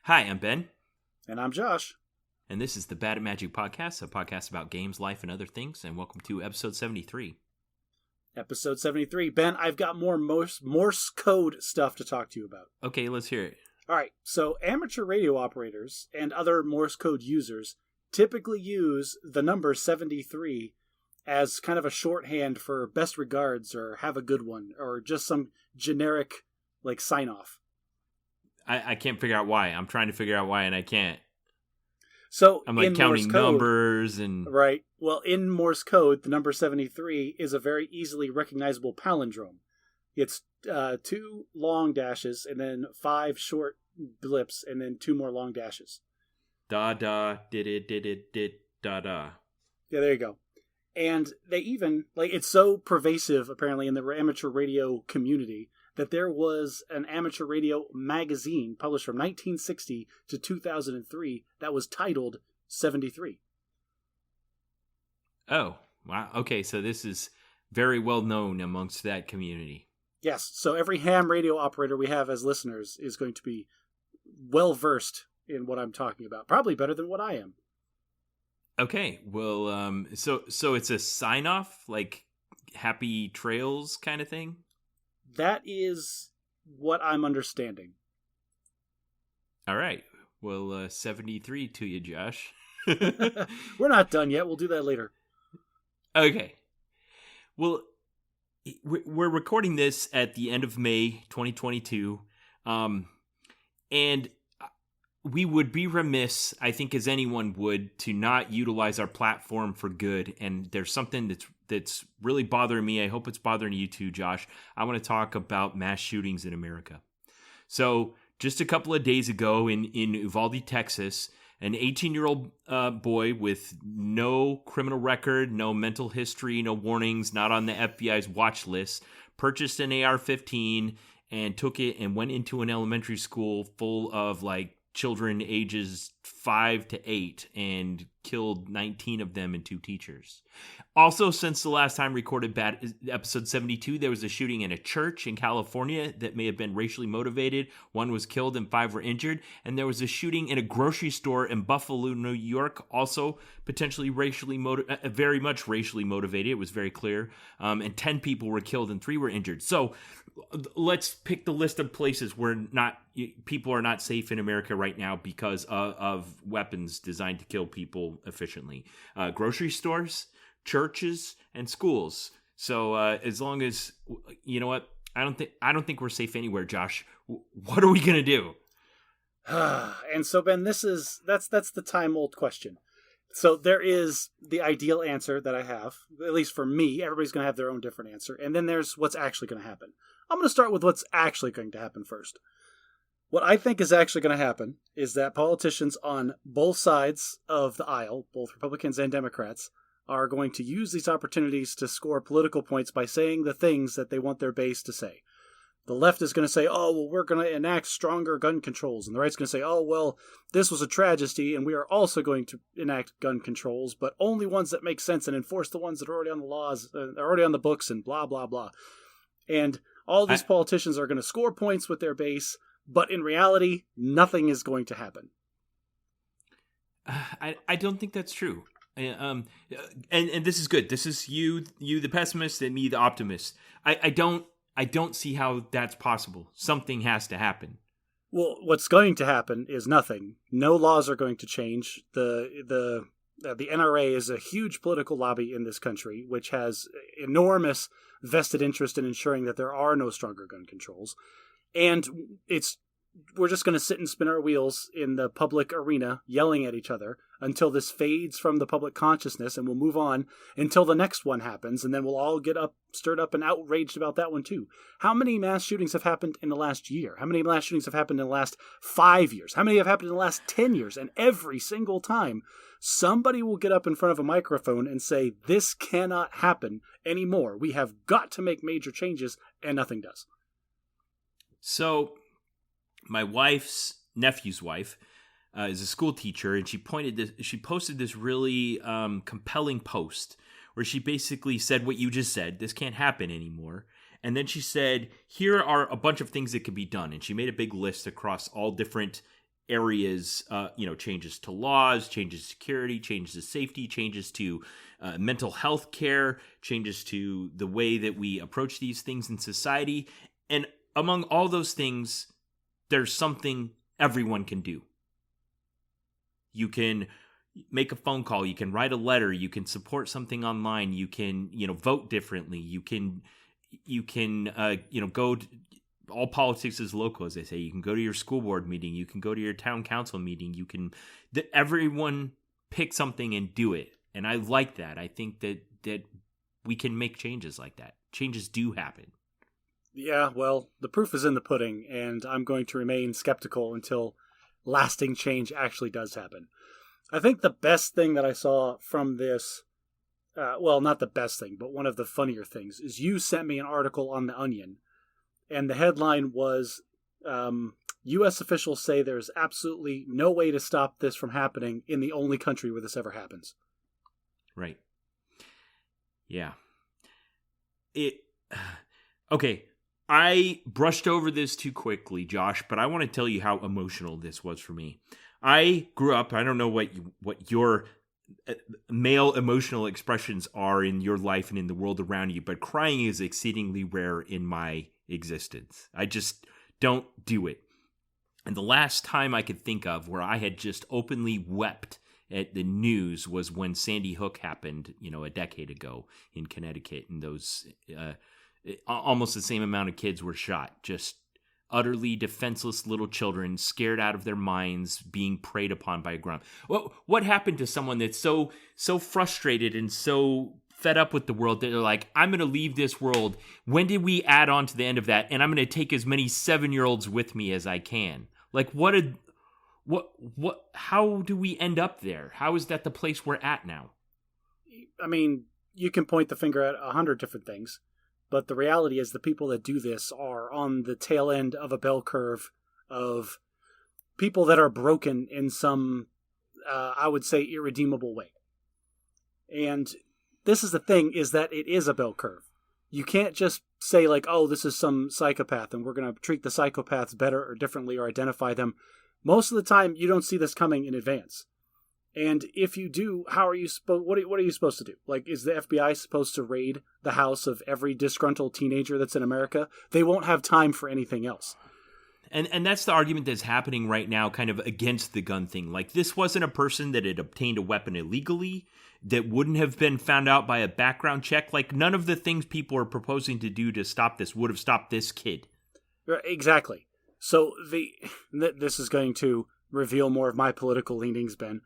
Hi, I'm Ben, And I'm Josh. and this is the Bad at Magic Podcast, a podcast about games, life, and other things, and welcome to episode 73. Episode 73. Ben, I've got more Morse code stuff to talk to you about. Okay, let's hear it. All right, so amateur radio operators and other Morse code users typically use the number 73 as kind of a shorthand for best regards or have a good one or just some generic sign-off. I can't figure out why. I'm trying to figure out why, and I can't. So I'm in counting Morse code, numbers and... Right. Well, in Morse code, the number 73 is a very easily recognizable palindrome. It's 2 long dashes and then 5 short blips and then 2 more long dashes. Da da did it da da. Yeah, there you go. And they even it's so pervasive apparently in the amateur radio community that there was an amateur radio magazine published from 1960 to 2003 that was titled 73. Oh, wow. Okay, so this is very well known amongst that community. Yes, so every ham radio operator we have as listeners is going to be well versed in what I'm talking about. Probably better than what I am. Okay, well, so it's a sign-off, like happy trails kind of thing? That is what I'm understanding. All right. Well, 73 to you, Josh. We're not done yet. We'll do that later. Okay. Well, we're recording this at the end of May 2022. And we would be remiss, I think, as anyone would, to not utilize our platform for good. And there's something that's really bothering me. I hope it's bothering you too, Josh. I want to talk about mass shootings in America. So just a couple of days ago in Uvalde, Texas, an 18-year-old boy with no criminal record, no mental history, no warnings, not on the FBI's watch list, purchased an AR-15 and took it and went into an elementary school full of children ages 5 to 8 and killed 19 of them and 2 teachers. Also, since the last time recorded episode 72, there was a shooting in a church in California that may have been racially motivated. 1 was killed and 5 were injured. And there was a shooting in a grocery store in Buffalo, New York, also potentially very much racially motivated. It was very clear. And 10 people were killed and 3 were injured. So let's pick the list of places where people are not safe in America right now because of weapons designed to kill people efficiently. Grocery stores, churches, and schools. So as long as you know what, I don't think we're safe anywhere, Josh. What are we gonna do? And so Ben, that's the time old question. So there is the ideal answer that I have, at least for me. Everybody's going to have their own different answer. And then there's what's actually going to happen. I'm going to start with what's actually going to happen first. What I think is actually going to happen is that politicians on both sides of the aisle, both Republicans and Democrats, are going to use these opportunities to score political points by saying the things that they want their base to say. The left is going to say, oh, well, we're going to enact stronger gun controls. And the right's going to say, oh, well, this was a tragedy, and we are also going to enact gun controls, but only ones that make sense and enforce the ones that are already on the laws, are already on the books, and blah, blah, blah. And all these politicians are going to score points with their base, but in reality, nothing is going to happen. I don't think that's true. And this is good. This is you the pessimist, and me the optimist. I don't see how that's possible. Something has to happen. Well, what's going to happen is nothing. No laws are going to change. The NRA is a huge political lobby in this country, which has enormous vested interest in ensuring that there are no stronger gun controls. And we're just going to sit and spin our wheels in the public arena, yelling at each other until this fades from the public consciousness, and we'll move on until the next one happens, and then we'll all get stirred up and outraged about that one too. How many mass shootings have happened in the last year? How many mass shootings have happened in the last 5 years? How many have happened in the last 10 years? And every single time, somebody will get up in front of a microphone and say, this cannot happen anymore. We have got to make major changes, and nothing does. So my wife's nephew's wife is a school teacher, and she posted this really compelling post where she basically said what you just said. This can't happen anymore. And then she said, here are a bunch of things that could be done. And she made a big list across all different areas, changes to laws, changes to security, changes to safety, changes to mental health care, changes to the way that we approach these things in society. And among all those things, there's something everyone can do. You can make a phone call, you can write a letter, you can support something online, you can, vote differently, you can go all politics is local, as they say. You can go to your school board meeting, you can go to your town council meeting, everyone pick something and do it. And I like that. I think that we can make changes like that. Changes do happen. Yeah, well, the proof is in the pudding, and I'm going to remain skeptical until lasting change actually does happen. I think the best thing that I saw from this, not the best thing, but one of the funnier things, is you sent me an article on The Onion, and the headline was, U.S. officials say there's absolutely no way to stop this from happening in the only country where this ever happens. Right. Yeah. Okay. I brushed over this too quickly, Josh, but I want to tell you how emotional this was for me. I grew up, I don't know what your male emotional expressions are in your life and in the world around you, but crying is exceedingly rare in my existence. I just don't do it. And the last time I could think of where I had just openly wept at the news was when Sandy Hook happened, a decade ago in Connecticut, and those almost the same amount of kids were shot. Just utterly defenseless little children, scared out of their minds, being preyed upon by a ground. What happened to someone that's so frustrated and so fed up with the world that they're like, I'm going to leave this world? When did we add on to the end of that? And I'm going to take as many 7-year-olds with me as I can. Like, how do we end up there? How is that the place we're at now? I mean, you can point the finger at 100 different things, but the reality is the people that do this are on the tail end of a bell curve of people that are broken in some, I would say, irredeemable way. And this is the thing, is that it is a bell curve. You can't just say like, oh, this is some psychopath and we're going to treat the psychopaths better or differently or identify them. Most of the time, you don't see this coming in advance. And if you do, how are you what are you supposed to do? Like, is the FBI supposed to raid the house of every disgruntled teenager that's in America? They won't have time for anything else. And that's the argument that's happening right now, kind of against the gun thing. Like, this wasn't a person that had obtained a weapon illegally, that wouldn't have been found out by a background check. Like, none of the things people are proposing to do to stop this would have stopped this kid. Exactly. So this is going to reveal more of my political leanings, Ben.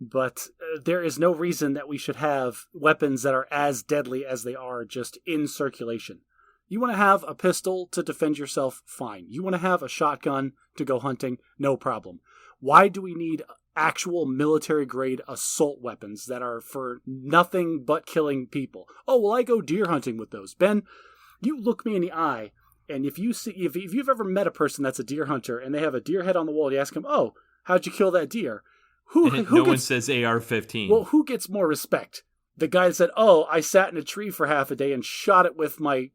But there is no reason that we should have weapons that are as deadly as they are just in circulation. You want to have a pistol to defend yourself? Fine. You want to have a shotgun to go hunting? No problem. Why do we need actual military-grade assault weapons that are for nothing but killing people? Oh, well, I go deer hunting with those. Ben, you look me in the eye, and if you've ever met a person that's a deer hunter and they have a deer head on the wall, you ask them, oh, how'd you kill that deer? One says AR-15. Well, who gets more respect? The guy that said, oh, I sat in a tree for half a day and shot it with my,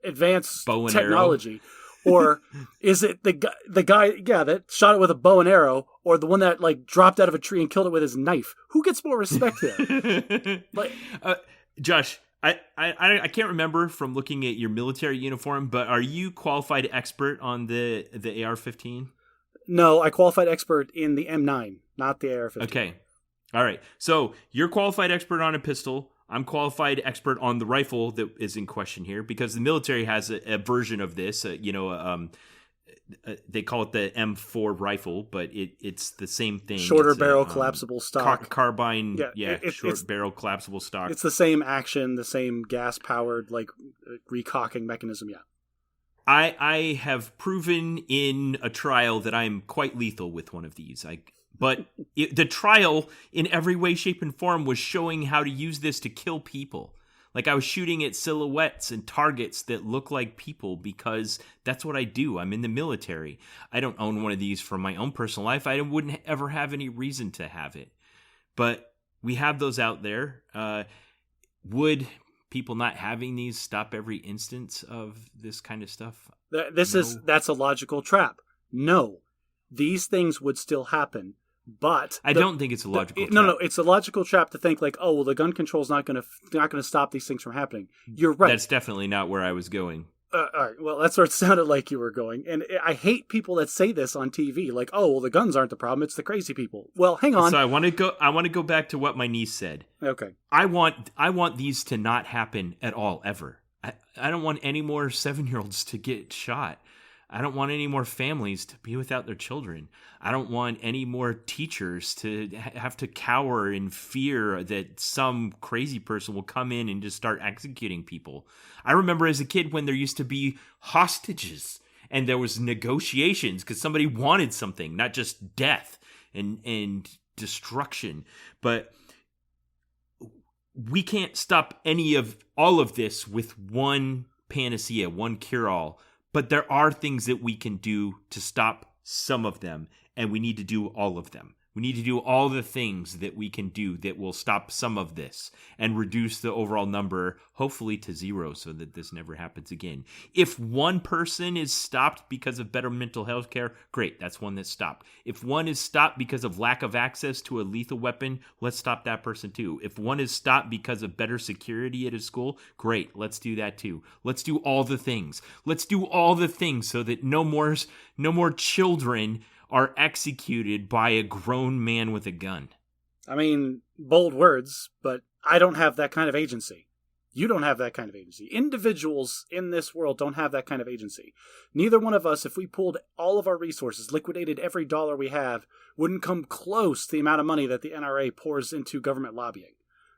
advanced bow and technology. Or is it the guy, that shot it with a bow and arrow, or the one that, dropped out of a tree and killed it with his knife? Who gets more respect there? Josh, I can't remember from looking at your military uniform, but are you qualified expert on the AR-15? No, I qualified expert in the M9, not the AR-15. Okay. All right. So you're qualified expert on a pistol. I'm qualified expert on the rifle that is in question here, because the military has a version of this. They call it the M4 rifle, but it's the same thing. Shorter barrel, collapsible stock. Carbine, short barrel, collapsible stock. It's the same action, the same gas-powered, recocking mechanism, yeah. I have proven in a trial that I'm quite lethal with one of these. But the trial, in every way, shape, and form, was showing how to use this to kill people. Like, I was shooting at silhouettes and targets that look like people because that's what I do. I'm in the military. I don't own one of these for my own personal life. I wouldn't ever have any reason to have it. But we have those out there. Would people not having these stop every instance of this kind of stuff? That's a logical trap. No. these things would still happen. But I don't think it's a logical trap. No, it's a logical trap to think like, oh, well, the gun control is not going to stop these things from happening. You're right. That's definitely not where I was going. All right. Well, that's where it sounded like you were going. And I hate people that say this on TV, like, oh, well, the guns aren't the problem. It's the crazy people. Well, hang on. So I want to go back to what my niece said. Okay. I want these to not happen at all, ever. I don't want any more 7-year-olds to get shot. I don't want any more families to be without their children. I don't want any more teachers to have to cower in fear that some crazy person will come in and just start executing people. I remember as a kid when there used to be hostages and there was negotiations because somebody wanted something, not just death and destruction. But we can't stop all of this with one panacea, one cure-all. But there are things that we can do to stop some of them, and we need to do all of them. We need to do all the things that we can do that will stop some of this and reduce the overall number, hopefully to 0, so that this never happens again. If one person is stopped because of better mental health care, great, that's one that's stopped. If one is stopped because of lack of access to a lethal weapon, let's stop that person too. If one is stopped because of better security at a school, great, let's do that too. Let's do all the things. Let's do all the things so that no more children are executed by a grown man with a gun. I mean, bold words, but I don't have that kind of agency. You don't have that kind of agency. Individuals in this world don't have that kind of agency. Neither one of us, if we pulled all of our resources, liquidated every dollar we have, wouldn't come close to the amount of money that the NRA pours into government lobbying.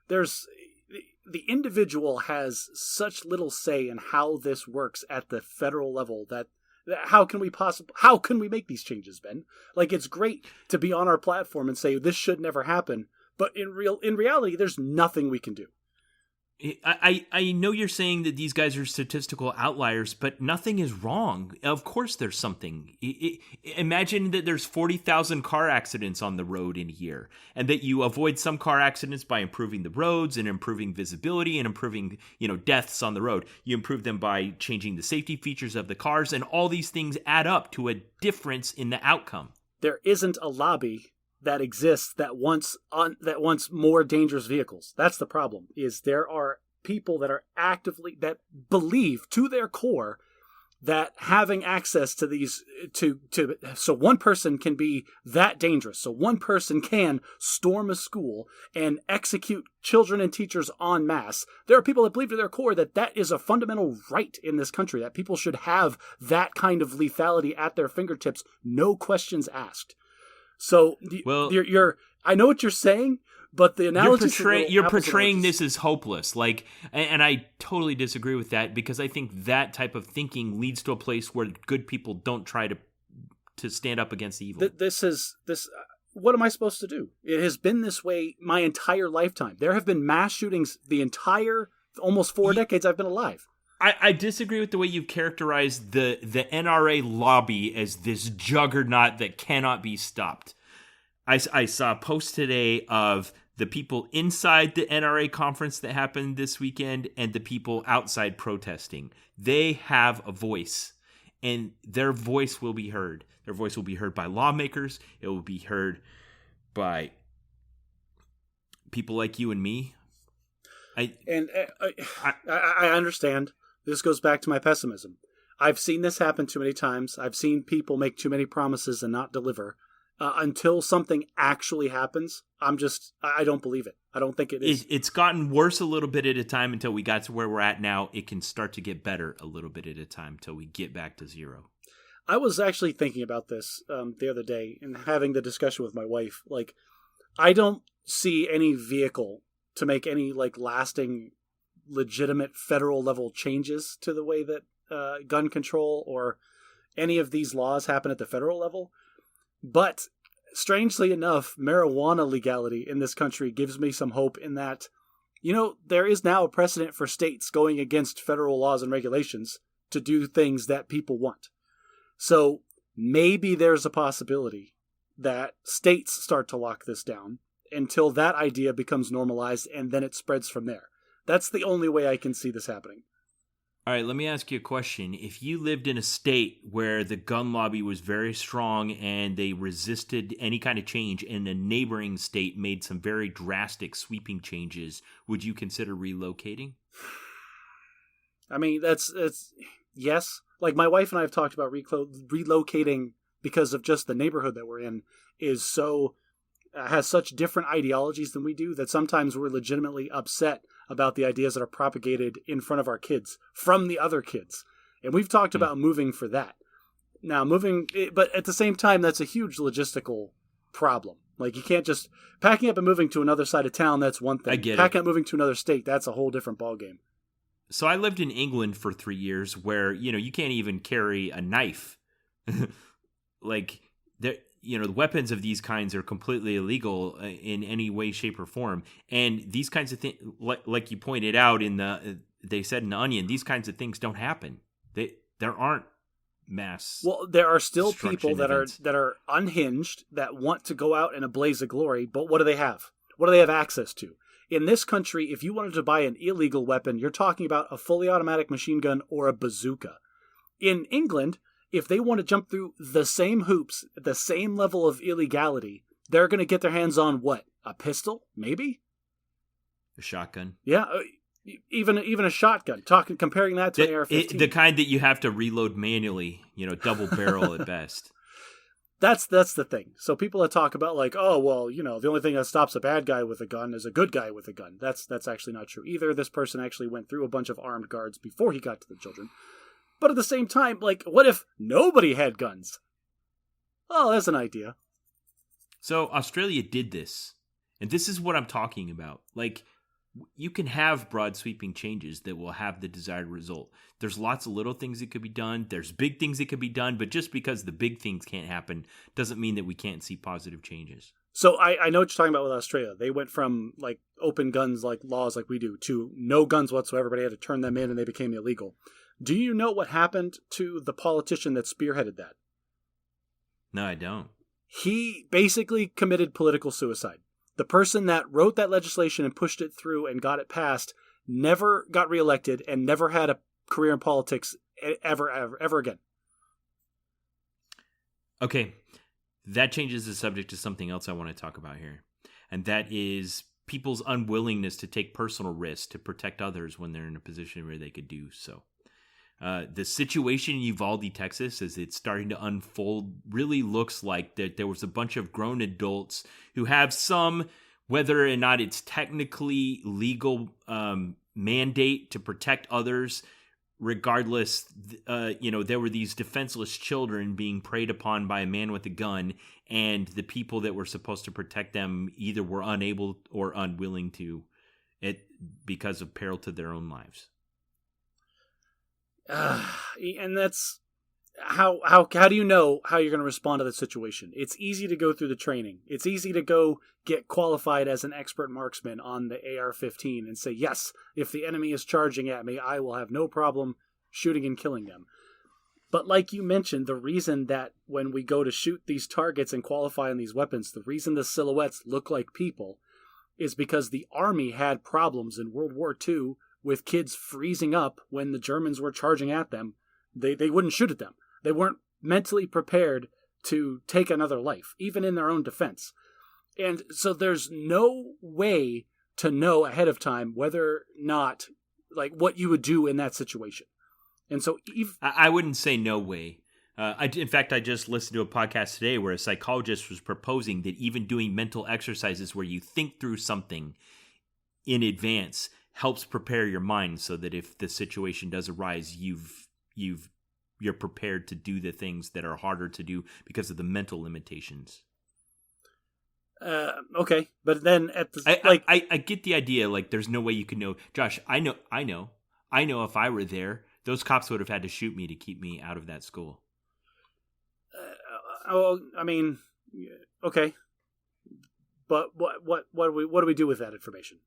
The individual has such little say in how this works at the federal level that how can we make these changes, Ben? Like, it's great to be on our platform and say this should never happen, but in reality, there's nothing we can do. I know you're saying that these guys are statistical outliers, but nothing is wrong. Of course there's something. Imagine that there's 40,000 car accidents on the road in a year, and that you avoid some car accidents by improving the roads and improving visibility and improving, deaths on the road. You improve them by changing the safety features of the cars, and all these things add up to a difference in the outcome. There isn't a lobby that exists that wants more dangerous vehicles. That's the problem. Is there are people that are that believe to their core that having access to these so one person can be that dangerous. So one person can storm a school and execute children and teachers en masse. There are people that believe to their core that is a fundamental right in this country, that people should have that kind of lethality at their fingertips, no questions asked. So, I know what you're saying, but the analogy you're portraying this as hopeless. And I totally disagree with that, because I think that type of thinking leads to a place where good people don't try to stand up against evil. What am I supposed to do? It has been this way my entire lifetime. There have been mass shootings the entire almost 4 decades I've been alive. I disagree with the way you've characterized the NRA lobby as this juggernaut that cannot be stopped. I saw a post today of the people inside the NRA conference that happened this weekend and the people outside protesting. They have a voice, and their voice will be heard. Their voice will be heard by lawmakers. It will be heard by people like you and me. I understand. This goes back to my pessimism. I've seen this happen too many times. I've seen people make too many promises and not deliver. Until something actually happens, I don't believe it. I don't think it is. It's gotten worse a little bit at a time until we got to where we're at now. It can start to get better a little bit at a time until we get back to 0. I was actually thinking about this the other day and having the discussion with my wife. I don't see any vehicle to make any lasting, legitimate federal level changes to the way that gun control or any of these laws happen at the federal level. But strangely enough, marijuana legality in this country gives me some hope in that, there is now a precedent for states going against federal laws and regulations to do things that people want. So maybe there's a possibility that states start to lock this down until that idea becomes normalized, and then it spreads from there. That's the only way I can see this happening. All right, let me ask you a question. If you lived in a state where the gun lobby was very strong and they resisted any kind of change, and a neighboring state made some very drastic, sweeping changes, would you consider relocating? I mean, that's yes. Like my wife and I have talked about relocating because of just the neighborhood that we're in is so has such different ideologies than we do that sometimes we're legitimately upset about the ideas that are propagated in front of our kids from the other kids. And we've talked about moving for that. Now, but at the same time, that's a huge logistical problem. Like, you can't just packing up and moving to another side of town. That's one thing. I get packing it. up, moving to another state. That's a whole different ballgame. So I lived in England for 3 years where, you can't even carry a knife. Like, the weapons of these kinds are completely illegal in any way, shape, or form. And these kinds of things, like you pointed out they said in The Onion, these kinds of things don't happen. There aren't mass. Well, there are still people that events. are unhinged that want to go out in a blaze of glory. But what do they have? What do they have access to? In this country, if you wanted to buy an illegal weapon, you're talking about a fully automatic machine gun or a bazooka. In England, if they want to jump through the same hoops, the same level of illegality, they're going to get their hands on what? A pistol? Maybe? A shotgun. Yeah, even a shotgun. Comparing that to an AR-15. The kind that you have to reload manually, double barrel at best. That's the thing. So people that talk about like, oh, well, the only thing that stops a bad guy with a gun is a good guy with a gun. That's actually not true either. This person actually went through a bunch of armed guards before he got to the children. But at the same time, like, what if nobody had guns? Oh, that's an idea. So Australia did this. And this is what I'm talking about. Like, you can have broad sweeping changes that will have the desired result. There's lots of little things that could be done. There's big things that could be done. But just because the big things can't happen doesn't mean that we can't see positive changes. So I know what you're talking about with Australia. They went from like open guns, like laws like we do, to no guns whatsoever, but they had to turn them in and they became illegal. Do you know what happened to the politician that spearheaded that? No, I don't. He basically committed political suicide. The person that wrote that legislation and pushed it through and got it passed never got reelected and never had a career in politics ever again. Okay, that changes the subject to something else I want to talk about here. And that is people's unwillingness to take personal risks to protect others when they're in a position where they could do so. The situation in Uvalde, Texas, as it's starting to unfold, really looks like that there was a bunch of grown adults who have some, whether or not it's technically legal mandate to protect others. Regardless, there were these defenseless children being preyed upon by a man with a gun, and the people that were supposed to protect them either were unable or unwilling to, because of peril to their own lives. And that's how do you know how you're going to respond to that situation? It's easy to go through the training. It's easy to go get qualified as an expert marksman on the AR-15 and say, yes, if the enemy is charging at me, I will have no problem shooting and killing them. But like you mentioned, the reason that when we go to shoot these targets and qualify on these weapons, the reason the silhouettes look like people is because the Army had problems in World War II with kids freezing up when the Germans were charging at them. They wouldn't shoot at them. They weren't mentally prepared to take another life, even in their own defense. And so there's no way to know ahead of time whether or not, like, what you would do in that situation. And so I wouldn't say no way. In fact, I just listened to a podcast today where a psychologist was proposing that even doing mental exercises where you think through something in advance helps prepare your mind so that if the situation does arise, you're prepared to do the things that are harder to do because of the mental limitations. Okay, but then I get the idea. Like, there's no way you can know, Josh. I know. If I were there, those cops would have had to shoot me to keep me out of that school. I mean, okay, but what do we do with that information?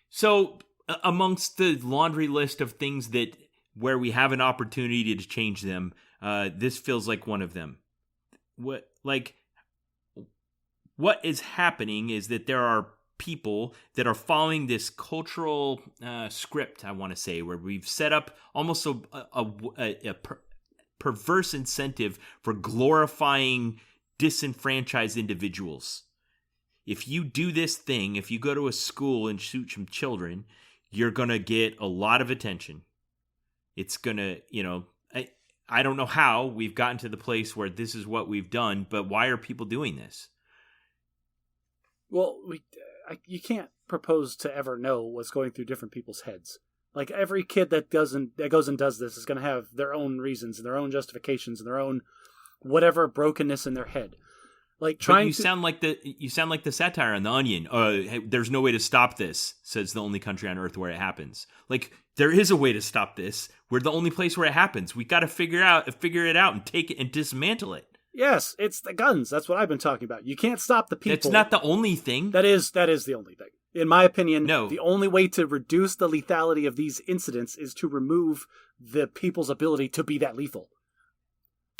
So amongst the laundry list of things where we have an opportunity to change them, this feels like one of them. What is happening is that there are people that are following this cultural script, I want to say, where we've set up almost a perverse incentive for glorifying disenfranchised individuals. If you do this thing, if you go to a school and shoot some children, you're going to get a lot of attention. It's going to, I don't know how we've gotten to the place where this is what we've done, but why are people doing this? Well, you can't propose to ever know what's going through different people's heads. Like every kid that goes and does this is going to have their own reasons and their own justifications and their own whatever brokenness in their head. Like sound like the satire on The Onion. Hey, there's no way to stop this, says the only country on earth where it happens. Like there is a way to stop this. We're the only place where it happens. We got to figure it out and take it and dismantle it. Yes, it's the guns. That's what I've been talking about. You can't stop the people. That's not the only thing. That is the only thing. In my opinion, no. The only way to reduce the lethality of these incidents is to remove the people's ability to be that lethal.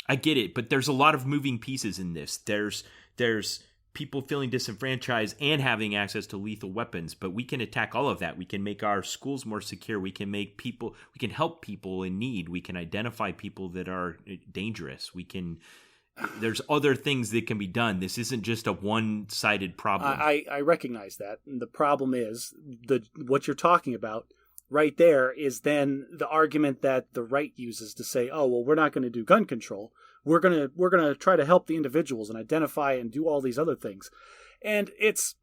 I get it, but there's a lot of moving pieces in this. There's people feeling disenfranchised and having access to lethal weapons, but we can attack all of that. We can make our schools more secure. We can help people in need. We can identify people that are dangerous. There's other things that can be done. This isn't just a one-sided problem. I recognize that. And the problem is what you're talking about right there is then the argument that the right uses to say, oh, well, we're not going to do gun control. We're going to try to help the individuals and identify and do all these other things. And it's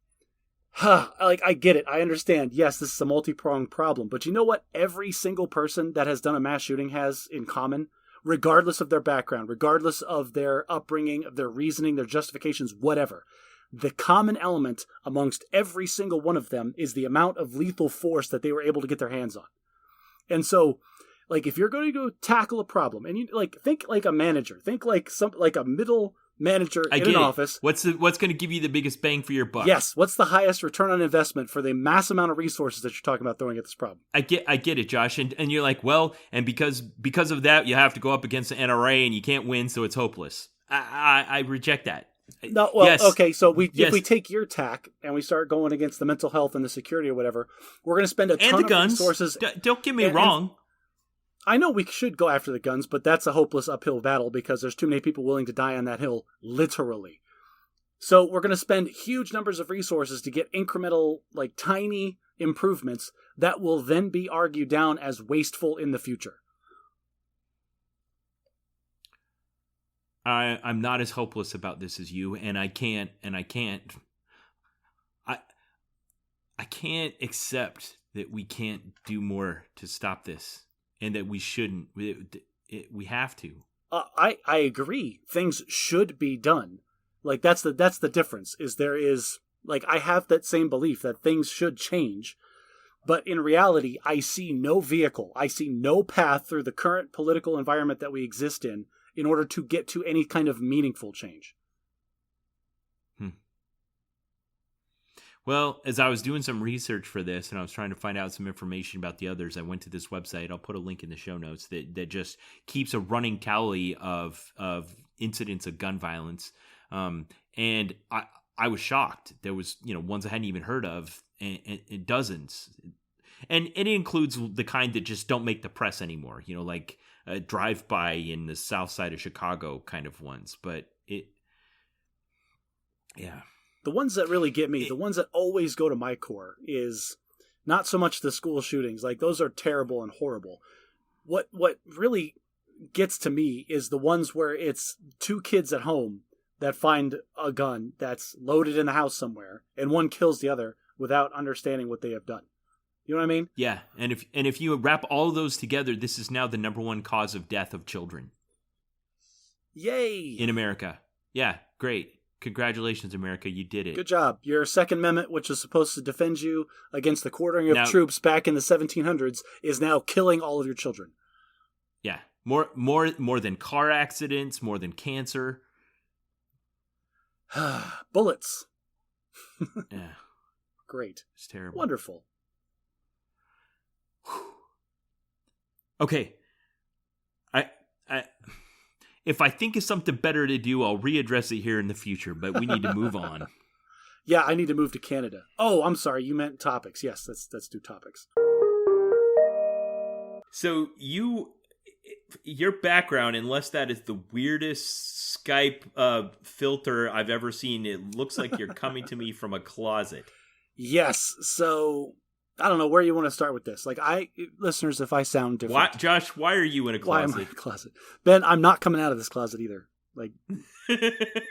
I get it. I understand. Yes, this is a multi-pronged problem, but you know what every single person that has done a mass shooting has in common? Regardless of their background, regardless of their upbringing, of their reasoning, their justifications, whatever. The common element amongst every single one of them is the amount of lethal force that they were able to get their hands on. And so, like, if you're going to go tackle a problem, and you think like a manager, think like a middle manager in an office. What's going to give you the biggest bang for your buck? Yes. What's the highest return on investment for the mass amount of resources that you're talking about throwing at this problem? I get it, Josh. And you're like, well, and because of that, you have to go up against the NRA and you can't win, so it's hopeless. I reject that. No, well, yes. Okay, so if we take your tack and we start going against the mental health and the security or whatever, we're going to spend a ton of resources. Don't get me wrong. I know we should go after the guns, but that's a hopeless uphill battle because there's too many people willing to die on that hill, literally. So we're going to spend huge numbers of resources to get incremental, like tiny improvements that will then be argued down as wasteful in the future. I'm not as hopeless about this as you, and I can't accept that we can't do more to stop this, and that we shouldn't. We have to. I agree. Things should be done. Like that's the difference. I have that same belief that things should change, but in reality, I see no vehicle. I see no path through the current political environment that we exist in order to get to any kind of meaningful change. Well, as I was doing some research for this and I was trying to find out some information about the others, I went to this website. I'll put a link in the show notes that just keeps a running tally of incidents of gun violence. And I was shocked. There was, ones I hadn't even heard of, and dozens. And it includes the kind that just don't make the press anymore, like a drive-by in the south side of Chicago kind of ones. But yeah. The ones that really get me, the ones that always go to my core, is not so much the school shootings. Like, those are terrible and horrible. What really gets to me is the ones where it's two kids at home that find a gun that's loaded in the house somewhere, and one kills the other without understanding what they have done. You know what I mean? Yeah, and if you wrap all of those together, this is now the number one cause of death of children. Yay! In America. Yeah, great. Congratulations, America. You did it. Good job. Your Second Amendment, which was supposed to defend you against the quartering of troops back in the 1700s, is now killing all of your children. Yeah. More than car accidents, more than cancer. Bullets. Yeah. Great. It's terrible. Wonderful. Okay. If I think of something better to do, I'll readdress it here in the future, but we need to move on. Yeah, I need to move to Canada. Oh, I'm sorry. You meant topics. Yes, let's do topics. So your background, unless that is the weirdest Skype filter I've ever seen, it looks like you're coming to me from a closet. Yes. So I don't know where you want to start with this. Like, listeners, if I sound different, Josh, why are you in a closet? Why am I in a closet? Ben, I'm not coming out of this closet either. Like,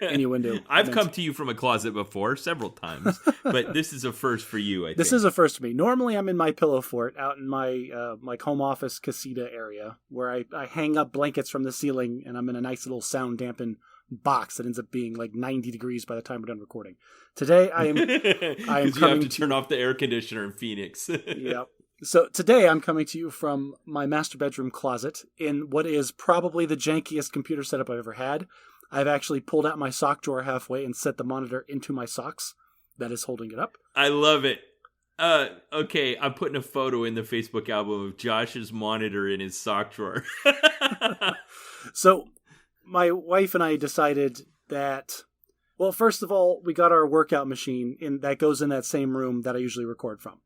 innuendo. I've come to you from a closet before several times, but this is a first for you. I think this is a first for me. Normally, I'm in my pillow fort out in my like home office casita area where I hang up blankets from the ceiling, and I'm in a nice little sound dampened box that ends up being like 90 degrees by the time we're done recording. Today, I am coming you have to turn off the air conditioner in Phoenix. Yep. So today I'm coming to you from my master bedroom closet in what is probably the jankiest computer setup I've ever had. I've actually pulled out my sock drawer halfway and set the monitor into my socks. That is holding it up. I love it. Okay, I'm putting a photo in the Facebook album of Josh's monitor in his sock drawer. So my wife and I decided that, well, first of all, we got our workout machine that goes in that same room that I usually record from.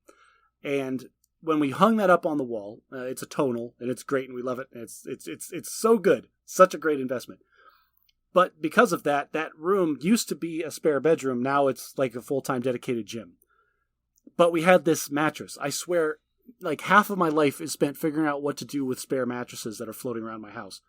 And when we hung that up on the wall, it's a tonal and it's great and we love it. And it's so good. Such a great investment. But because of that room used to be a spare bedroom. Now it's like a full-time dedicated gym. But we had this mattress. I swear, like half of my life is spent figuring out what to do with spare mattresses that are floating around my house.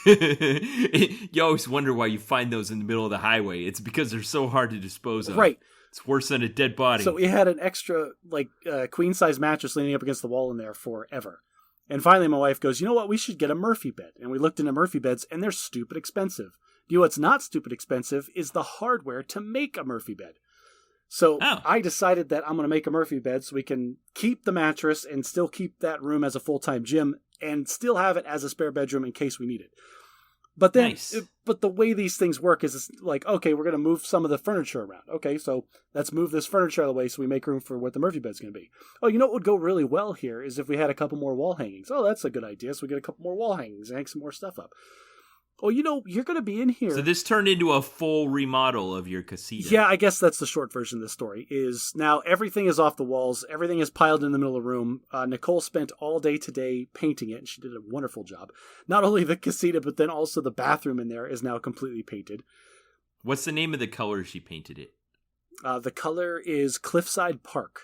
You always wonder why you find those in the middle of the highway. It's because they're so hard to dispose of. Right. It's worse than a dead body. So we had an extra, like, queen-size mattress leaning up against the wall in there forever. And finally my wife goes, you know what, we should get a Murphy bed. And we looked into Murphy beds, and they're stupid expensive. You know what's not stupid expensive is the hardware to make a Murphy bed. So I decided that I'm going to make a Murphy bed so we can keep the mattress and still keep that room as a full-time gym and still have it as a spare bedroom in case we need it. But then, nice. But the way these things work is it's like, okay, we're going to move some of the furniture around. Okay, so let's move this furniture out of the way so we make room for what the Murphy bed's going to be. Oh, you know what would go really well here is if we had a couple more wall hangings. Oh, that's a good idea. So we get a couple more wall hangings and hang some more stuff up. Oh, you know, you're going to be in here. So this turned into a full remodel of your casita. Yeah, I guess that's the short version of the story. Is now everything is off the walls. Everything is piled in the middle of the room. Nicole spent all day today painting it, and she did a wonderful job. Not only the casita, but then also the bathroom in there is now completely painted. What's the name of the color she painted it? The color is Cliffside Park.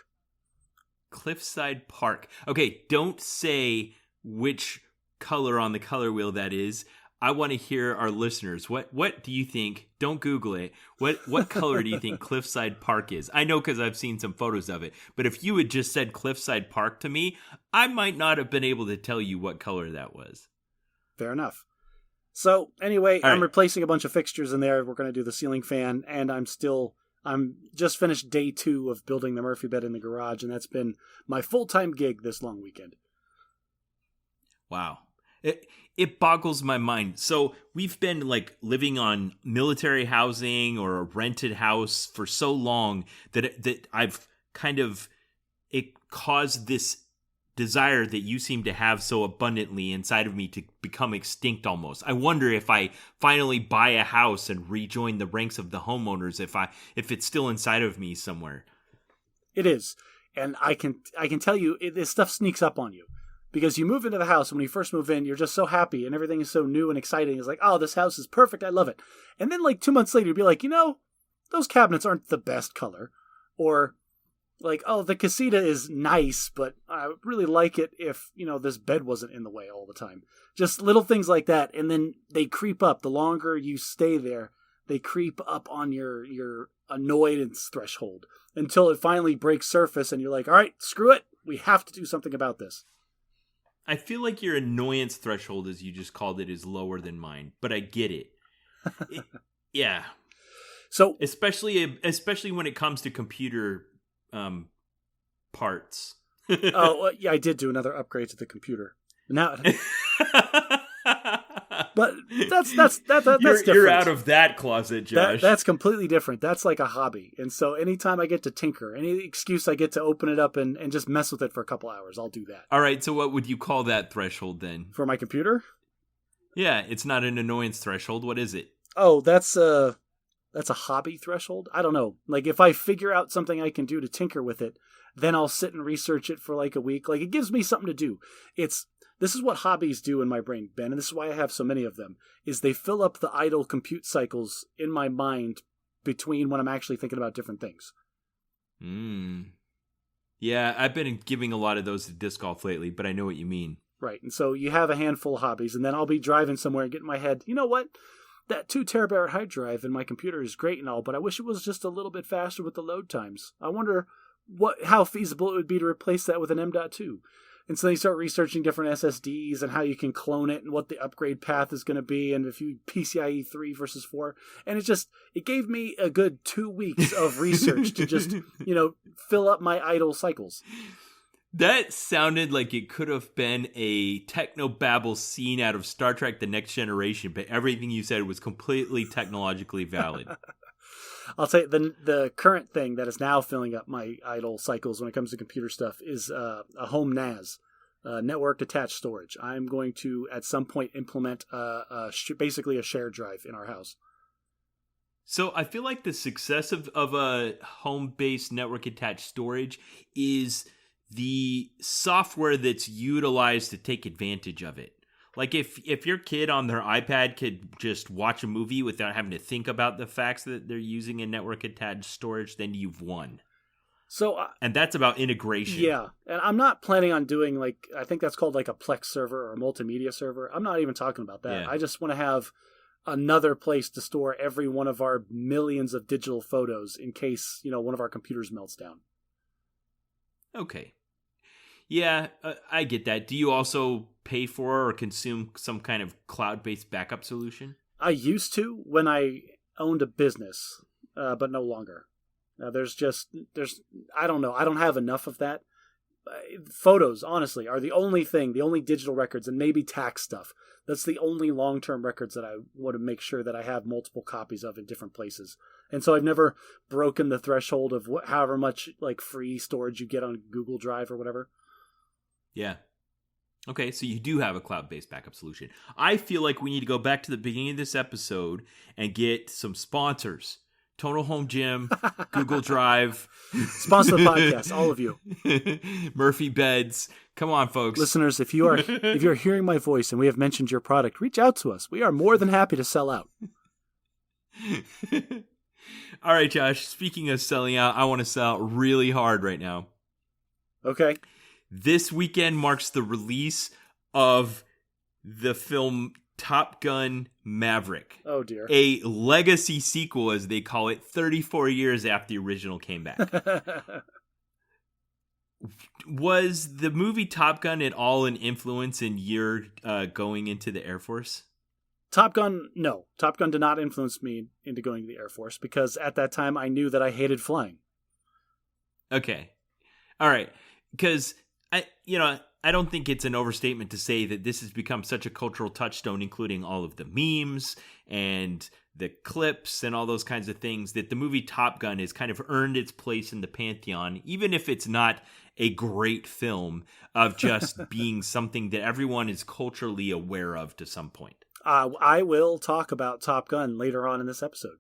Cliffside Park. Okay, don't say which color on the color wheel that is. I want to hear our listeners. What do you think? Don't Google it. What color do you think Cliffside Park is? I know because I've seen some photos of it. But if you had just said Cliffside Park to me, I might not have been able to tell you what color that was. Fair enough. So anyway, I'm replacing a bunch of fixtures in there. We're going to do the ceiling fan, and I'm just finished day 2 of building the Murphy bed in the garage, and that's been my full-time gig this long weekend. Wow. It boggles my mind. So we've been like living on military housing or a rented house for so long that I've kind of, it caused this desire that you seem to have so abundantly inside of me to become extinct almost. I wonder if I finally buy a house and rejoin the ranks of the homeowners, if it's still inside of me somewhere. It is. And I can tell you, this stuff sneaks up on you. Because you move into the house, and when you first move in, you're just so happy, and everything is so new and exciting. It's like, oh, this house is perfect, I love it. And then, like, 2 months later, you'd be like, you know, those cabinets aren't the best color. Or, like, oh, the casita is nice, but I would really like it if, you know, this bed wasn't in the way all the time. Just little things like that, and then they creep up. The longer you stay there, they creep up on your annoyance threshold until it finally breaks surface, and you're like, all right, screw it, we have to do something about this. I feel like your annoyance threshold, as you just called it, is lower than mine, but I get it. Yeah. So especially when it comes to computer parts. Oh, yeah, I did do another upgrade to the computer. Now, but that's different. You're out of that closet, Josh. That's completely different. That's like a hobby. And so anytime I get to tinker, any excuse I get to open it up and just mess with it for a couple hours, I'll do that. All right, so what would you call that threshold then? For my computer? Yeah, it's not an annoyance threshold. What is it? Oh, that's that's a hobby threshold. I don't know. Like if I figure out something I can do to tinker with it, then I'll sit and research it for like a week. Like it gives me something to do. This is what hobbies do in my brain, Ben, and this is why I have so many of them, is they fill up the idle compute cycles in my mind between when I'm actually thinking about different things. Yeah, I've been giving a lot of those to disc golf lately, but I know what you mean. Right. And so you have a handful of hobbies, and then I'll be driving somewhere and get in my head, you know what? That 2 terabyte hard drive in my computer is great and all, but I wish it was just a little bit faster with the load times. I wonder how feasible it would be to replace that with an M.2. And so they start researching different SSDs and how you can clone it and what the upgrade path is going to be, and if you PCIe 3 versus 4. And it gave me a good 2 weeks of research to just, fill up my idle cycles. That sounded like it could have been a technobabble scene out of Star Trek The Next Generation, but everything you said was completely technologically valid. I'll tell you, the current thing that is now filling up my idle cycles when it comes to computer stuff is a home NAS, network attached storage. I'm going to, at some point, implement basically a shared drive in our house. So I feel like the success of a home-based network-attached storage is the software that's utilized to take advantage of it. Like if your kid on their iPad could just watch a movie without having to think about the facts that they're using a network-attached storage, then you've won. So, and that's about integration. Yeah, and I'm not planning on doing I think that's called like a Plex server or a multimedia server. I'm not even talking about that. Yeah. I just want to have another place to store every one of our millions of digital photos in case, one of our computers melts down. Okay. Yeah, I get that. Do you also pay for or consume some kind of cloud-based backup solution? I used to when I owned a business, but no longer. I don't know. I don't have enough of that. Photos, honestly, are the only digital records, and maybe tax stuff. That's the only long-term records that I want to make sure that I have multiple copies of in different places. And so I've never broken the threshold of however much free storage you get on Google Drive or whatever. Yeah. Okay, so you do have a cloud-based backup solution. I feel like we need to go back to the beginning of this episode and get some sponsors. Total Home Gym, Google Drive. Sponsor the podcast, all of you. Murphy Beds. Come on, folks. Listeners, if you're hearing my voice and we have mentioned your product, reach out to us. We are more than happy to sell out. All right, Josh. Speaking of selling out, I want to sell out really hard right now. Okay. This weekend marks the release of the film Top Gun Maverick. Oh, dear. A legacy sequel, as they call it, 34 years after the original came back. Was the movie Top Gun at all an influence in your going into the Air Force? Top Gun, no. Top Gun did not influence me into going to the Air Force because at that time I knew that I hated flying. Okay. All right. Because I don't think it's an overstatement to say that this has become such a cultural touchstone, including all of the memes and the clips and all those kinds of things, that the movie Top Gun has kind of earned its place in the pantheon, even if it's not a great film, of just being something that everyone is culturally aware of to some point. I will talk about Top Gun later on in this episode.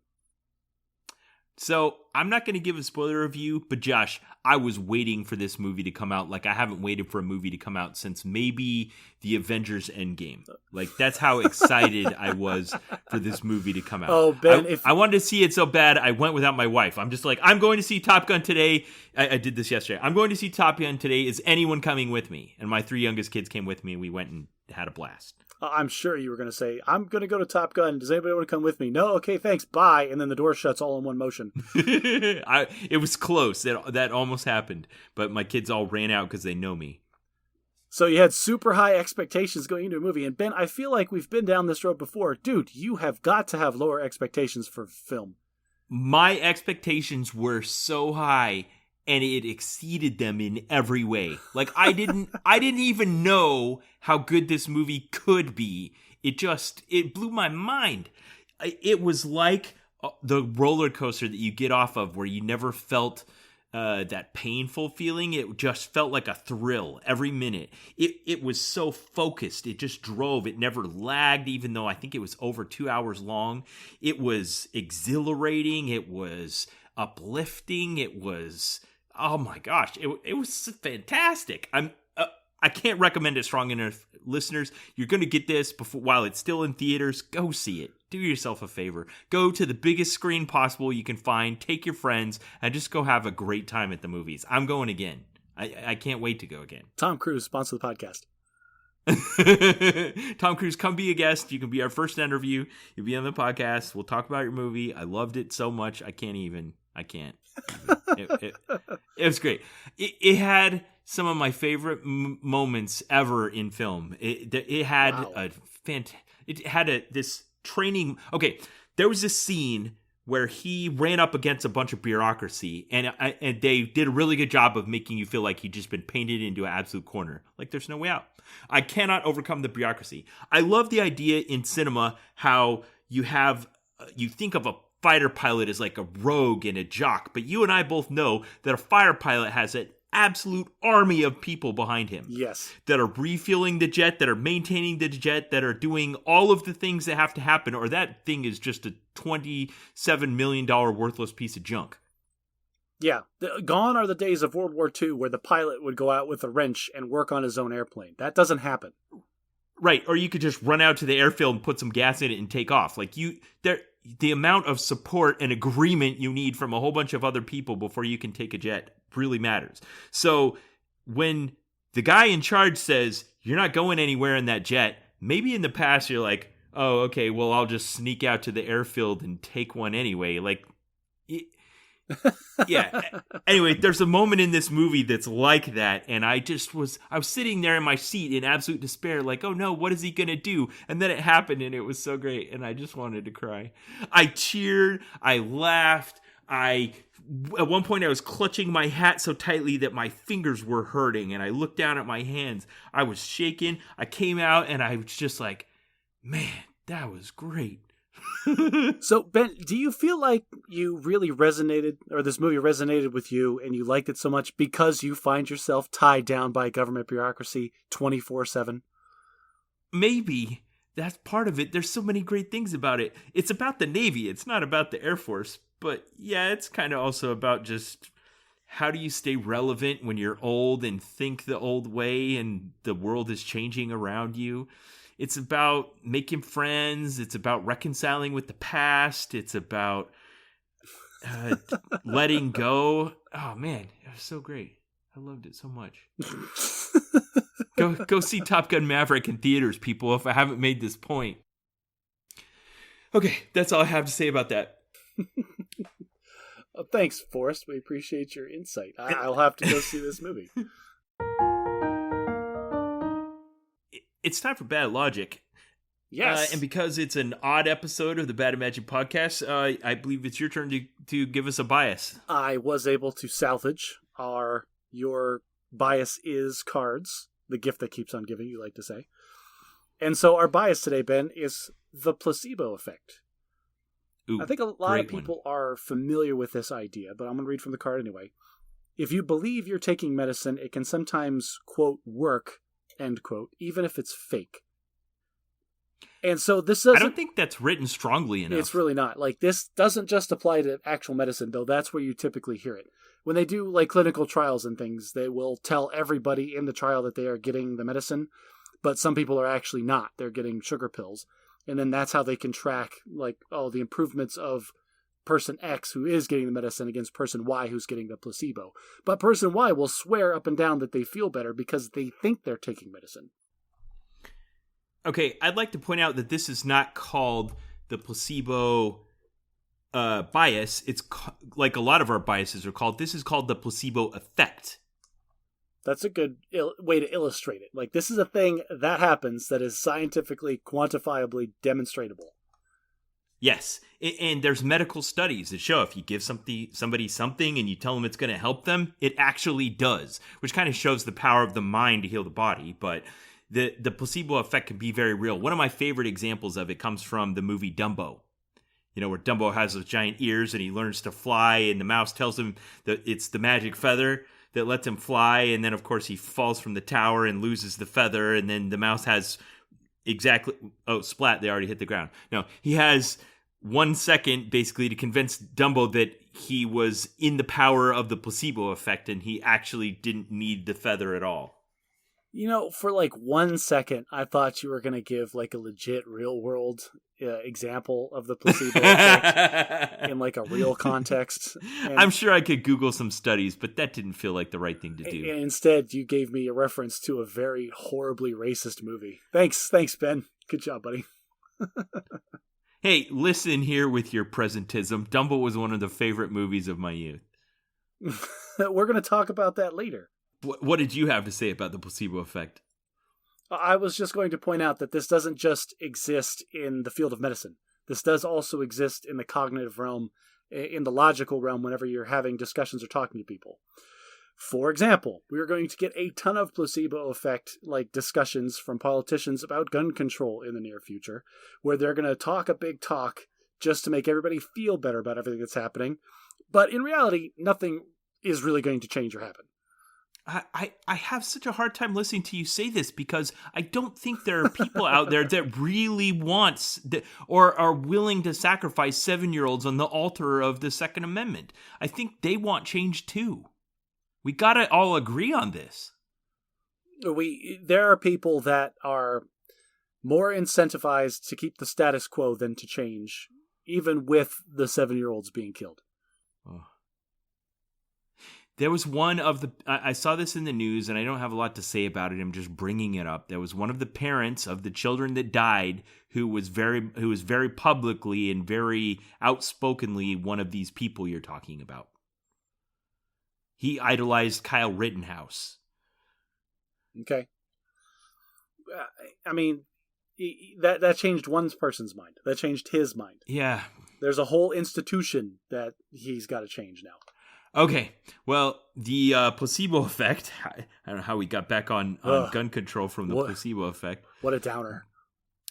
So I'm not going to give a spoiler review, but Josh, I was waiting for this movie to come out. Like I haven't waited for a movie to come out since maybe the Avengers Endgame. Like that's how excited I was for this movie to come out. Oh, Ben, I wanted to see it so bad I went without my wife. I'm just like, I'm going to see Top Gun today. I did this yesterday. I'm going to see Top Gun today. Is anyone coming with me? And my 3 youngest kids came with me and we went and had a blast. I'm sure you were going to say, I'm going to go to Top Gun. Does anybody want to come with me? No? Okay, thanks. Bye. And then the door shuts all in one motion. It was close. That almost happened. But my kids all ran out because they know me. So you had super high expectations going into a movie. And Ben, I feel like we've been down this road before. Dude, you have got to have lower expectations for film. My expectations were so high, and it exceeded them in every way. Like I didn't even know how good this movie could be. It blew my mind. It was like the roller coaster that you get off of where you never felt that painful feeling. It just felt like a thrill every minute. It was so focused. It just drove. It never lagged, even though I think it was over 2 hours long. It was exhilarating. It was uplifting. It was, oh my gosh, it was fantastic. I can't recommend it strong enough. Listeners, you're going to get this while it's still in theaters. Go see it. Do yourself a favor. Go to the biggest screen possible you can find. Take your friends and just go have a great time at the movies. I'm going again. I can't wait to go again. Tom Cruise, sponsor the podcast. Tom Cruise, come be a guest. You can be our first interview. You'll be on the podcast. We'll talk about your movie. I loved it so much. I can't. It was great. It had some of my favorite moments ever in film. It had this training. Okay, there was this scene where he ran up against a bunch of bureaucracy, and they did a really good job of making you feel like he'd just been painted into an absolute corner. Like there's no way out. I cannot overcome the bureaucracy. I love the idea in cinema how you think of a fighter pilot as like a rogue and a jock, but you and I both know that a fighter pilot has an absolute army of people behind him. Yes. That are refueling the jet, that are maintaining the jet, that are doing all of the things that have to happen, or that thing is just a $27 million worthless piece of junk. Yeah. Gone are the days of World War II where the pilot would go out with a wrench and work on his own airplane. That doesn't happen. Right. Or you could just run out to the airfield and put some gas in it and take off. Like the amount of support and agreement you need from a whole bunch of other people before you can take a jet really matters. So when the guy in charge says, you're not going anywhere in that jet, maybe in the past you're like, oh, okay, well, I'll just sneak out to the airfield and take one anyway. Like, yeah. Anyway, there's a moment in this movie that's like that, and I was sitting there in my seat in absolute despair, like, oh no, what is he gonna do? And then it happened, and it was so great, and I just wanted to cry. I cheered, I laughed, at one point I was clutching my hat so tightly that my fingers were hurting, and I looked down at my hands. I was shaking. I came out, and I was just like, man, that was great. So, Ben, do you feel like you really resonated, or this movie resonated with you, and you liked it so much because you find yourself tied down by government bureaucracy 24/7? Maybe. That's part of it. There's so many great things about it. It's about the Navy. It's not about the Air Force. But yeah, it's kind of also about just how do you stay relevant when you're old and think the old way and the world is changing around you. It's about making friends. It's about reconciling with the past. It's about letting go. Oh, man, it was so great. I loved it so much. Go see Top Gun Maverick in theaters, people, if I haven't made this point. Okay, that's all I have to say about that. Thanks, Forrest. We appreciate your insight. I'll have to go see this movie. It's time for Bad Logic. Yes. And because it's an odd episode of the Bad Imagine podcast, I believe it's your turn to give us a bias. I was able to salvage your bias is cards, the gift that keeps on giving, you like to say. And so our bias today, Ben, is the placebo effect. Ooh, I think a lot of people are familiar with this idea, but I'm going to read from the card anyway. If you believe you're taking medicine, it can sometimes, quote, work, end quote, even if it's fake. And so this doesn't... I don't think that's written strongly enough. It's really not. Like, this doesn't just apply to actual medicine, though that's where you typically hear it. When they do, like, clinical trials and things, they will tell everybody in the trial that they are getting the medicine, but some people are actually not. They're getting sugar pills. And then that's how they can track, like, the improvements of person X who is getting the medicine against person Y who's getting the placebo. But person Y will swear up and down that they feel better because they think they're taking medicine. Okay, I'd like to point out that this is not called the placebo bias. It's like a lot of our biases are called. This is called the placebo effect. That's a good way to illustrate it. Like, this is a thing that happens that is scientifically, quantifiably demonstratable. Yes, and there's medical studies that show if you give somebody something and you tell them it's going to help them, it actually does, which kind of shows the power of the mind to heal the body. But the placebo effect can be very real. One of my favorite examples of it comes from the movie Dumbo. where Dumbo has those giant ears and he learns to fly, and the mouse tells him that it's the magic feather that lets him fly, and then of course he falls from the tower and loses the feather, and then the mouse has splat, they already hit the ground. No, he has 1 second basically to convince Dumbo that he was in the power of the placebo effect and he actually didn't need the feather at all. For like 1 second, I thought you were going to give like a legit real world example of the placebo effect in like a real context. And I'm sure I could Google some studies, but that didn't feel like the right thing to do. And instead, you gave me a reference to a very horribly racist movie. Thanks, Ben. Good job, buddy. Hey, listen here with your presentism. Dumbo was one of the favorite movies of my youth. We're going to talk about that later. What did you have to say about the placebo effect? I was just going to point out that this doesn't just exist in the field of medicine. This does also exist in the cognitive realm, in the logical realm, whenever you're having discussions or talking to people. For example, we are going to get a ton of placebo effect like discussions from politicians about gun control in the near future, where they're going to talk a big talk just to make everybody feel better about everything that's happening. But in reality, nothing is really going to change or happen. I have such a hard time listening to you say this because I don't think there are people out there that really want or are willing to sacrifice 7-year-olds on the altar of the Second Amendment. I think they want change too. We got to all agree on this. There are people that are more incentivized to keep the status quo than to change, even with the 7-year-olds being killed. Oh. There was one of the, I saw this in the news and I don't have a lot to say about it. I'm just bringing it up. There was one of the parents of the children that died who was very publicly and very outspokenly one of these people you're talking about. He idolized Kyle Rittenhouse. Okay. I mean, that changed one person's mind. That changed his mind. Yeah. There's a whole institution that he's got to change now. Okay, well, the placebo effect, I don't know how we got back on gun control from the placebo effect. What a downer.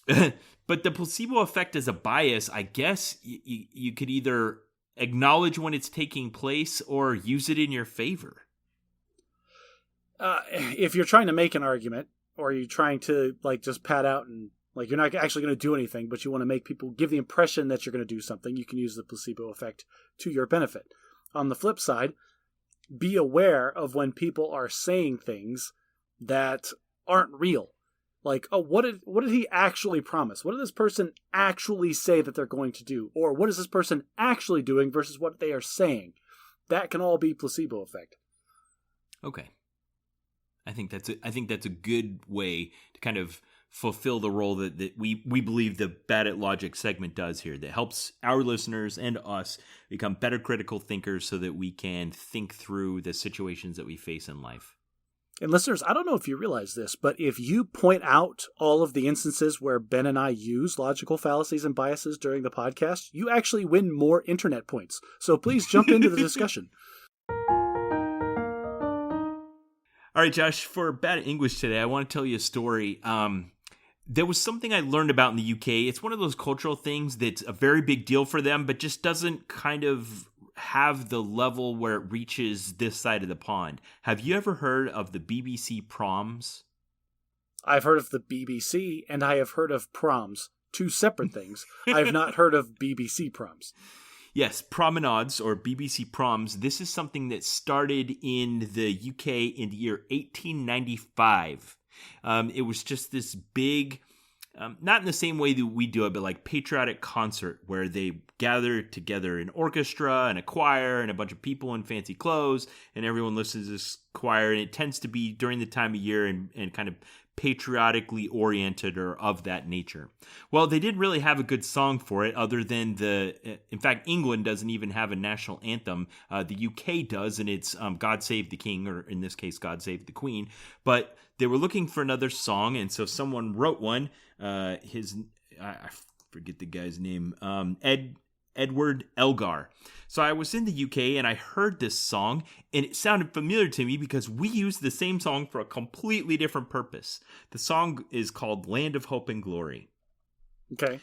But the placebo effect is a bias. I guess you could either acknowledge when it's taking place or use it in your favor. If you're trying to make an argument, or you're trying to like just pat out and like you're not actually going to do anything, but you want to make people give the impression that you're going to do something, you can use the placebo effect to your benefit. On the flip side, be aware of when people are saying things that aren't real. Like, oh, what did he actually promise? What did this person actually say that they're going to do? Or what is this person actually doing versus what they are saying? That can all be placebo effect. Okay. I think that's a good way to kind of fulfill the role that we believe the Bad at Logic segment does here, that helps our listeners and us become better critical thinkers so that we can think through the situations that we face in life. And listeners, I don't know if you realize this, but if you point out all of the instances where Ben and I use logical fallacies and biases during the podcast, you actually win more internet points. So please jump into the discussion. All right, Josh, for Bad English today, I want to tell you a story. There was something I learned about in the UK. It's one of those cultural things that's a very big deal for them, but just doesn't kind of have the level where it reaches this side of the pond. Have you ever heard of the BBC proms? I've heard of the BBC, and I have heard of proms. Two separate things. I have not heard of BBC proms. Yes, promenades or BBC proms. This is something that started in the UK in the year 1895. It was just this big, not in the same way that we do it, but like patriotic concert where they gather together an orchestra and a choir and a bunch of people in fancy clothes, and everyone listens to this choir, and it tends to be during the time of year and kind of patriotically oriented or of that nature. Well, they didn't really have a good song for it other than in fact, England doesn't even have a national anthem. The UK does, and it's God Save the King, or in this case, God Save the Queen. But they were looking for another song, and so someone wrote one. I forget the guy's name. Edward Elgar. So I was in the UK and I heard this song and it sounded familiar to me because we used the same song for a completely different purpose. The song is called Land of Hope and Glory. Okay.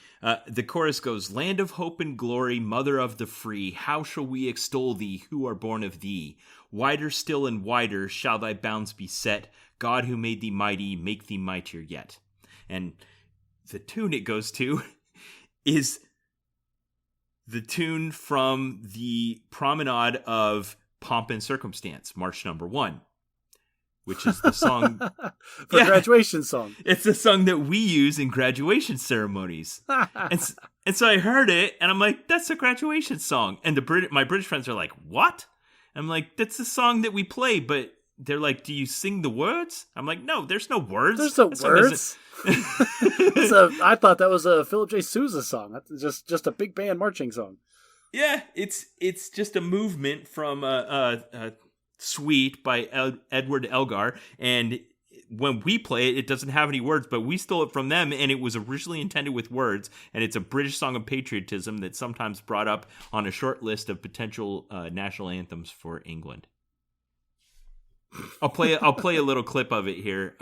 The chorus goes, "Land of hope and glory, mother of the free, how shall we extol thee who are born of thee? Wider still and wider shall thy bounds be set. God who made thee mighty, make thee mightier yet." And the tune it goes to is the tune from the Promenade of Pomp and Circumstance, March number 1, which is the song for graduation song. It's the song that we use in graduation ceremonies. and so I heard it, and I'm like, that's a graduation song. And my British friends are like, what? I'm like, that's the song that we play, but they're like, do you sing the words? I'm like, no, there's no words. There's no words. I thought that was a Philip J. Sousa song. That's just a big band marching song. Yeah, it's just a movement from a suite by Edward Elgar, and when we play it, it doesn't have any words, but we stole it from them, and it was originally intended with words, and it's a British song of patriotism that's sometimes brought up on a short list of potential national anthems for England. I'll play a little clip of it here,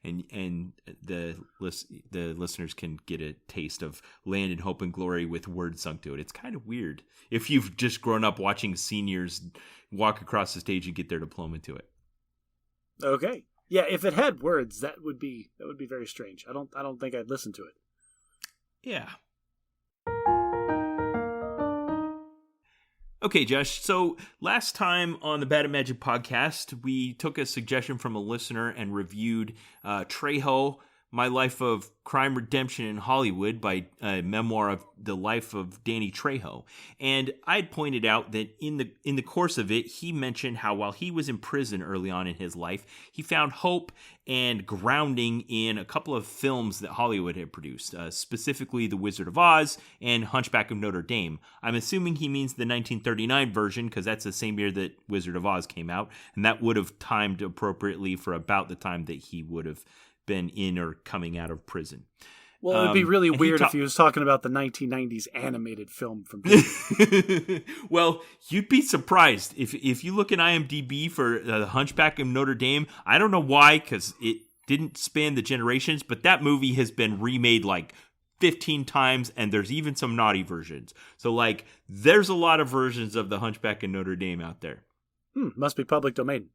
and the listeners can get a taste of Land in Hope and Glory with words sung to it. It's kind of weird if you've just grown up watching seniors walk across the stage and get their diploma to it. Okay, yeah, if it had words, that would be very strange. I don't think I'd listen to it. Yeah. Okay, Josh, so last time on the Bad at Magic podcast, we took a suggestion from a listener and reviewed Trejo, My Life of Crime, Redemption in Hollywood, by a memoir of the life of Danny Trejo. And I had pointed out that in the course of it, he mentioned how while he was in prison early on in his life, he found hope and grounding in a couple of films that Hollywood had produced, specifically The Wizard of Oz and Hunchback of Notre Dame. I'm assuming he means the 1939 version, because that's the same year that Wizard of Oz came out, and that would have timed appropriately for about the time that he would have been in or coming out of prison. Well, it would be really weird if he was talking about the 1990s animated film from Disney. Well, you'd be surprised. If you look at IMDb for The Hunchback of Notre Dame, I don't know why, because it didn't span the generations, but that movie has been remade like 15 times, and there's even some naughty versions. So, like, there's a lot of versions of The Hunchback of Notre Dame out there. Must be public domain.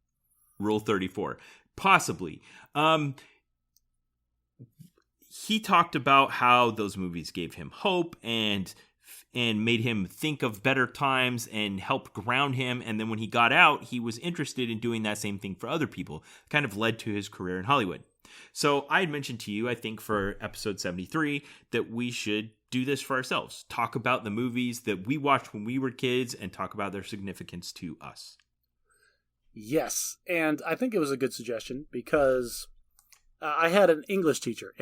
Rule 34. Possibly. He talked about how those movies gave him hope and made him think of better times and helped ground him. And then when he got out, he was interested in doing that same thing for other people. Kind of led to his career in Hollywood. So I had mentioned to you, I think for episode 73, that we should do this for ourselves. Talk about the movies that we watched when we were kids and talk about their significance to us. Yes, and I think it was a good suggestion because I had an English teacher,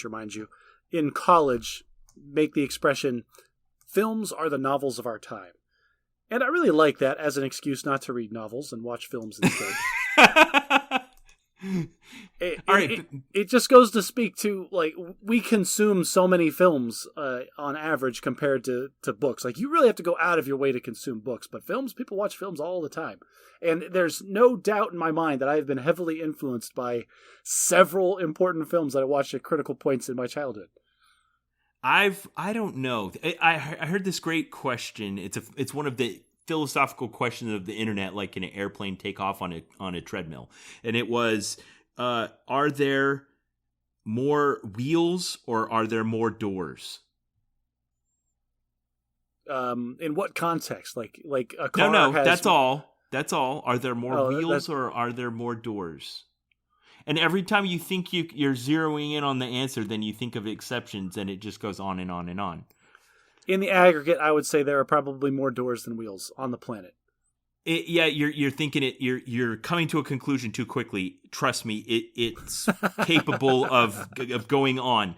mind you, in college make the expression, films are the novels of our time. And I really like that as an excuse not to read novels and watch films instead. It just goes to speak to, like, we consume so many films on average compared to books. Like, you really have to go out of your way to consume books, but films, people watch films all the time. And there's no doubt in my mind that I have been heavily influenced by several important films that I watched at critical points in my childhood. I don't know. I heard this great question. It's one of the philosophical questions of the internet, like in an airplane takeoff on a treadmill. And it was, are there more wheels or are there more doors? In what context? Like a car? No, has... that's all. That's all. Are there more wheels or are there more doors? And every time you think you're zeroing in on the answer, then you think of exceptions, and it just goes on and on and on. In the aggregate, I would say there are probably more doors than wheels on the planet. You're thinking it. You're coming to a conclusion too quickly. Trust me, it's capable of going on.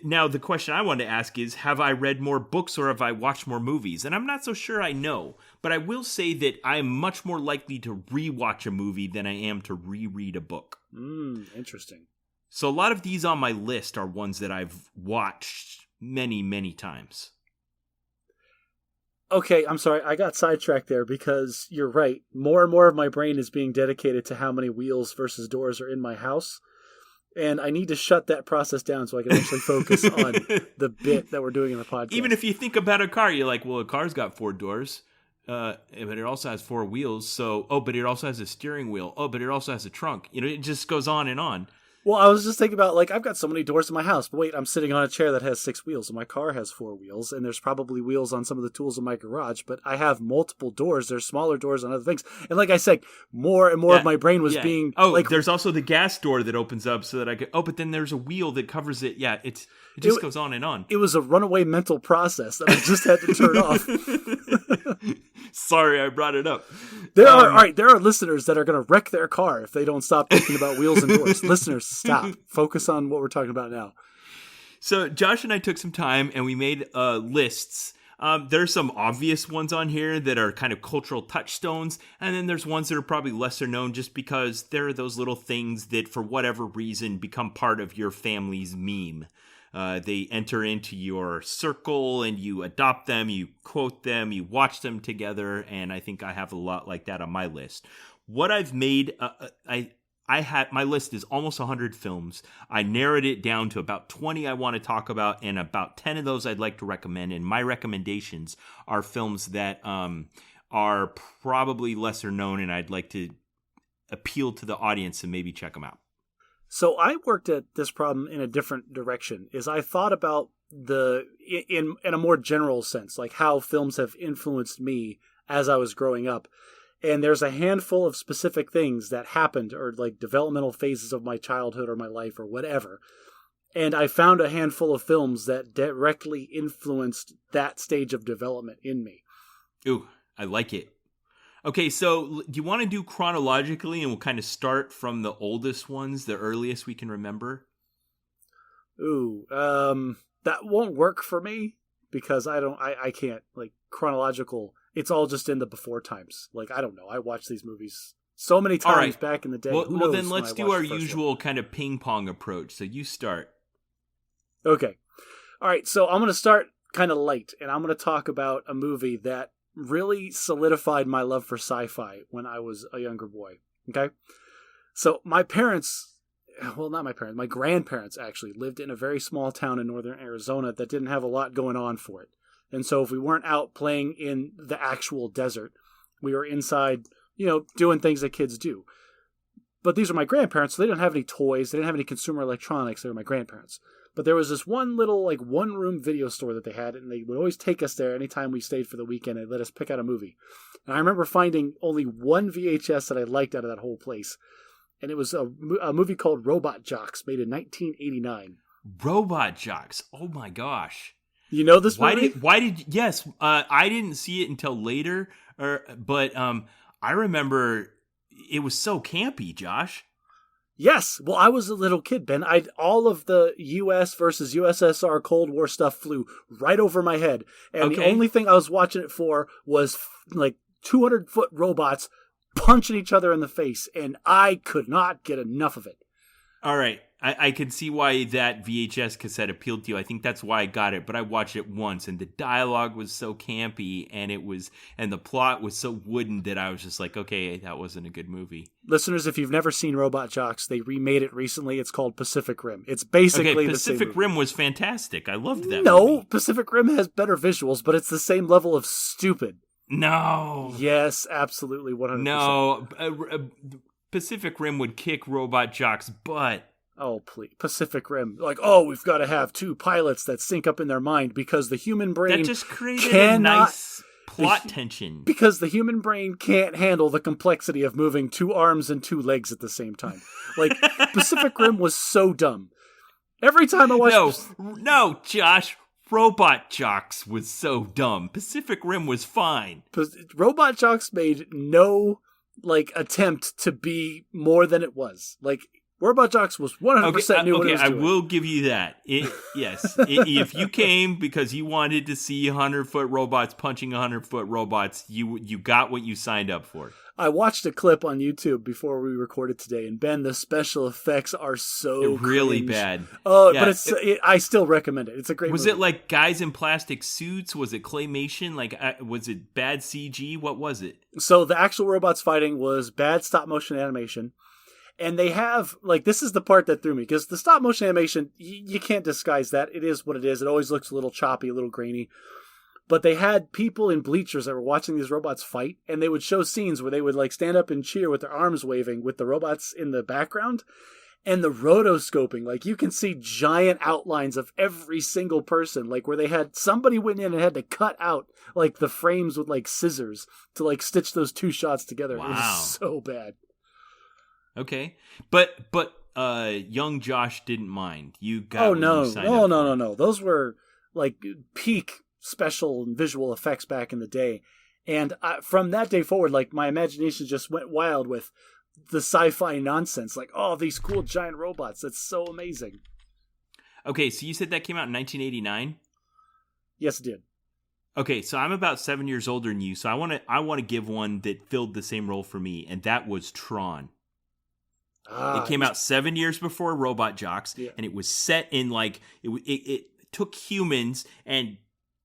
Now, the question I wanted to ask is, have I read more books or have I watched more movies? And I'm not so sure I know, but I will say that I am much more likely to rewatch a movie than I am to reread a book. Interesting. So a lot of these on my list are ones that I've watched many, many times. Okay, I'm sorry. I got sidetracked there because you're right. More and more of my brain is being dedicated to how many wheels versus doors are in my house. And I need to shut that process down so I can actually focus on the bit that we're doing in the podcast. Even if you think about a car, you're like, well, a car's got 4 doors, but it also has 4 wheels. So, but it also has a steering wheel. Oh, but it also has a trunk. It just goes on and on. Well, I was just thinking about, like, I've got so many doors in my house, but wait, I'm sitting on a chair that has 6 wheels, and my car has 4 wheels, and there's probably wheels on some of the tools in my garage, but I have multiple doors. There's smaller doors on other things. And like I said, more and more of my brain was being... Oh, like, there's also the gas door that opens up so that I could... Oh, but then there's a wheel that covers it. Yeah, it just goes on and on. It was a runaway mental process that I just had to turn off. Sorry, I brought it up. There are listeners that are going to wreck their car if they don't stop thinking about wheels and doors. Listeners, stop. Focus on what we're talking about now. So Josh and I took some time and we made lists. There's some obvious ones on here that are kind of cultural touchstones, and then there's ones that are probably lesser known just because they're those little things that, for whatever reason, become part of your family's meme. They enter into your circle and you adopt them, you quote them, you watch them together, and I think I have a lot like that on my list. What I've made, I had, my list is almost 100 films. I narrowed it down to about 20 I want to talk about, and about 10 of those I'd like to recommend, and my recommendations are films that are probably lesser known, and I'd like to appeal to the audience and maybe check them out. So I worked at this problem in a different direction. Is I thought about in a more general sense, like how films have influenced me as I was growing up. And there's a handful of specific things that happened, or like developmental phases of my childhood or my life or whatever. And I found a handful of films that directly influenced that stage of development in me. Ooh, I like it. Okay, so do you want to do chronologically, and we'll kind of start from the oldest ones, the earliest we can remember? Ooh, that won't work for me because I can't, like, chronological. It's all just in the before times. Like, I don't know. I watched these movies so many times back in the day. Well, then let's do our usual kind of ping pong approach. So you start. Okay. All right. So I'm going to start kind of light, and I'm going to talk about a movie that really solidified my love for sci-fi when I was a younger boy. Okay? So my parents, well, not my parents, my grandparents actually lived in a very small town in northern Arizona that didn't have a lot going on for it. And so if we weren't out playing in the actual desert, we were inside, doing things that kids do. But these are my grandparents, so they didn't have any toys, they didn't have any consumer electronics, they were my grandparents. But there was this one little, like, one-room video store that they had, and they would always take us there anytime we stayed for the weekend and let us pick out a movie. And I remember finding only one VHS that I liked out of that whole place. And it was a movie called Robot Jox, made in 1989. Robot Jox. Oh, my gosh. You know this movie? Yes, I didn't see it until later, but I remember it was so campy, Josh. Yes. Well, I was a little kid, Ben. All of the U.S. versus USSR Cold War stuff flew right over my head. And the only thing I was watching it for was like 200-foot robots punching each other in the face. And I could not get enough of it. All right. I could see why that VHS cassette appealed to you. I think that's why I got it, but I watched it once, and the dialogue was so campy, and the plot was so wooden that I was just like, okay, that wasn't a good movie. Listeners, if you've never seen Robot Jox, they remade it recently. It's called Pacific Rim. It's basically the same Pacific Rim was fantastic. I loved that movie. No, Pacific Rim has better visuals, but it's the same level of stupid. No. Yes, absolutely, 100%. No, Pacific Rim would kick Robot Jox' butt. Oh, please. Pacific Rim. Like, we've got to have 2 pilots that sync up in their mind because the human brain that just created a nice plot tension. Because the human brain can't handle the complexity of moving 2 arms and 2 legs at the same time. Like, Pacific Rim was so dumb. Every time I watch... No, Josh. Robot Jox was so dumb. Pacific Rim was fine. Robot Jox made no, attempt to be more than it was. Robot Jox was 100% new what it was doing. I will give you that. Yes. If you came because you wanted to see 100-foot robots punching 100-foot robots, you got what you signed up for. I watched a clip on YouTube before we recorded today, and Ben, the special effects are so really cringe. Bad. Oh, yeah, but I still recommend it. It's a great movie. Was it like guys in plastic suits? Was it claymation? Was it bad CG? What was it? So the actual robots fighting was bad stop-motion animation. And they have, like, this is the part that threw me, because the stop motion animation, you can't disguise that. It is what it is. It always looks a little choppy, a little grainy. But they had people in bleachers that were watching these robots fight, and they would show scenes where they would, like, stand up and cheer with their arms waving with the robots in the background. And the rotoscoping, like, you can see giant outlines of every single person, like, where they had, somebody went in and had to cut out, like, the frames with, like, scissors to, like, stitch those two shots together. Wow. It was so bad. Okay, but young Josh didn't mind. You got no. Those were like peak special and visual effects back in the day, and from that day forward, like my imagination just went wild with the sci-fi nonsense. Like, oh, these cool giant robots. That's so amazing. Okay, so you said that came out in 1989. Yes, it did. Okay, so I'm about 7 years older than you, so I want to give one that filled the same role for me, and that was Tron. It came out 7 years before Robot Jox, and it was set in, like, it took humans and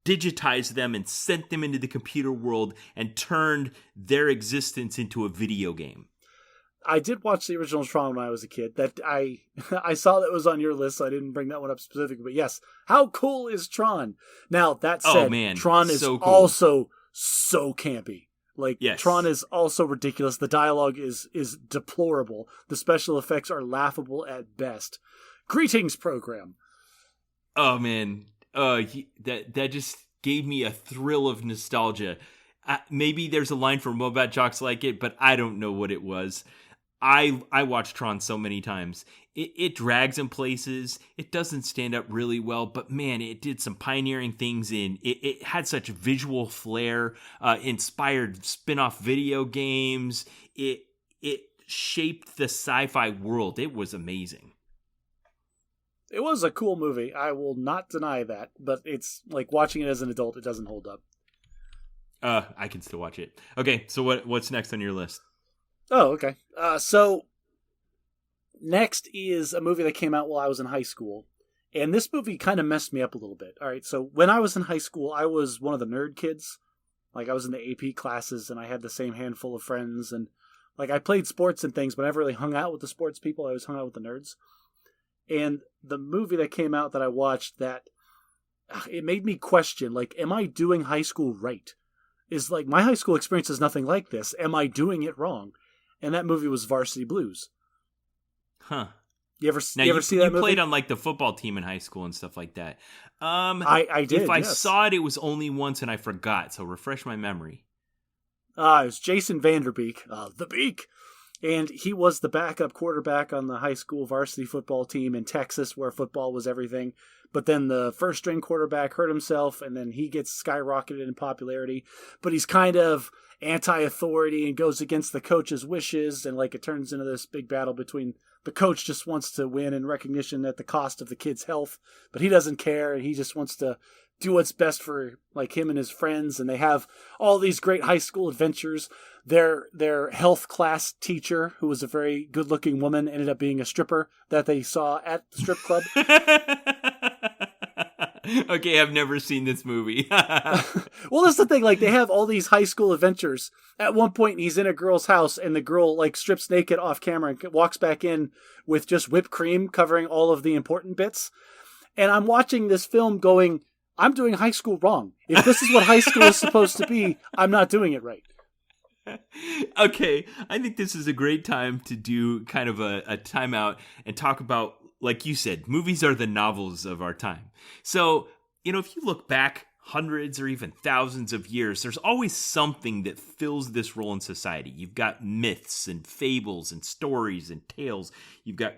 digitized them and sent them into the computer world and turned their existence into a video game. I did watch the original Tron when I was a kid. That I saw that was on your list, so I didn't bring that one up specifically. But yes, how cool is Tron? Now, that said, Tron is so cool. Also so campy. Like, yes. Tron is also ridiculous. The dialogue is deplorable. The special effects are laughable at best. Greetings, program. Oh, man. That just gave me a thrill of nostalgia. Maybe there's a line from Robot Jox like it, but I don't know what it was. I watched Tron so many times. It drags in places. It doesn't stand up really well, but man, it did some pioneering things it had such visual flair, inspired spin-off video games. It shaped the sci-fi world. It was amazing. It was a cool movie. I will not deny that, but it's like watching it as an adult, it doesn't hold up. I can still watch it. Okay, so what's next on your list? Oh, okay. So next is a movie that came out while I was in high school. And this movie kind of messed me up a little bit. All right, so when I was in high school, I was one of the nerd kids. Like, I was in the AP classes, and I had the same handful of friends. And, like, I played sports and things, but I never really hung out with the sports people. I always hung out with the nerds. And the movie that came out that I watched, that it made me question, like, am I doing high school right? Is, like, my high school experience is nothing like this. Am I doing it wrong? And that movie was Varsity Blues. Huh. You ever see that movie? You played on, like, the football team in high school and stuff like that. I did, If I saw it, it was only once and I forgot, so refresh my memory. It was Jason Vanderbeek, the Beak. And he was the backup quarterback on the high school varsity football team in Texas, where football was everything. But then the first string quarterback hurt himself, and then he gets skyrocketed in popularity. But he's kind of anti-authority and goes against the coach's wishes, and like it turns into this big battle between the coach just wants to win in recognition at the cost of the kid's health, but he doesn't care, and he just wants to do what's best for like him and his friends. And they have all these great high school adventures. Their health class teacher, who was a very good-looking woman, ended up being a stripper that they saw at the strip club. Okay, I've never seen this movie. Well, that's the thing. Like, they have all these high school adventures. At one point, he's in a girl's house, and the girl, like, strips naked off camera and walks back in with just whipped cream covering all of the important bits. And I'm watching this film going, I'm doing high school wrong. If this is what high school is supposed to be, I'm not doing it right. Okay, I think this is a great time to do kind of a timeout and talk about, like you said, movies are the novels of our time. So, if you look back hundreds or even thousands of years, there's always something that fills this role in society. You've got myths and fables and stories and tales. You've got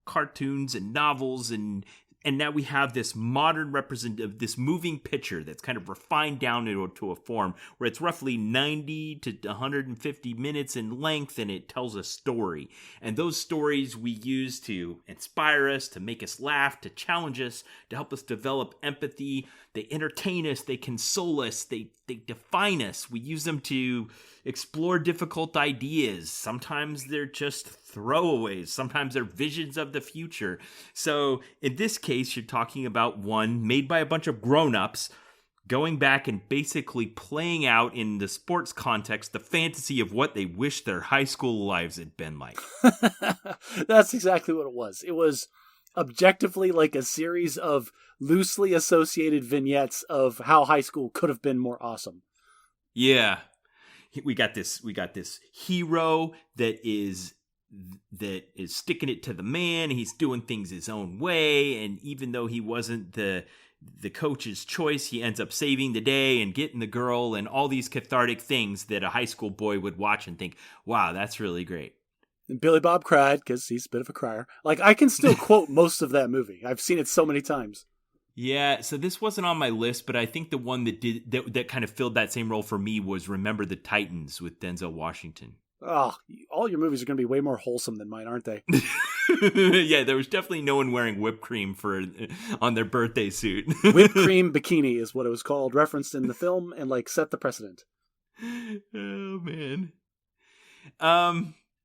cartoons and novels, and now we have this modern representative, this moving picture that's kind of refined down into a form where it's roughly 90 to 150 minutes in length, and it tells a story. And those stories we use to inspire us, to make us laugh, to challenge us, to help us develop empathy. They entertain us, they console us, they define us. We use them to explore difficult ideas. Sometimes they're just throwaways. Sometimes they're visions of the future. So in this case, you're talking about one made by a bunch of grown-ups, going back and basically playing out in the sports context the fantasy of what they wish their high school lives had been like. That's exactly what it was. It was objectively like a series of loosely associated vignettes of how high school could have been more awesome. Yeah. We got this hero that is sticking it to the man. He's doing things his own way, and even though he wasn't the coach's choice, he ends up saving the day and getting the girl, and all these cathartic things that a high school boy would watch and think, wow, that's really great. And Billy Bob cried because he's a bit of a crier. Like, I can still quote most of that movie. I've seen it so many times. Yeah, so this wasn't on my list, but I think the one that kind of filled that same role for me was Remember the Titans with Denzel Washington. Oh, all your movies are going to be way more wholesome than mine, aren't they? Yeah, there was definitely no one wearing whipped cream on their birthday suit. Whipped cream bikini is what it was called, referenced in the film, and like set the precedent. Oh man.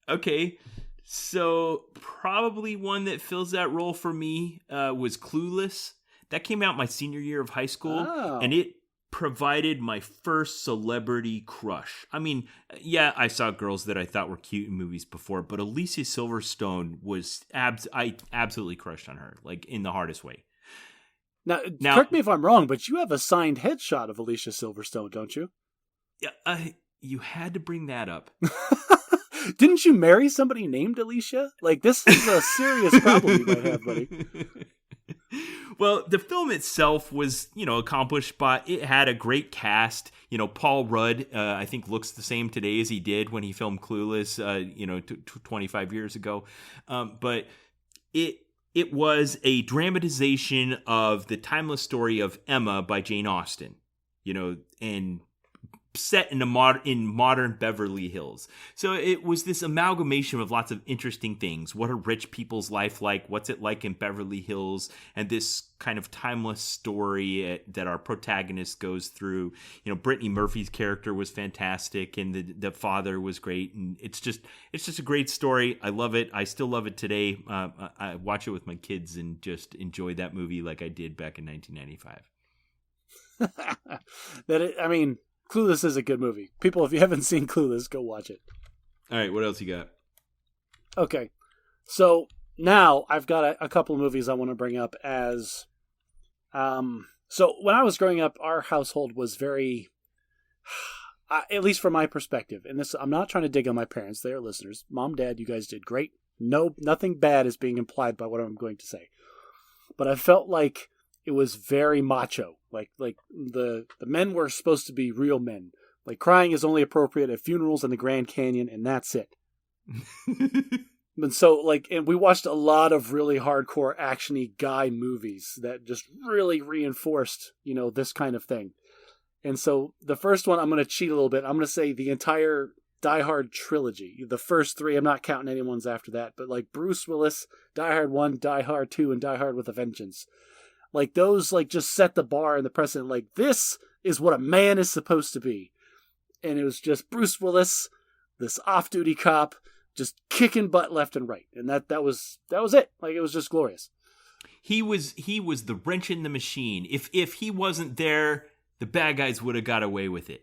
Okay. So probably one that fills that role for me was Clueless. That came out my senior year of high school, and it provided my first celebrity crush. I mean, yeah, I saw girls that I thought were cute in movies before, but Alicia Silverstone was I absolutely crushed on her, like in the hardest way. Now, correct me if I'm wrong, but you have a signed headshot of Alicia Silverstone, don't you? Yeah, you had to bring that up. Didn't you marry somebody named Alicia? Like, this is a serious problem you might have, buddy. Well, the film itself was, accomplished, but it had a great cast. Paul Rudd, I think, looks the same today as he did when he filmed Clueless, 25 years ago. But it was a dramatization of the timeless story of Emma by Jane Austen, and set in modern Beverly Hills. So it was this amalgamation of lots of interesting things. What are rich people's life like? What's it like in Beverly Hills? And this kind of timeless story that our protagonist goes through. Brittany Murphy's character was fantastic, and the father was great. And it's just a great story. I love it. I still love it today. I watch it with my kids and just enjoy that movie like I did back in 1995. Clueless is a good movie. People, if you haven't seen Clueless, go watch it. All right, what else you got? Okay, so now I've got a couple of movies I want to bring up as... So when I was growing up, our household was very... at least from my perspective, and this, I'm not trying to dig on my parents. They are listeners. Mom, Dad, you guys did great. No, nothing bad is being implied by what I'm going to say. But I felt like it was very macho. Like the men were supposed to be real men. Like, crying is only appropriate at funerals and the Grand Canyon, and that's it. And so, and we watched a lot of really hardcore action-y guy movies that just really reinforced, this kind of thing. And so the first one, I'm going to cheat a little bit. I'm going to say the entire Die Hard trilogy. The first three, I'm not counting anyone's after that, but like Bruce Willis, Die Hard 1, Die Hard 2, and Die Hard with a Vengeance. Like, those, just set the bar and the precedent. Like, this is what a man is supposed to be. And it was just Bruce Willis, this off-duty cop, just kicking butt left and right. And that was it. Like, it was just glorious. He was the wrench in the machine. If he wasn't there, the bad guys would have got away with it.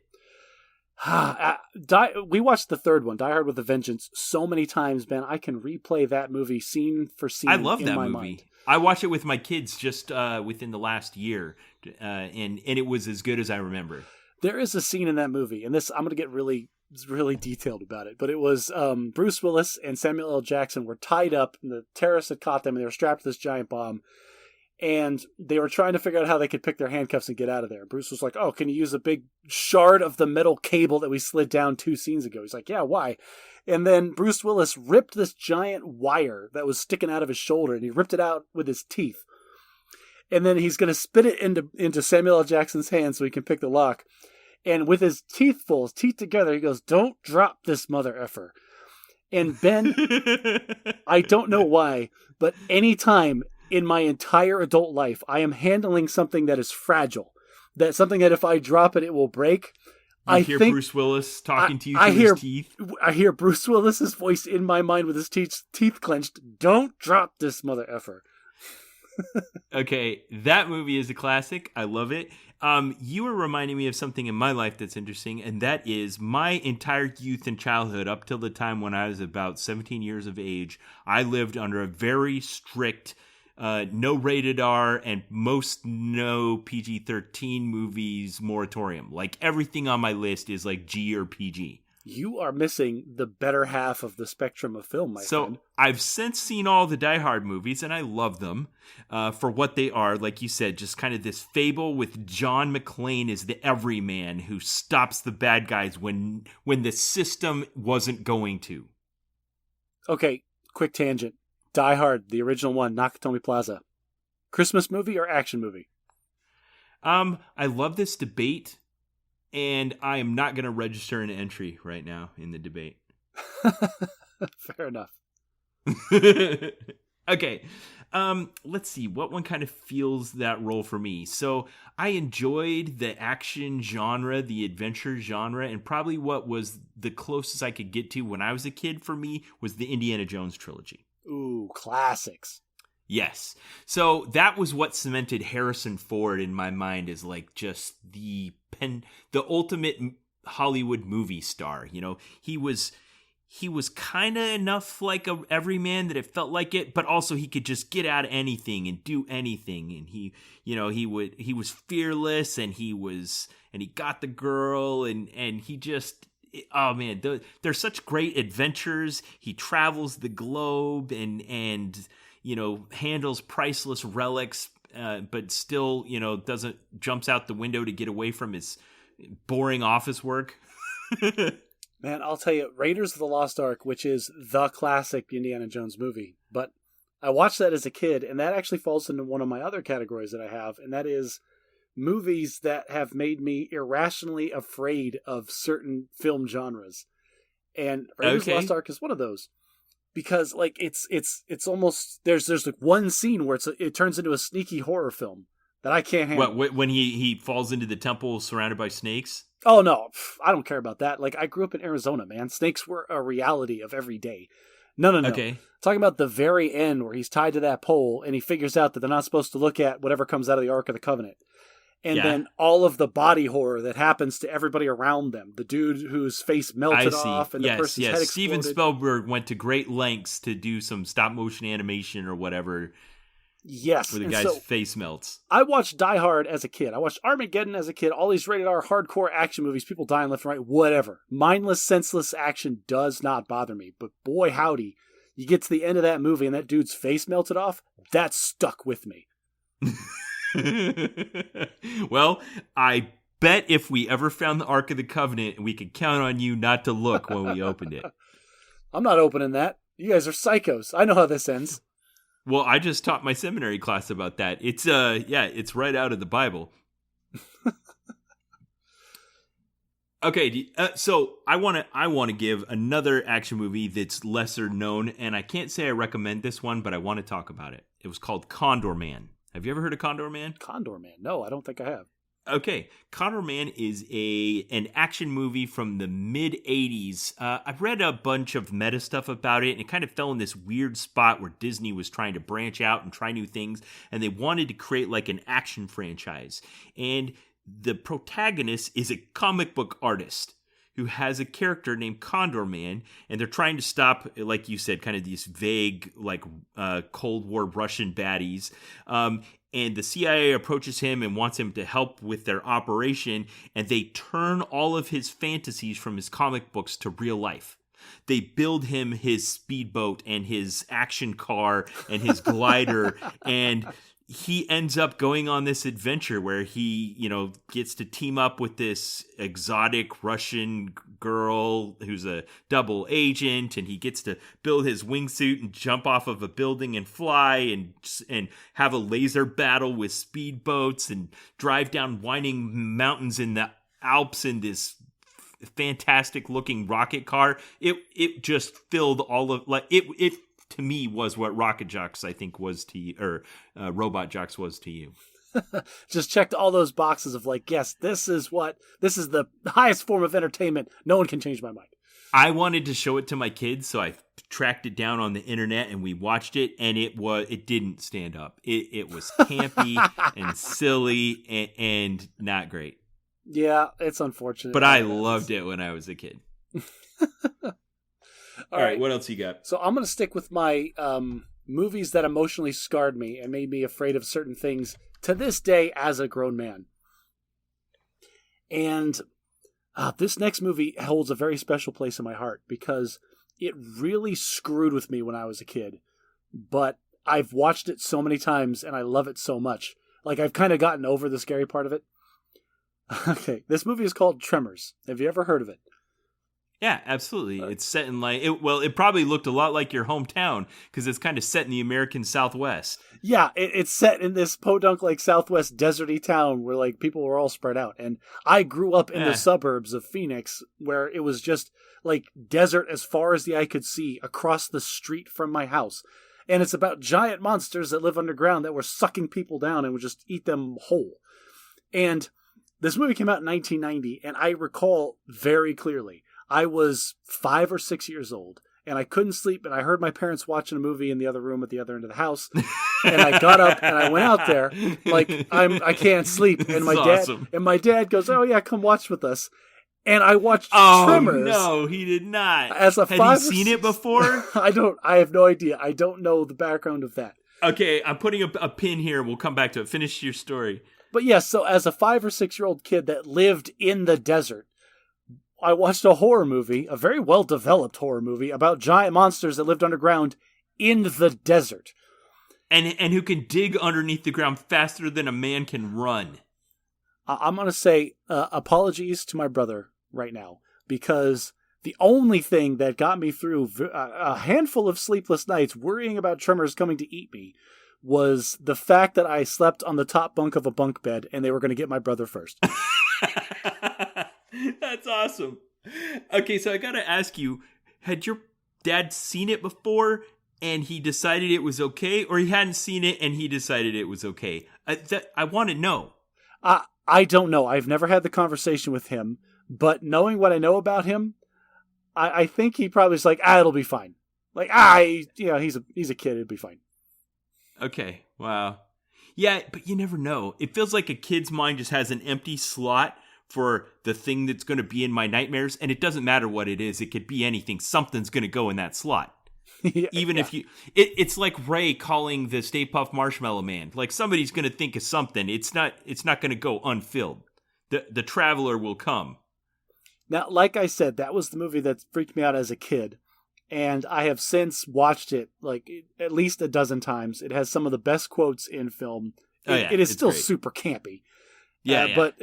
We watched the third one, Die Hard with a Vengeance, so many times, Ben. I can replay that movie scene for scene. I love that movie. Mind. I watched it with my kids just within the last year, and it was as good as I remember. There is a scene in that movie, and this, I'm going to get really, really detailed about it, but it was Bruce Willis and Samuel L. Jackson were tied up, and the terrorists had caught them, and they were strapped to this giant bomb. And they were trying to figure out how they could pick their handcuffs and get out of there. Bruce was like, "Oh, can you use a big shard of the metal cable that we slid down 2 scenes ago?" He's like, "Yeah, why?" And then Bruce Willis ripped this giant wire that was sticking out of his shoulder, and he ripped it out with his teeth. And then he's going to spit it into Samuel L. Jackson's hand so he can pick the lock. And with his teeth together, he goes, "Don't drop this mother effer." And Ben, I don't know why, but anytime in my entire adult life, I am handling something that is fragile, that something that if I drop it, it will break. I hear Bruce Willis talking to you through his teeth. I hear Bruce Willis's voice in my mind with his teeth clenched. "Don't drop this mother effer." Okay, that movie is a classic. I love it. You were reminding me of something in my life that's interesting, and that is my entire youth and childhood up till the time when I was about 17 years of age. I lived under a very strict no rated R and most no PG-13 movies moratorium. Like everything on my list is like G or PG. You are missing the better half of the spectrum of film, my friend. So I've since seen all the Die Hard movies, and I love them for what they are. Like you said, just kind of this fable with John McClane as the everyman who stops the bad guys when the system wasn't going to. Okay, quick tangent. Die Hard, the original one, Nakatomi Plaza. Christmas movie or action movie? I love this debate. And I am not going to register an entry right now in the debate. Fair enough. Okay. Let's see. What one kind of feels that role for me? So I enjoyed the action genre, the adventure genre, and probably what was the closest I could get to when I was a kid for me was the Indiana Jones trilogy. Ooh, classics. Yes. So that was what cemented Harrison Ford in my mind as like just the ultimate Hollywood movie star. You know, he was kind of enough like a everyman that it felt like it, but also he could just get out of anything and do anything. And he was fearless, and he got the girl, and he just, oh man, there's such great adventures. He travels the globe and handles priceless relics, but still, jumps out the window to get away from his boring office work. Man, I'll tell you, Raiders of the Lost Ark, which is the classic Indiana Jones movie, but I watched that as a kid, and that actually falls into one of my other categories that I have, and that is movies that have made me irrationally afraid of certain film genres. And Raiders of the Lost Ark is one of those. Because like it's almost there's like one scene where it turns into a sneaky horror film that I can't handle. What, when he falls into the temple surrounded by snakes? Oh no, I don't care about that. Like I grew up in Arizona, man. Snakes were a reality of every day. No. Okay. Talking about the very end where he's tied to that pole and he figures out that they're not supposed to look at whatever comes out of the Ark of the Covenant. And then all of the body horror that happens to everybody around them. The dude whose face melted off and the person's head exploded. Steven Spielberg went to great lengths to do some stop motion animation or whatever. Yes. Where the guy's face melts. I watched Die Hard as a kid. I watched Armageddon as a kid. All these rated R hardcore action movies, people dying left and right, whatever. Mindless, senseless action does not bother me. But boy, howdy, you get to the end of that movie and that dude's face melted off, that stuck with me. Well, I bet if we ever found the Ark of the Covenant, we could count on you not to look when we opened it. I'm not opening that. You guys are psychos. I know how this ends. Well, I just taught my seminary class about that. It's it's right out of the Bible. Okay, so I want to give another action movie that's lesser known, and I can't say I recommend this one, but I want to talk about it. It was called Condor Man. Have you ever heard of Condor Man? Condor Man? No, I don't think I have. Okay, Condor Man is an action movie from the mid-'80s. I've read a bunch of meta stuff about it, and it kind of fell in this weird spot where Disney was trying to branch out and try new things, and they wanted to create like an action franchise. And the protagonist is a comic book artist who has a character named Condor Man, and they're trying to stop, like you said, kind of these vague, like Cold War Russian baddies. And the CIA approaches him and wants him to help with their operation, and they turn all of his fantasies from his comic books to real life. They build him his speedboat and his action car and his glider, and he ends up going on this adventure where he, gets to team up with this exotic Russian girl who's a double agent, and he gets to build his wingsuit and jump off of a building and fly and have a laser battle with speedboats and drive down winding mountains in the Alps in this fantastic looking rocket car. It just filled all of it to me was what Rocket Jocks I think was to you, or Robot Jocks was to you. Just checked all those boxes of like, yes, this is the highest form of entertainment. No one can change my mind. I wanted to show it to my kids, so I tracked it down on the internet and we watched it, and it didn't stand up. It was campy and silly and not great. Yeah, it's unfortunate. But I loved it when I was a kid. All right, what else you got? So I'm going to stick with my movies that emotionally scarred me and made me afraid of certain things to this day as a grown man. And this next movie holds a very special place in my heart because it really screwed with me when I was a kid. But I've watched it so many times and I love it so much. Like, I've kind of gotten over the scary part of it. Okay, this movie is called Tremors. Have you ever heard of it? Yeah, absolutely. It's set in it probably looked a lot like your hometown because it's kind of set in the American Southwest. Yeah, it's set in this podunk like Southwest deserty town where like people were all spread out. And I grew up in the suburbs of Phoenix where it was just like desert as far as the eye could see across the street from my house. And it's about giant monsters that live underground that were sucking people down and would just eat them whole. And this movie came out in 1990, and I recall very clearly, I was 5 or 6 years old, and I couldn't sleep, and I heard my parents watching a movie in the other room at the other end of the house, and I got up and I went out there like I can't sleep, and my dad goes, "Oh yeah, come watch with us," and I watched Tremors. No, he did not. Had he seen it before? I have no idea. I don't know the background of that. Okay, I'm putting a pin here. We'll come back to it. Finish your story. But yes, so as a 5 or 6 year old kid that lived in the desert, I watched a horror movie, a very well developed horror movie about giant monsters that lived underground in the desert. And who can dig underneath the ground faster than a man can run. I'm going to say apologies to my brother right now, because the only thing that got me through a handful of sleepless nights worrying about Tremors coming to eat me was the fact that I slept on the top bunk of a bunk bed and they were going to get my brother first. That's awesome. Okay, so I got to ask you, had your dad seen it before and he decided it was okay, or he hadn't seen it and he decided it was okay? I want to know. I don't know. I've never had the conversation with him, but knowing what I know about him, I think he probably was like, it'll be fine. Like, he's a kid, it'll be fine. Okay, wow. Yeah, but you never know. It feels like a kid's mind just has an empty slot for the thing that's going to be in my nightmares, and it doesn't matter what it is. It could be anything. Something's going to go in that slot. If you... It's like Ray calling the Stay Puft Marshmallow Man. Like, somebody's going to think of something. It's not going to go unfilled. The traveler will come. Now, like I said, that was the movie that freaked me out as a kid. And I have since watched it like at least a dozen times. It has some of the best quotes in film. It is still great. Super campy. Yeah. But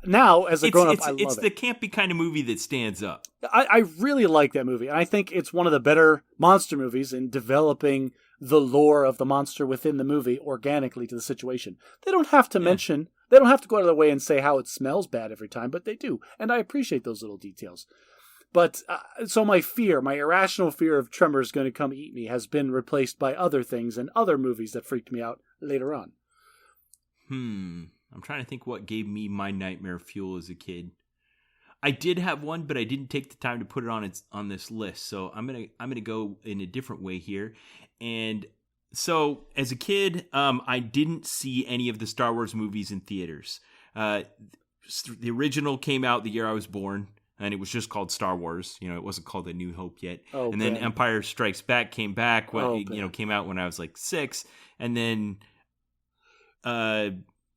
now, as a grown-up, I love it. It's the campy kind of movie that stands up. I really like that movie. And I think it's one of the better monster movies in developing the lore of the monster within the movie organically to the situation. They don't have to mention, they don't have to go out of their way and say how it smells bad every time, but they do. And I appreciate those little details. But so my irrational fear of Tremors going to come eat me has been replaced by other things and other movies that freaked me out later on. I'm trying to think what gave me my nightmare fuel as a kid. I did have one, but I didn't take the time to put it on this list. So I'm gonna go in a different way here. And so as a kid, I didn't see any of the Star Wars movies in theaters. The original came out the year I was born. And it was just called Star Wars. It wasn't called A New Hope yet. And then Empire Strikes Back came back came out when I was like 6. And then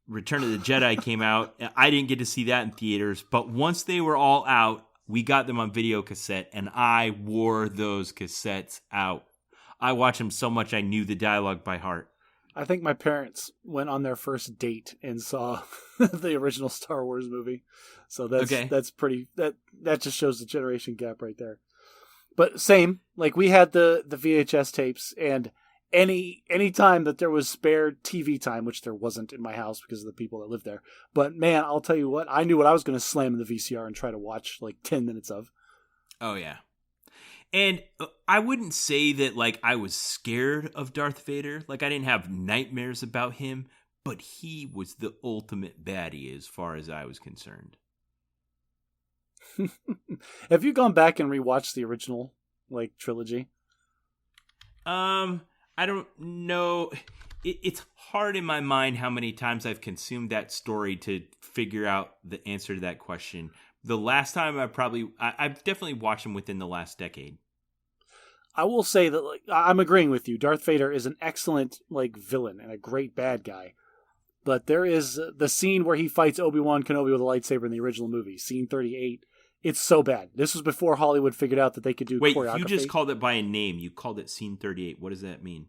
Return of the Jedi came out. I didn't get to see that in theaters. But once they were all out, we got them on video cassette. And I wore those cassettes out. I watched them so much I knew the dialogue by heart. I think my parents went on their first date and saw the original Star Wars movie. So that's pretty, that just shows the generation gap right there. But same, like we had the VHS tapes, and any time that there was spare TV time, which there wasn't in my house because of the people that lived there. But man, I'll tell you what, I knew what I was going to slam in the VCR and try to watch like 10 minutes of. Oh yeah. And I wouldn't say that, like, I was scared of Darth Vader. Like, I didn't have nightmares about him, but he was the ultimate baddie as far as I was concerned. Have you gone back and rewatched the original like trilogy? I don't know. It's hard in my mind how many times I've consumed that story to figure out the answer to that question. The last time I've definitely watched them within the last decade. I will say that like, I'm agreeing with you. Darth Vader is an excellent like villain and a great bad guy. But there is the scene where he fights Obi-Wan Kenobi with a lightsaber in the original movie, scene 38. It's so bad. This was before Hollywood figured out that they could do choreography. You just called it by a name. You called it scene 38. What does that mean?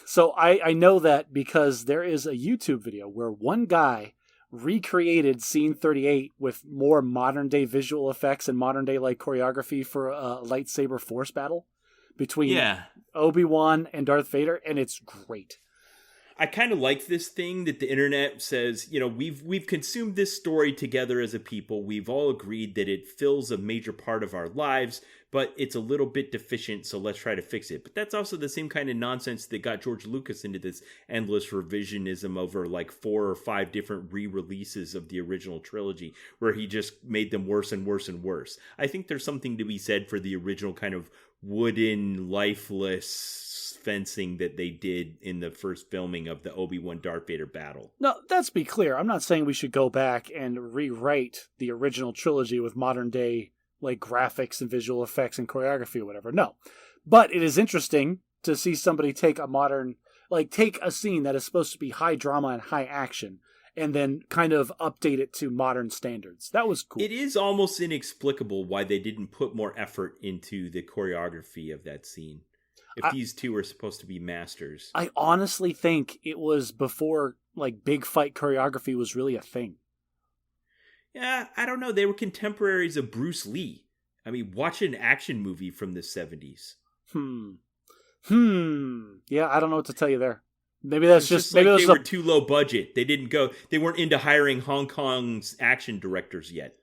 So I know that because there is a YouTube video where one guy recreated scene 38 with more modern day visual effects and modern day like choreography for a lightsaber force battle between Obi-Wan and Darth Vader, and it's great. I kind of like this thing that the internet says, we've consumed this story together as a people. We've all agreed that it fills a major part of our lives, but it's a little bit deficient, so let's try to fix it. But that's also the same kind of nonsense that got George Lucas into this endless revisionism over like 4 or 5 different re-releases of the original trilogy, where he just made them worse and worse and worse. I think there's something to be said for the original kind of wooden, lifeless fencing that they did in the first filming of the Obi-Wan Darth Vader battle. No, let's be clear. I'm not saying we should go back and rewrite the original trilogy with modern day like graphics and visual effects and choreography or whatever. No. But it is interesting to see somebody take a scene that is supposed to be high drama and high action and then kind of update it to modern standards. That was cool. It is almost inexplicable why they didn't put more effort into the choreography of that scene. If these two were supposed to be masters. I honestly think it was before like big fight choreography was really a thing. Yeah, I don't know. They were contemporaries of Bruce Lee. I mean, watch an action movie from the 70s. Yeah, I don't know what to tell you there. Maybe that's just maybe they were too low budget. They weren't into hiring Hong Kong's action directors yet.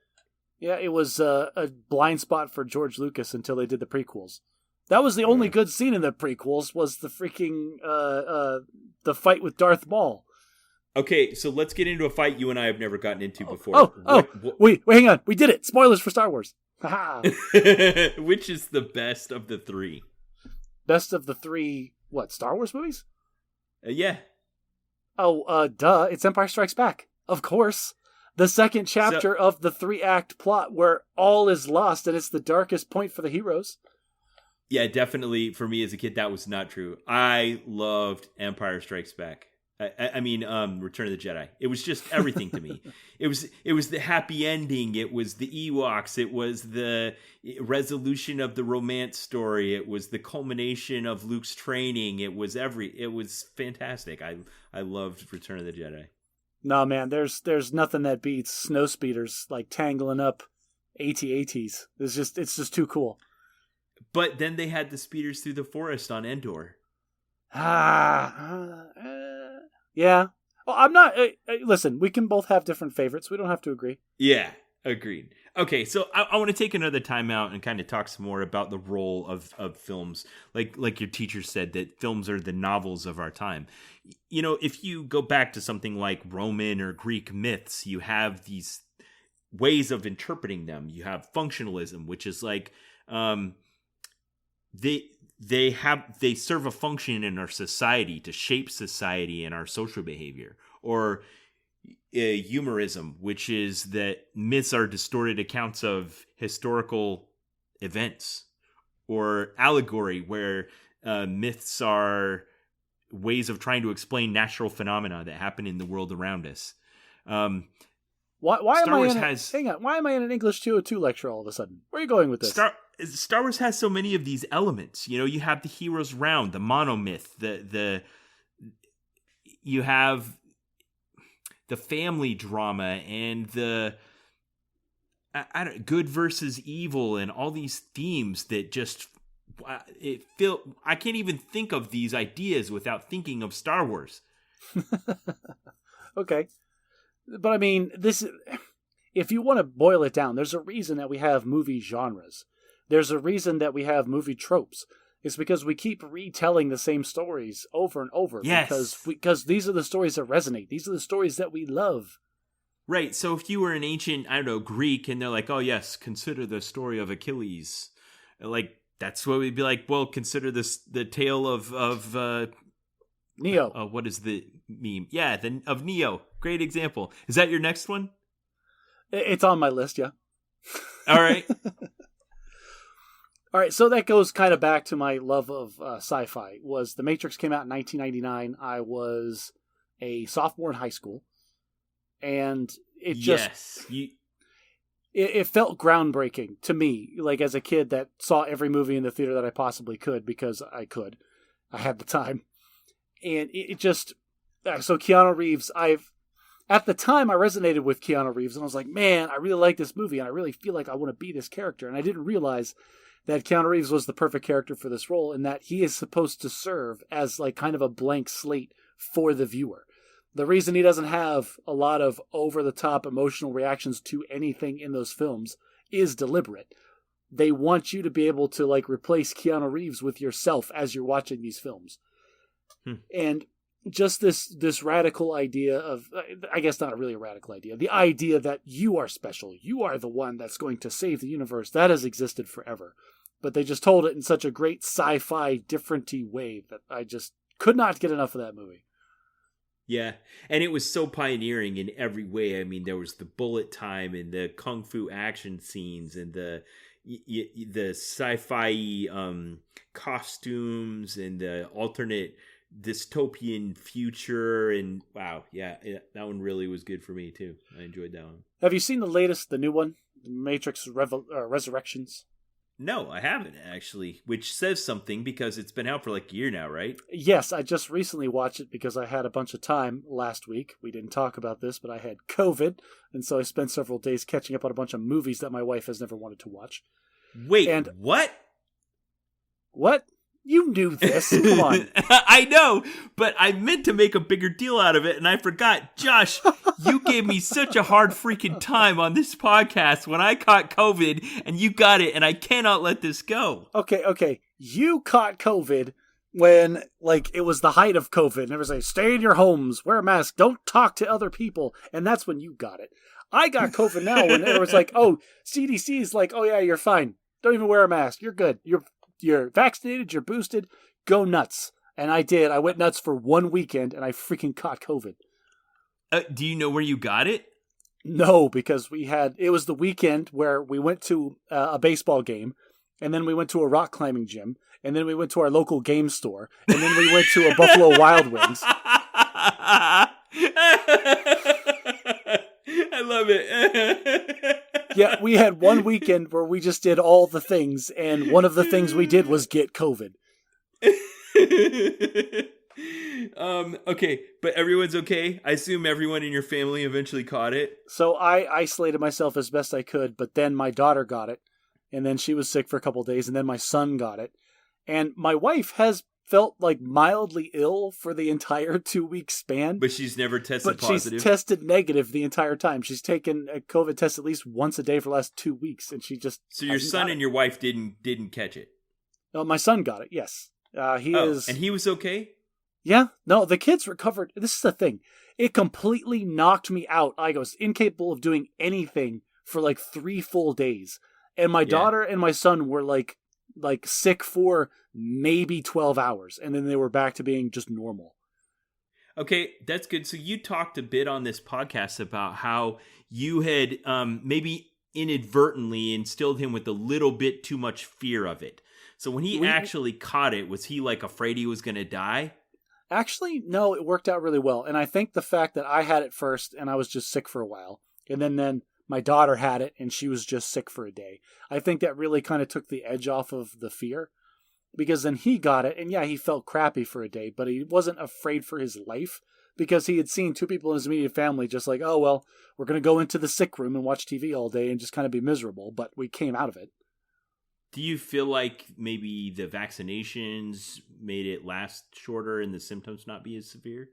Yeah, it was a blind spot for George Lucas until they did the prequels. That was the only good scene in the prequels was the freaking the fight with Darth Maul. Okay, so let's get into a fight you and I have never gotten into before. Wait, hang on. We did it. Spoilers for Star Wars. Which is the best of the 3? Best of the 3, what, Star Wars movies? Yeah. Oh, duh. It's Empire Strikes Back. Of course. The second chapter of the 3-act plot where all is lost and it's the darkest point for the heroes. Yeah, definitely. For me as a kid, that was not true. I loved Empire Strikes Back. I mean, Return of the Jedi. It was just everything to me. It was the happy ending. It was the Ewoks. It was the resolution of the romance story. It was the culmination of Luke's training. It was fantastic. I loved Return of the Jedi. No, man, there's nothing that beats snow speeders like tangling up AT-ATs. It's just too cool. But then they had the speeders through the forest on Endor. Yeah. Well, I'm not. Listen, we can both have different favorites. We don't have to agree. Yeah, agreed. Okay, so I want to take another time out and kind of talk some more about the role of films. Like your teacher said, that films are the novels of our time. If you go back to something like Roman or Greek myths, you have these ways of interpreting them. You have functionalism, which is like they serve a function in our society to shape society and our social behavior. Or humorism, which is that myths are distorted accounts of historical events. Or allegory, where myths are ways of trying to explain natural phenomena that happen in the world around us. Why am I in an English 202 lecture all of a sudden? Where are you going with this? Star Wars has so many of these elements. You have the hero's round, the monomyth, you have the family drama and the good versus evil and all these themes that just I can't even think of these ideas without thinking of Star Wars. Okay. But I mean, if you want to boil it down, there's a reason that we have movie genres. There's a reason that we have movie tropes. It's because we keep retelling the same stories over and over. Yes. Because these are the stories that resonate. These are the stories that we love. Right. So if you were an ancient, I don't know, Greek, and they're like, oh, yes, consider the story of Achilles. Like, that's what we'd be like, well, consider this the tale of Neo. what is the meme? Yeah, of Neo. Great example. Is that your next one? It's on my list, yeah. All right. All right, so that goes kind of back to my love of sci-fi. Was The Matrix came out in 1999. I was a sophomore in high school, and it just it felt groundbreaking to me. Like as a kid that saw every movie in the theater that I possibly could because I had the time, and it just so Keanu Reeves. At the time I resonated with Keanu Reeves, and I was like, man, I really like this movie, and I really feel like I want to be this character, and I didn't realize that Keanu Reeves was the perfect character for this role, and that he is supposed to serve as like kind of a blank slate for the viewer. The reason he doesn't have a lot of over-the-top emotional reactions to anything in those films is deliberate. They want you to be able to like replace Keanu Reeves with yourself as you're watching these films. And just this radical idea of, I guess not really a radical idea, the idea that you are special, you are the one that's going to save the universe, that has existed forever. But they just told it in such a great sci-fi different-y way that I just could not get enough of that movie. Yeah, and it was so pioneering in every way. I mean, there was the bullet time and the kung fu action scenes and the sci-fi costumes and the alternate dystopian future, and wow, yeah, that one really was good for me too. I enjoyed that one. Have you seen the new one, Matrix Resurrections? No, I haven't actually, which says something because it's been out for like a year now, right? Yes, I just recently watched it because I had a bunch of time last week. We didn't talk about this, but I had COVID, and so I spent several days catching up on a bunch of movies that my wife has never wanted to watch. Wait, and what? What? You knew this. Come on. I know, but I meant to make a bigger deal out of it, and I forgot. Josh, you gave me such a hard freaking time on this podcast when I caught COVID, and you got it, and I cannot let this go. Okay. You caught COVID when, like, it was the height of COVID, and it was like, stay in your homes, wear a mask, don't talk to other people, and that's when you got it. I got COVID now when it was like, oh, CDC is like, oh yeah, you're fine. Don't even wear a mask. You're good. You're vaccinated, you're boosted, go nuts. And I did. I went nuts for one weekend, and I freaking caught COVID. Do you know where you got it? No, because it was the weekend where we went to a baseball game, and then we went to a rock climbing gym, and then we went to our local game store, and then we went to a Buffalo Wild Wings. I love it. Yeah, we had one weekend where we just did all the things, and one of the things we did was get COVID. Okay, but everyone's okay? I assume everyone in your family eventually caught it? So I isolated myself as best I could, but then my daughter got it, and then she was sick for a couple of days, and then my son got it. And my wife has felt like mildly ill for the entire 2-week span. But she's never tested positive. She's tested negative the entire time. She's taken a COVID test at least once a day for the last 2 weeks, and she just... So your son and your wife didn't catch it? No, my son got it, yes. He is... And he was okay? Yeah. No, the kids recovered. This is the thing. It completely knocked me out. I was incapable of doing anything for like 3 full days. And my daughter and my son were like sick for maybe 12 hours, and then they were back to being just normal. Okay, that's good. So you talked a bit on this podcast about how you had maybe inadvertently instilled him with a little bit too much fear of it. So when he actually caught it, was he like afraid he was going to die? Actually, no, it worked out really well. And I think the fact that I had it first and I was just sick for a while, and then my daughter had it and she was just sick for a day, I think that really kind of took the edge off of the fear. Because then he got it, and yeah, he felt crappy for a day, but he wasn't afraid for his life because he had seen 2 people in his immediate family just like, oh, well, we're going to go into the sick room and watch TV all day and just kind of be miserable, but we came out of it. Do you feel like maybe the vaccinations made it last shorter and the symptoms not be as severe?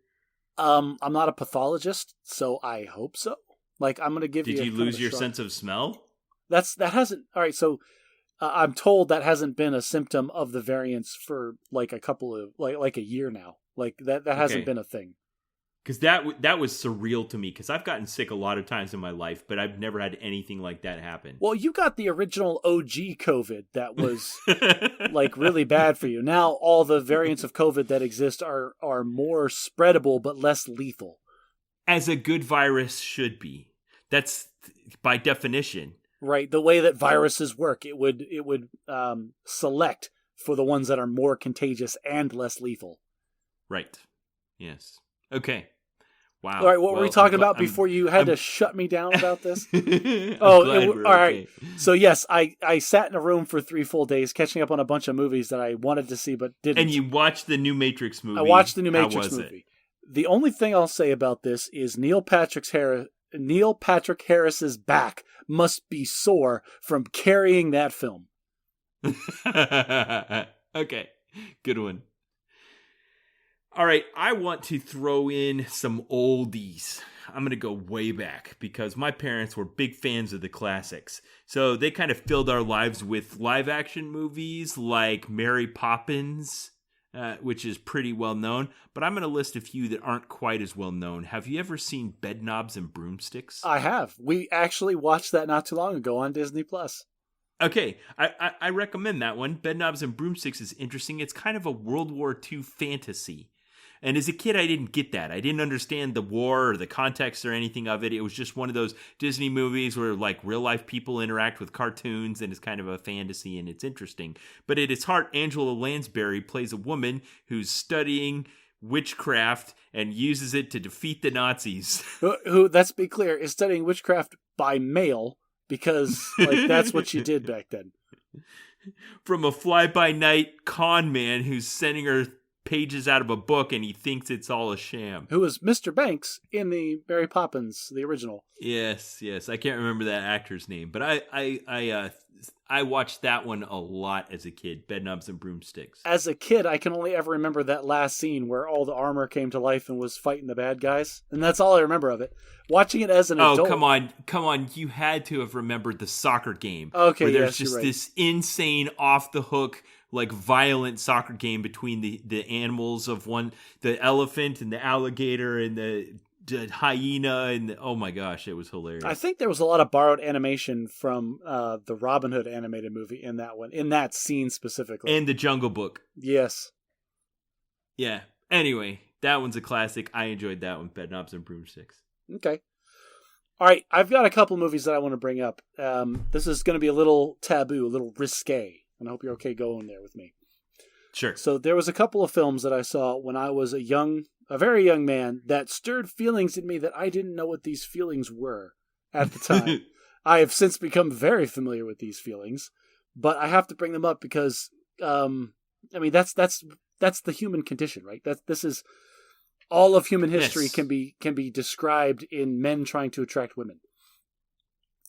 I'm not a pathologist, so I hope so. Like, I'm going to give you... Did you lose your sense of smell? That hasn't... All right, so... I'm told that hasn't been a symptom of the variants for like a couple of like a year now. Like that hasn't been a thing. Because that was surreal to me, because I've gotten sick a lot of times in my life, but I've never had anything like that happen. Well, you got the original OG COVID that was like really bad for you. Now all the variants of COVID that exist are more spreadable but less lethal. As a good virus should be. That's by definition. Right, the way that viruses work, it would select for the ones that are more contagious and less lethal. Right. Yes. Okay. Wow. All right, what were we talking about before you had to shut me down about this? All right. So yes, I sat in a room for 3 full days catching up on a bunch of movies that I wanted to see but didn't. And you watched the new Matrix movie. I watched the new Matrix It? movie. The only thing I'll say about this is Neil Patrick Harris's back must be sore from carrying that film. Okay, good one. All right, I want to throw in some oldies. I'm going to go way back because my parents were big fans of the classics. So they kind of filled our lives with live action movies like Mary Poppins, which is pretty well known. But I'm going to list a few that aren't quite as well known. Have you ever seen Bedknobs and Broomsticks? I have. We actually watched that not too long ago on Disney+. Okay, I recommend that one. Bedknobs and Broomsticks is interesting. It's kind of a World War II fantasy. And as a kid, I didn't get that. I didn't understand the war or the context or anything of it. It was just one of those Disney movies where like real life people interact with cartoons and it's kind of a fantasy and it's interesting. But at its heart, Angela Lansbury plays a woman who's studying witchcraft and uses it to defeat the Nazis. Who, let's be clear, is studying witchcraft by mail because like that's what she did back then. From a fly-by-night con man who's sending her pages out of a book and he thinks it's all a sham. Who was Mr. Banks in the Mary Poppins, the original. Yes. I can't remember that actor's name, but I watched that one a lot as a kid, Bedknobs and Broomsticks. As a kid, I can only ever remember that last scene where all the armor came to life and was fighting the bad guys. And that's all I remember of it. Watching it as an adult... Oh, come on. You had to have remembered the soccer game. Okay, where there's yes, just this insane, off-the-hook, like violent soccer game between the animals of the elephant and the alligator and the hyena and oh my gosh, it was hilarious. I think there was a lot of borrowed animation from the Robin Hood animated movie in that one, in that scene specifically. And the Jungle Book. Yes. Yeah. Anyway, that one's a classic. I enjoyed that one, Bedknobs and Broomsticks. Okay. All right, I've got a couple movies that I want to bring up. This is going to be a little taboo, a little risque, and I hope you're okay going there with me. Sure. So there was a couple of films that I saw when I was a very young man that stirred feelings in me that I didn't know what these feelings were at the time. I have since become very familiar with these feelings, but I have to bring them up because, I mean, that's the human condition, right? This is all of human history. Yes. can be described in men trying to attract women.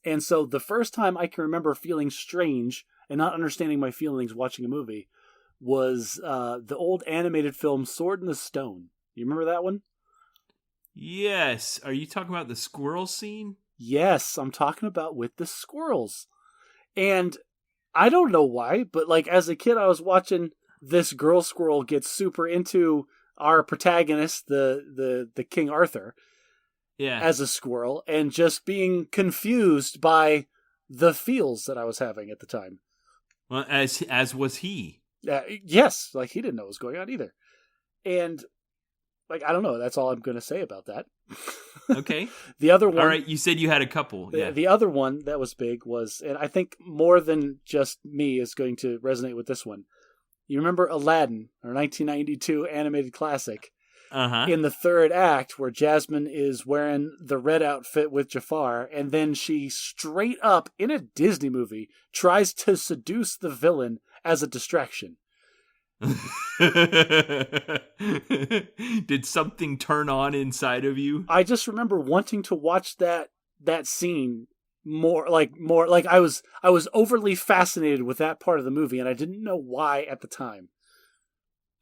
And so the first time I can remember feeling strange and not understanding my feelings watching a movie was the old animated film Sword in the Stone. You remember that one? Yes. Are you talking about the squirrel scene? Yes, I'm talking about with the squirrels. And I don't know why, but like as a kid I was watching this girl squirrel get super into our protagonist, the King Arthur, as a squirrel, and just being confused by the feels that I was having at the time. Well, as was he. Yes, like he didn't know what was going on either. And like, I don't know. That's all I'm going to say about that. Okay. The other one... All right, you said you had a couple. Yeah. The other one that was big was, and I think more than just me is going to resonate with this one. You remember Aladdin, our 1992 animated classic? Uh-huh. In the third act, where Jasmine is wearing the red outfit with Jafar, and then she straight up, in a Disney movie, tries to seduce the villain as a distraction. Did something turn on inside of you? I just remember wanting to watch that scene more like I was overly fascinated with that part of the movie, and I didn't know why at the time.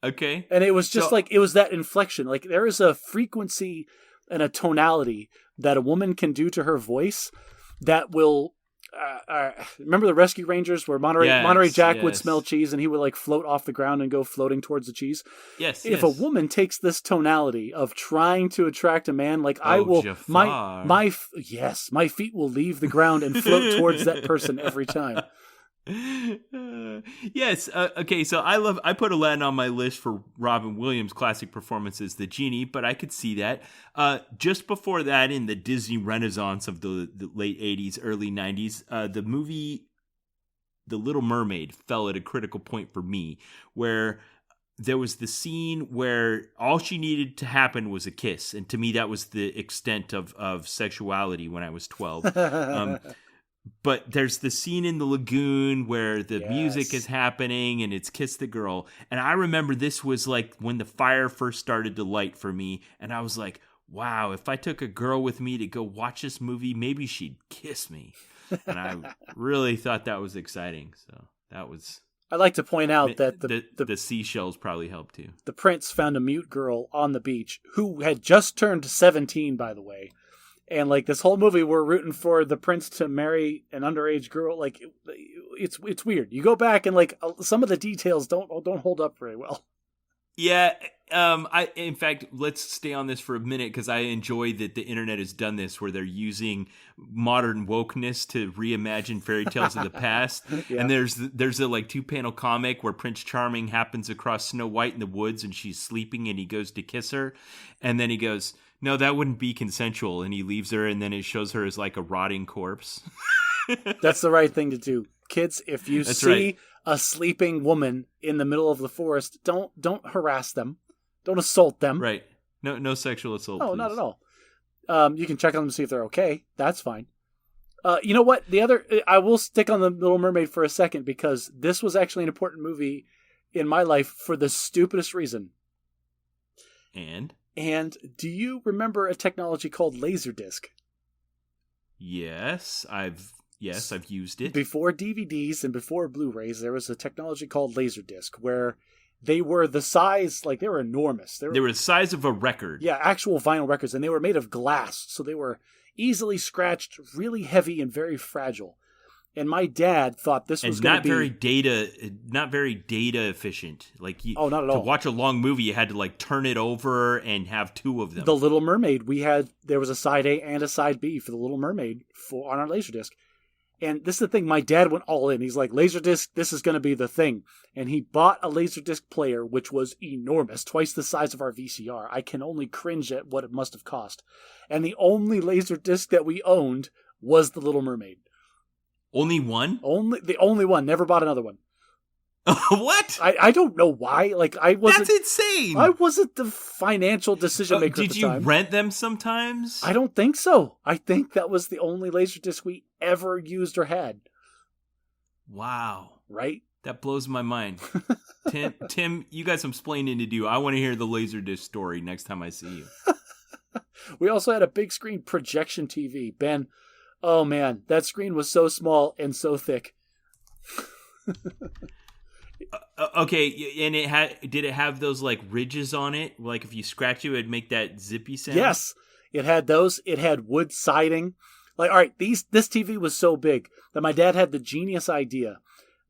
Okay. And it was just it was that inflection. Like there is a frequency and a tonality that a woman can do to her voice that will remember the Rescue Rangers where Monterey Yes, Jack would yes. smell cheese and he would like float off the ground and go floating towards the cheese? Yes. If yes. a woman takes this tonality of trying to attract a man, like I Oh, will, Jafar. my feet will leave the ground and float towards that person every time. Yes. Okay. So I put Aladdin on my list for Robin Williams' classic performances, the genie, but I could see that. Just before that, in the Disney Renaissance of the late 80s, early 90s, the movie The Little Mermaid fell at a critical point for me, where there was the scene where all she needed to happen was a kiss. And to me, that was the extent of sexuality when I was 12. But there's the scene in the lagoon where the music is happening and it's Kiss the Girl. And I remember this was like when the fire first started to light for me. And I was like, wow, if I took a girl with me to go watch this movie, maybe she'd kiss me. And I really thought that was exciting. So that was... I'd like to point out that the seashells probably helped too. The prince found a mute girl on the beach who had just turned 17, by the way. And like this whole movie, we're rooting for the prince to marry an underage girl. Like it's weird. You go back and like some of the details don't hold up very well. Yeah. In fact, let's stay on this for a minute because I enjoy that the internet has done this where they're using modern wokeness to reimagine fairy tales of the past. Yeah. And there's a like 2-panel comic where Prince Charming happens across Snow White in the woods and she's sleeping and he goes to kiss her. And then he goes, no, that wouldn't be consensual. And he leaves her and then it shows her as like a rotting corpse. That's the right thing to do. Kids, if you see a sleeping woman in the middle of the forest, don't harass them. Don't assault them. Right. No sexual assault. No, please. not at all. You can check on them to see if they're okay. That's fine. You know what? I will stick on the Little Mermaid for a second because this was actually an important movie in my life for the stupidest reason. And do you remember a technology called Laserdisc? Yes, I've used it. Before DVDs and before Blu-rays, there was a technology called Laserdisc where they were the size, like they were enormous. They were the size of a record. Yeah, actual vinyl records, and they were made of glass, so they were easily scratched, really heavy and very fragile. And my dad thought this was going to be not very data efficient. Like not at all. To watch a long movie, you had to like turn it over and have 2 of them. The Little Mermaid, there was a side A and a side B for the Little Mermaid on our Laserdisc. And this is the thing, my dad went all in. He's like, Laserdisc, this is going to be the thing. And he bought a Laserdisc player, which was enormous, twice the size of our VCR. I can only cringe at what it must have cost. And the only Laserdisc that we owned was the Little Mermaid. Only one? The only one. Never bought another one. What? I don't know why. Like I wasn't. That's insane. I wasn't the financial decision maker. Did you rent them sometimes? I don't think so. I think that was the only Laserdisc we ever used or had. Wow. Right? That blows my mind. Tim, you got some splaining to do. I want to hear the Laserdisc story next time I see you. We also had a big screen projection TV. Ben, oh man, that screen was so small and so thick. Okay, and did it have those like ridges on it? Like if you scratch it, it would make that zippy sound? Yes, it had those. It had wood siding. Like, all right, this TV was so big that my dad had the genius idea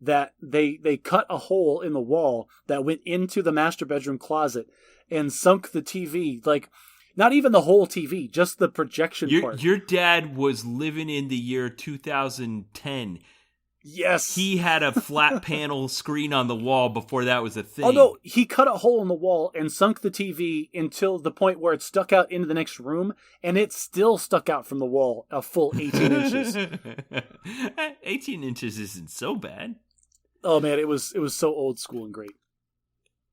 that they cut a hole in the wall that went into the master bedroom closet and sunk the TV, like not even the whole TV, just the projection part. Your dad was living in the year 2010. Yes. He had a flat panel screen on the wall before that was a thing. Oh, no, he cut a hole in the wall and sunk the TV until the point where it stuck out into the next room, and it still stuck out from the wall a full 18 inches. 18 inches isn't so bad. Oh, man, it was so old school and great.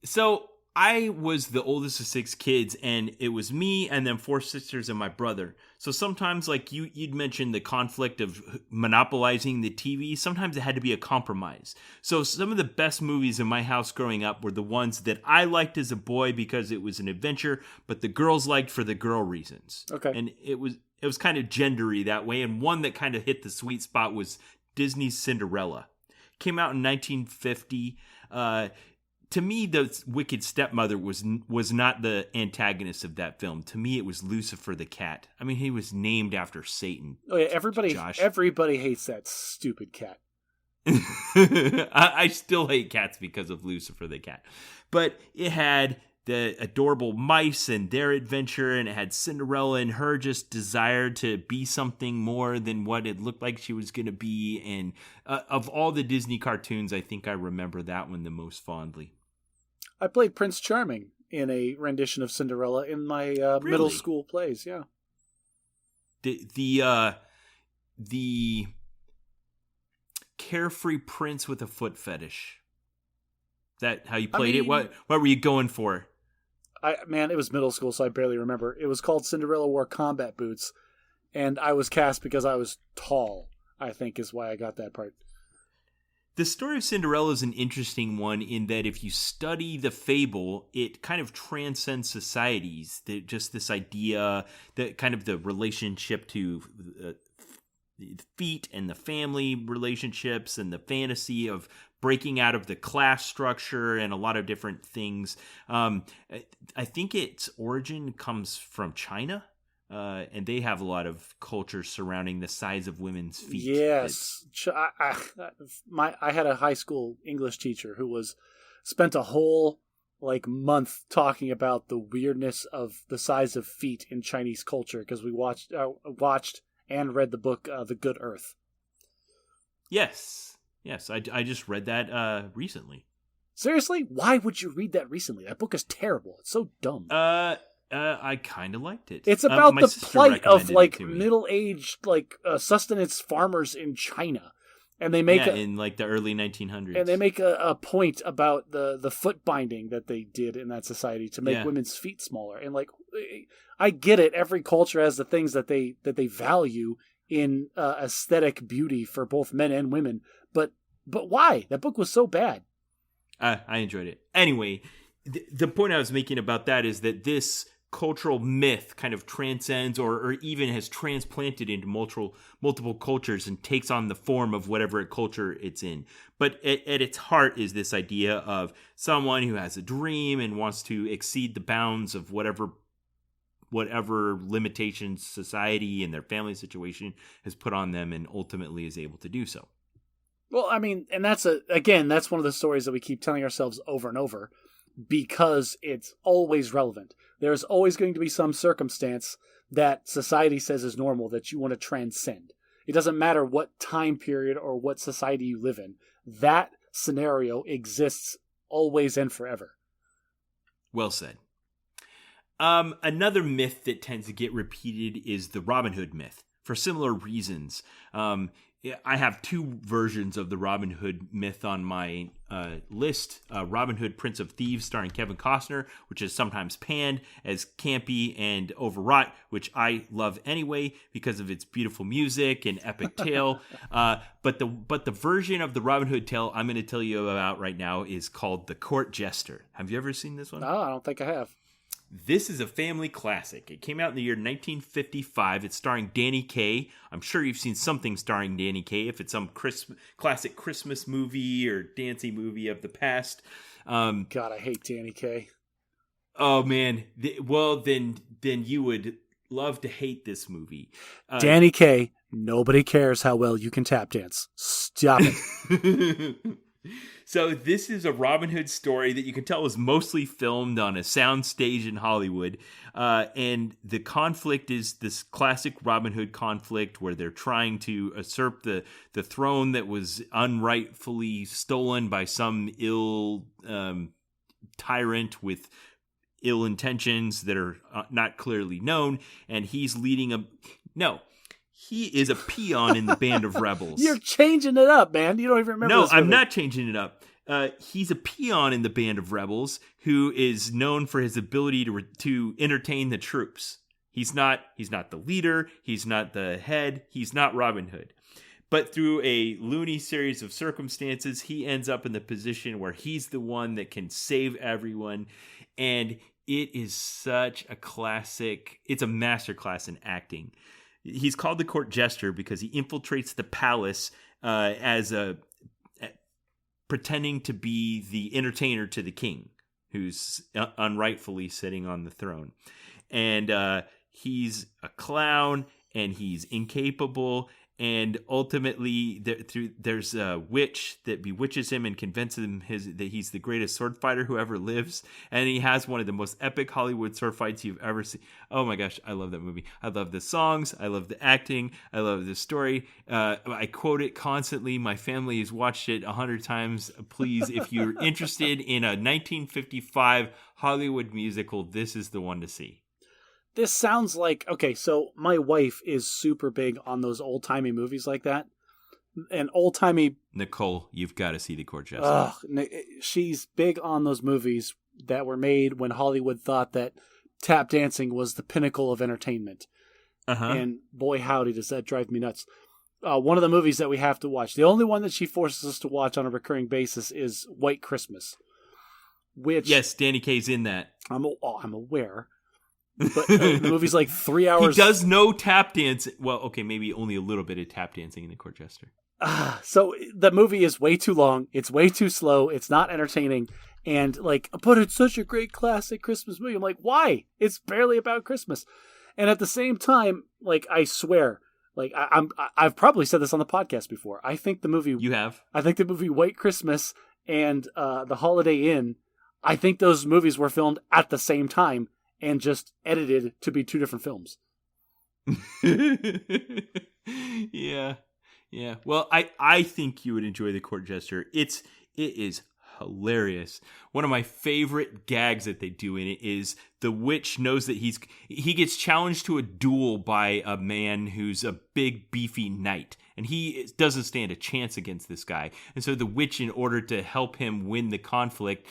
So I was the oldest of 6 kids, and it was me and then 4 sisters and my brother. So sometimes, like you'd mentioned the conflict of monopolizing the TV. Sometimes it had to be a compromise. So some of the best movies in my house growing up were the ones that I liked as a boy because it was an adventure, but the girls liked for the girl reasons. Okay. And it was kind of gendery that way. And one that kind of hit the sweet spot was Disney's Cinderella. Came out in 1950. to me, the wicked stepmother was not the antagonist of that film. To me, it was Lucifer the cat. I mean, he was named after Satan. Oh yeah, everybody hates that stupid cat. I still hate cats because of Lucifer the cat. But it had the adorable mice and their adventure, and it had Cinderella and her just desire to be something more than what it looked like she was going to be. And of all the Disney cartoons, I think I remember that one the most fondly. I played Prince Charming in a rendition of Cinderella in my middle school plays. Yeah. The carefree prince with a foot fetish. Is that how you played it? What were you going for? It was middle school, so I barely remember. It was called Cinderella Wore Combat Boots, and I was cast because I was tall, I think is why I got that part. The story of Cinderella is an interesting one in that if you study the fable, it kind of transcends societies. Just this idea that kind of the relationship to the feet and the family relationships and the fantasy of breaking out of the class structure and a lot of different things. I think its origin comes from China. And they have a lot of culture surrounding the size of women's feet. Yes. I had a high school English teacher who spent a whole month talking about the weirdness of the size of feet in Chinese culture because we watched and read the book The Good Earth. Yes, I just read that recently. Seriously? Why would you read that recently? That book is terrible. It's so dumb. I kind of liked it. It's about the plight of middle-aged sustenance farmers in China, and they make in the early 1900s, and they make a point about the foot binding that they did in that society to make women's feet smaller. And I get it. Every culture has the things that they value in aesthetic beauty for both men and women. But why? That book was so bad. I enjoyed it. Anyway, the point I was making about that is that this cultural myth kind of transcends or even has transplanted into multiple cultures and takes on the form of whatever culture it's in. But at its heart is this idea of someone who has a dream and wants to exceed the bounds of whatever limitations society and their family situation has put on them, and ultimately is able to do so. Well, I mean, and that's one of the stories that we keep telling ourselves over and over, because it's always relevant. There's always going to be some circumstance that society says is normal that you want to transcend. It doesn't matter what time period or what society you live in. That scenario exists always and forever. Well said. Another myth that tends to get repeated is the Robin Hood myth, for similar reasons. I have two versions of the Robin Hood myth on my list. Robin Hood, Prince of Thieves, starring Kevin Costner, which is sometimes panned as campy and overwrought, which I love anyway because of its beautiful music and epic tale. But the version of the Robin Hood tale I'm going to tell you about right now is called The Court Jester. Have you ever seen this one? No, I don't think I have. This is a family classic. It came out in the year 1955. It's starring Danny Kaye. I'm sure you've seen something starring Danny Kaye, if it's some classic Christmas movie or dancing movie of the past. God, I hate Danny Kaye. Oh, man. Well, then you would love to hate this movie. Danny Kaye, nobody cares how well you can tap dance. Stop it. So this is a Robin Hood story that you can tell was mostly filmed on a soundstage in Hollywood. And the conflict is this classic Robin Hood conflict where they're trying to usurp the throne that was unrightfully stolen by some ill tyrant with ill intentions that are not clearly known. And he's leading he is a peon in the band of rebels. You're changing it up, man. You don't even remember this movie. No, I'm not changing it up. He's a peon in the band of rebels who is known for his ability to entertain the troops. He's not the leader. He's not the head. He's not Robin Hood. But through a loony series of circumstances, he ends up in the position where he's the one that can save everyone. And it is such a classic. It's a masterclass in acting. He's called the Court Jester because he infiltrates the palace as a pretending to be the entertainer to the king, who's unrightfully sitting on the throne. And he's a clown, and he's incapable. And ultimately, there's a witch that bewitches him and convinces him that he's the greatest sword fighter who ever lives. And he has one of the most epic Hollywood sword fights you've ever seen. Oh my gosh, I love that movie. I love the songs. I love the acting. I love the story. I quote it constantly. My family has watched it 100 times. Please, if you're interested in a 1955 Hollywood musical, this is the one to see. This sounds like, okay, so my wife is super big on those old-timey movies like that. And old-timey... Nicole, you've got to see The Court Jester. She's big on those movies that were made when Hollywood thought that tap dancing was the pinnacle of entertainment. And boy, howdy, does that drive me nuts. One of the movies that we have to watch, the only one that she forces us to watch on a recurring basis is White Christmas. Which... Yes, Danny Kaye's in that. I'm aware. But the movie's like 3 hours. He does no tap dance. Well, okay, maybe only a little bit of tap dancing in The Court Jester. So the movie is way too long. It's way too slow. It's not entertaining. And but it's such a great classic Christmas movie. I'm like, why? It's barely about Christmas. And at the same time, I swear, I've probably said this on the podcast before. I think the movie. You have. I think the movie White Christmas and The Holiday Inn. I think those movies were filmed at the same time. And just edited to be two different films. Yeah. Well, I think you would enjoy The Court Jester. It is hilarious. One of my favorite gags that they do in it is the witch knows that he gets challenged to a duel by a man who's a big beefy knight, and he doesn't stand a chance against this guy. And so the witch, in order to help him win the conflict,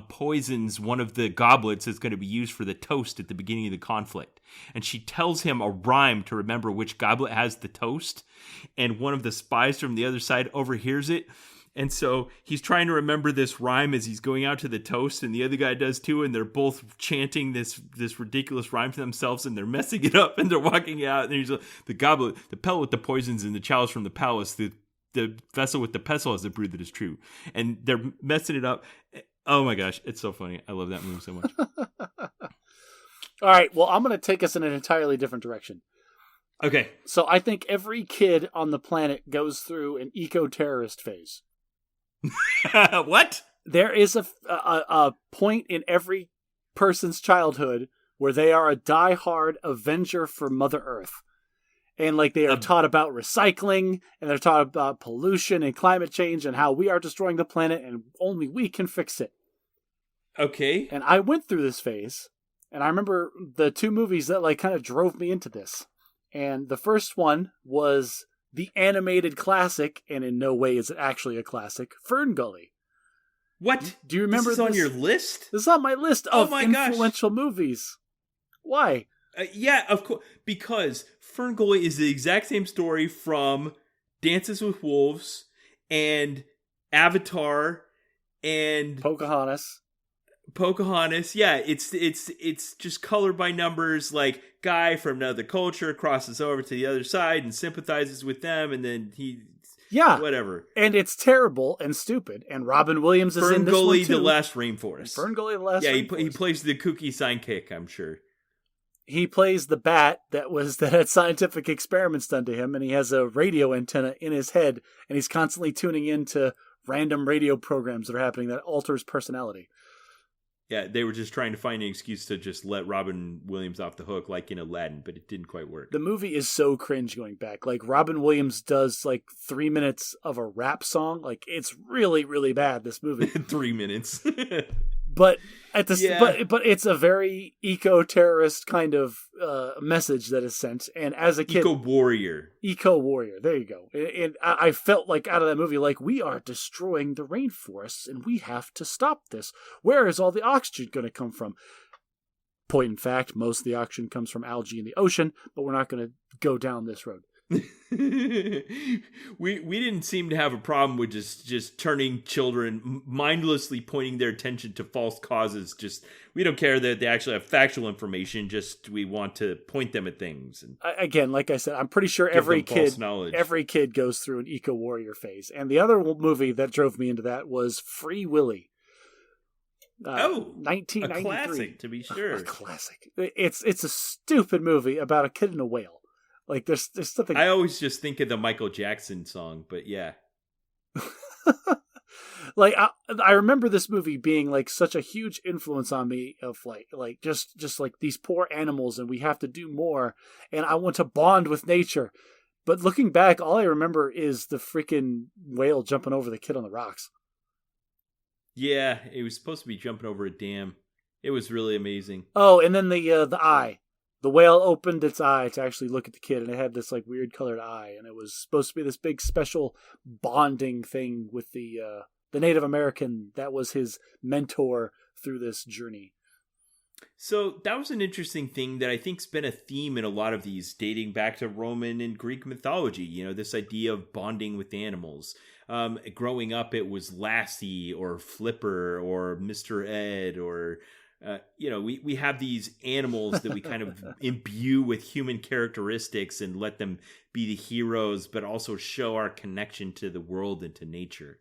poisons one of the goblets that's going to be used for the toast at the beginning of the conflict. And she tells him a rhyme to remember which goblet has the toast. And one of the spies from the other side overhears it. And so he's trying to remember this rhyme as he's going out to the toast, and the other guy does too, and they're both chanting this ridiculous rhyme to themselves, and they're messing it up, and they're walking out, and he's the goblet, the pellet with the poisons, and the chalice from the palace, the vessel with the pestle has the brew that is true. And they're messing it up. Oh my gosh, it's so funny. I love that movie so much. All right, well, I'm going to take us in an entirely different direction. Okay. So I think every kid on the planet goes through an eco-terrorist phase. What? There is a point in every person's childhood where they are a die-hard avenger for Mother Earth. And they are taught about recycling, and they're taught about pollution and climate change and how we are destroying the planet and only we can fix it. Okay. And I went through this phase, and I remember the two movies that kind of drove me into this. And the first one was the animated classic, and in no way is it actually a classic, Fern Gully. What? Do you remember this? Is on your list? This is on my list of influential movies. Why? Yeah, of course. Because Fern Gully is the exact same story from Dances with Wolves and Avatar and Pocahontas. Yeah, it's just colored by numbers. Guy from another culture crosses over to the other side and sympathizes with them, and then whatever. And it's terrible and stupid. And Robin Williams is in this one too. The Last Rainforest. Fern Gully, the Last Rainforest. Yeah, he plays the kooky sidekick, I'm sure. He plays the bat that had scientific experiments done to him, and he has a radio antenna in his head, and he's constantly tuning into random radio programs that are happening that alter his personality. Yeah, they were just trying to find an excuse to just let Robin Williams off the hook, like in Aladdin, but it didn't quite work. The movie is so cringe going back. Robin Williams does 3 minutes of a rap song. It's really, really bad, this movie. 3 minutes. But but it's a very eco-terrorist kind of message that is sent. And as a kid, eco-warrior. There you go. And I felt out of that movie, we are destroying the rainforests, and we have to stop this. Where is all the oxygen going to come from? Point in fact, most of the oxygen comes from algae in the ocean, but we're not going to go down this road. we didn't seem to have a problem with just turning children, mindlessly pointing their attention to false causes. Just we don't care that they actually have factual information. Just we want to point them at things. And again, like I said, I'm pretty sure every kid goes through an eco warrior phase. And the other movie that drove me into that was Free Willy. 1993. A classic, to be sure. A classic. It's a stupid movie about a kid and a whale. Like there's something. I always just think of the Michael Jackson song, but yeah. Like I remember this movie being like such a huge influence on me of like just like these poor animals and we have to do more and I want to bond with nature. But looking back, all I remember is the freaking whale jumping over the kid on the rocks. Yeah, it was supposed to be jumping over a dam. It was really amazing. Oh, and then the eye. The whale opened its eye to actually look at the kid, and it had this like weird colored eye, and it was supposed to be this big special bonding thing with the Native American that was his mentor through this journey. So that was an interesting thing that I think's been a theme in a lot of these, dating back to Roman and Greek mythology. You know, this idea of bonding with animals. Growing up, it was Lassie or Flipper or Mr. Ed or... we have these animals that we kind of imbue with human characteristics and let them be the heroes, but also show our connection to the world and to nature.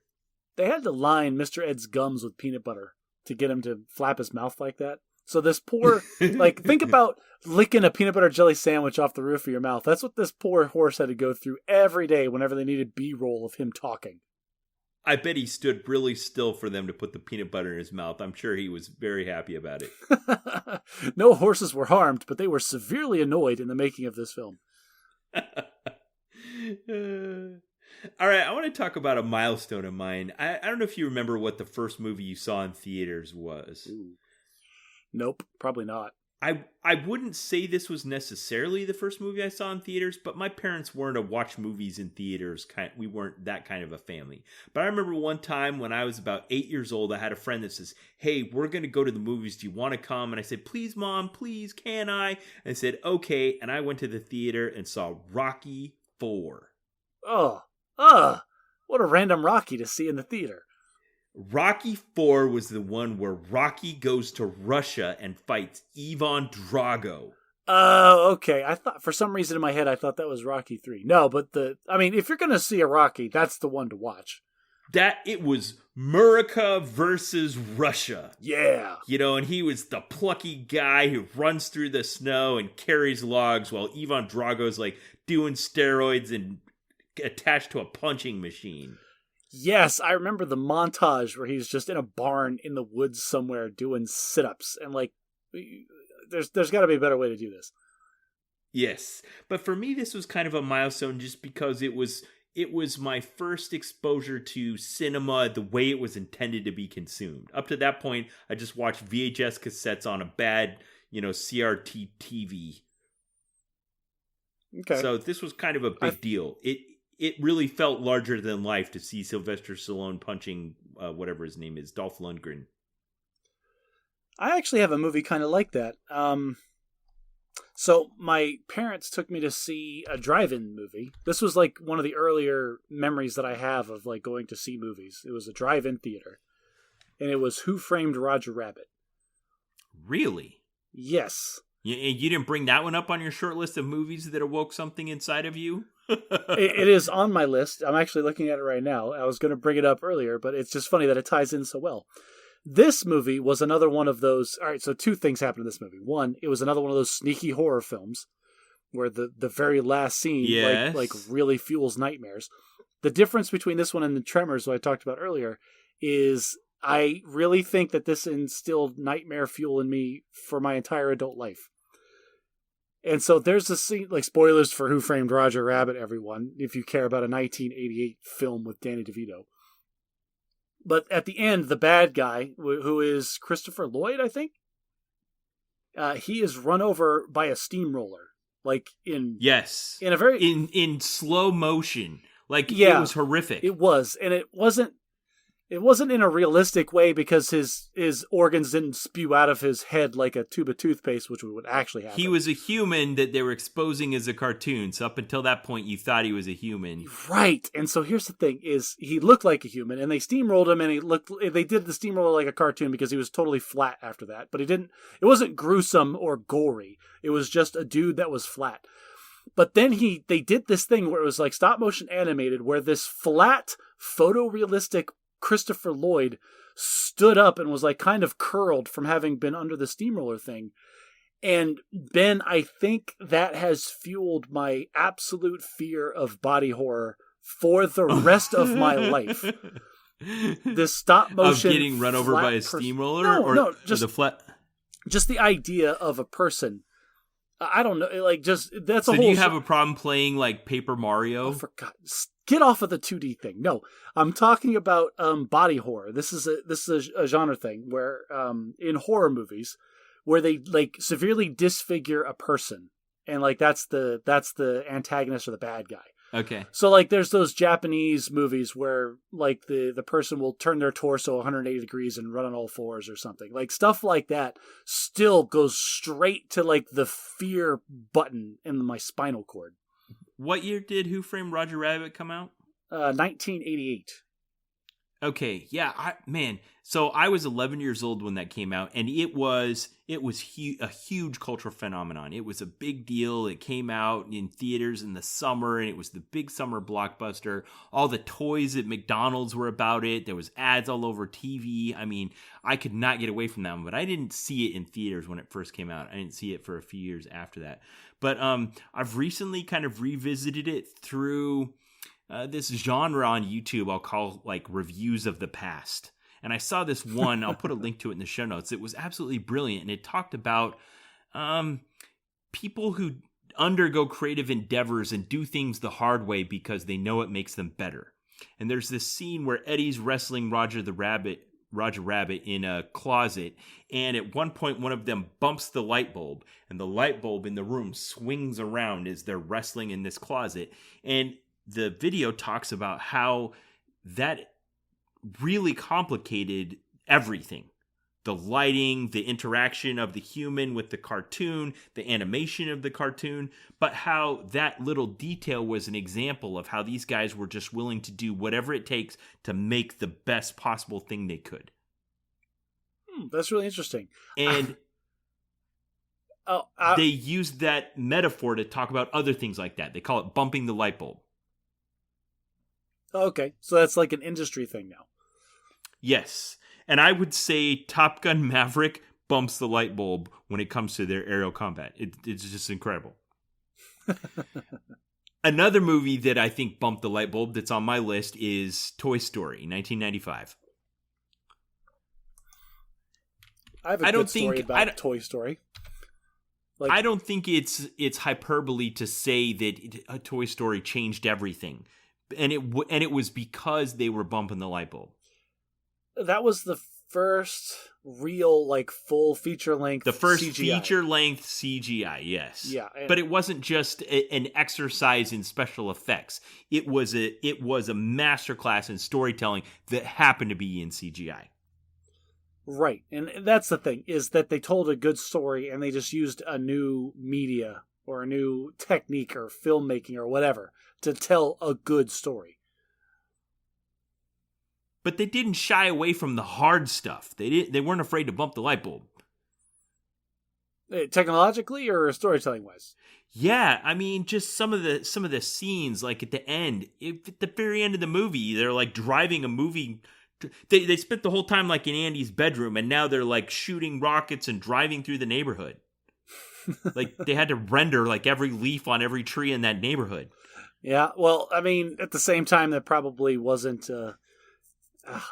They had to line Mr. Ed's gums with peanut butter to get him to flap his mouth like that. So this poor, like, think about licking a peanut butter jelly sandwich off the roof of your mouth. That's what this poor horse had to go through every day whenever they needed B-roll of him talking. I bet he stood really still for them to put the peanut butter in his mouth. I'm sure he was very happy about it. No horses were harmed, but they were severely annoyed in the making of this film. All right, I want to talk about a milestone of mine. I don't know if you remember what the first movie you saw in theaters was. Ooh. Nope, probably not. I wouldn't say this was necessarily the first movie I saw in theaters, but my parents weren't a watch movies in theaters. We weren't that kind of a family. But I remember one time when I was about 8 years old, I had a friend that says, "Hey, we're going to go to the movies. Do you want to come?" And I said, "Please, Mom, please, can I?" And I said, "Okay." And I went to the theater and saw Rocky IV. Oh, what a random Rocky to see in the theater. Rocky IV was the one where Rocky goes to Russia and fights Ivan Drago. Oh, okay. I thought for some reason in my head I thought that was Rocky III. No, but if you're going to see a Rocky, that's the one to watch. It was America versus Russia. Yeah. And he was the plucky guy who runs through the snow and carries logs while Ivan Drago's like doing steroids and attached to a punching machine. Yes, I remember the montage where he's just in a barn in the woods somewhere doing sit-ups. And like, there's got to be a better way to do this. Yes. But for me, this was kind of a milestone just because it was my first exposure to cinema the way it was intended to be consumed. Up to that point, I just watched VHS cassettes on a bad, CRT TV. Okay. So this was kind of a big deal. It really felt larger than life to see Sylvester Stallone punching whatever his name is, Dolph Lundgren. I actually have a movie kind of like that. So my parents took me to see a drive-in movie. This was like one of the earlier memories that I have of like going to see movies. It was a drive-in theater. And it was Who Framed Roger Rabbit. Really? Yes. You didn't bring that one up on your short list of movies that awoke something inside of you? It is on my list. I'm actually looking at it right now. I was going to bring it up earlier, but it's just funny that it ties in so well. This movie was another one of those. All right, so two things happened in this movie. One, it was another one of those sneaky horror films where the very last scene like really fuels nightmares. The difference between this one and the Tremors, what I talked about earlier, is I really think that this instilled nightmare fuel in me for my entire adult life. And so there's a scene, like spoilers for Who Framed Roger Rabbit, everyone, if you care about a 1988 film with Danny DeVito. But at the end, the bad guy, who is Christopher Lloyd, I think, he is run over by a steamroller, like in a very in slow motion, like it was horrific. It was, and it wasn't. It wasn't in a realistic way because his organs didn't spew out of his head like a tube of toothpaste, which would actually happen. He was a human that they were exposing as a cartoon. So up until that point, you thought he was a human. Right. And so here's the thing is he looked like a human and they steamrolled him and they did the steamroller like a cartoon because he was totally flat after that. But it wasn't gruesome or gory. It was just a dude that was flat. But then they did this thing where it was like stop motion animated where this flat photorealistic Christopher Lloyd stood up and was like kind of curled from having been under the steamroller thing. And Ben, I think that has fueled my absolute fear of body horror for the rest of my life. This stop motion of getting run over by a steamroller just the flat. Just the idea of a person. I don't know, like just that's a so whole. Do you have a problem playing like Paper Mario? Oh, for God, get off of the 2D thing. No, I'm talking about body horror. This is a genre thing where in horror movies where they like severely disfigure a person and like that's the antagonist or the bad guy. Okay. So like there's those Japanese movies where like the person will turn their torso 180 degrees and run on all fours or something. Like stuff like that still goes straight to like the fear button in my spinal cord. What year did Who Framed Roger Rabbit come out? 1988. Okay, yeah, so I was 11 years old when that came out, and it was a huge cultural phenomenon. It was a big deal. It came out in theaters in the summer, and it was the big summer blockbuster. All the toys at McDonald's were about it. There was ads all over TV. I mean, I could not get away from that one, but I didn't see it in theaters when it first came out. I didn't see it for a few years after that. But I've recently kind of revisited it through this genre on YouTube I'll call like reviews of the past. And I saw this one, I'll put a link to it in the show notes. It was absolutely brilliant. And it talked about people who undergo creative endeavors and do things the hard way because they know it makes them better. And there's this scene where Eddie's wrestling Roger Rabbit in a closet. And at one point, one of them bumps the light bulb. And the light bulb in the room swings around as they're wrestling in this closet. And the video talks about how that really complicated everything. The lighting, the interaction of the human with the cartoon, the animation of the cartoon, but how that little detail was an example of how these guys were just willing to do whatever it takes to make the best possible thing they could. That's really interesting. And they used that metaphor to talk about other things like that. They call it bumping the light bulb. Okay, so that's like an industry thing now. Yes. And I would say Top Gun Maverick bumps the light bulb when it comes to their aerial combat. It's just incredible. Another movie that I think bumped the light bulb that's on my list is Toy Story, 1995. I have a good story about Toy Story. Like, I don't think it's hyperbole to say that a Toy Story changed everything. And it was because they were bumping the light bulb. That was the first real, like, full feator-length The first CGI. feature-length CGI, yes. Yeah. But it wasn't just an exercise in special effects. It was a masterclass in storytelling that happened to be in CGI. Right. And that's the thing, is that they told a good story and they just used a new media or a new technique or filmmaking or whatever to tell a good story. But they didn't shy away from the hard stuff. They weren't afraid to bump the light bulb. Technologically or storytelling wise? Yeah, I mean, just some of the scenes, like at the end, at the very end of the movie, they're like driving a movie. They spent the whole time like in Andy's bedroom, and now they're like shooting rockets and driving through the neighborhood. Like they had to render like every leaf on every tree in that neighborhood. Yeah, well, I mean, at the same time, that probably wasn't.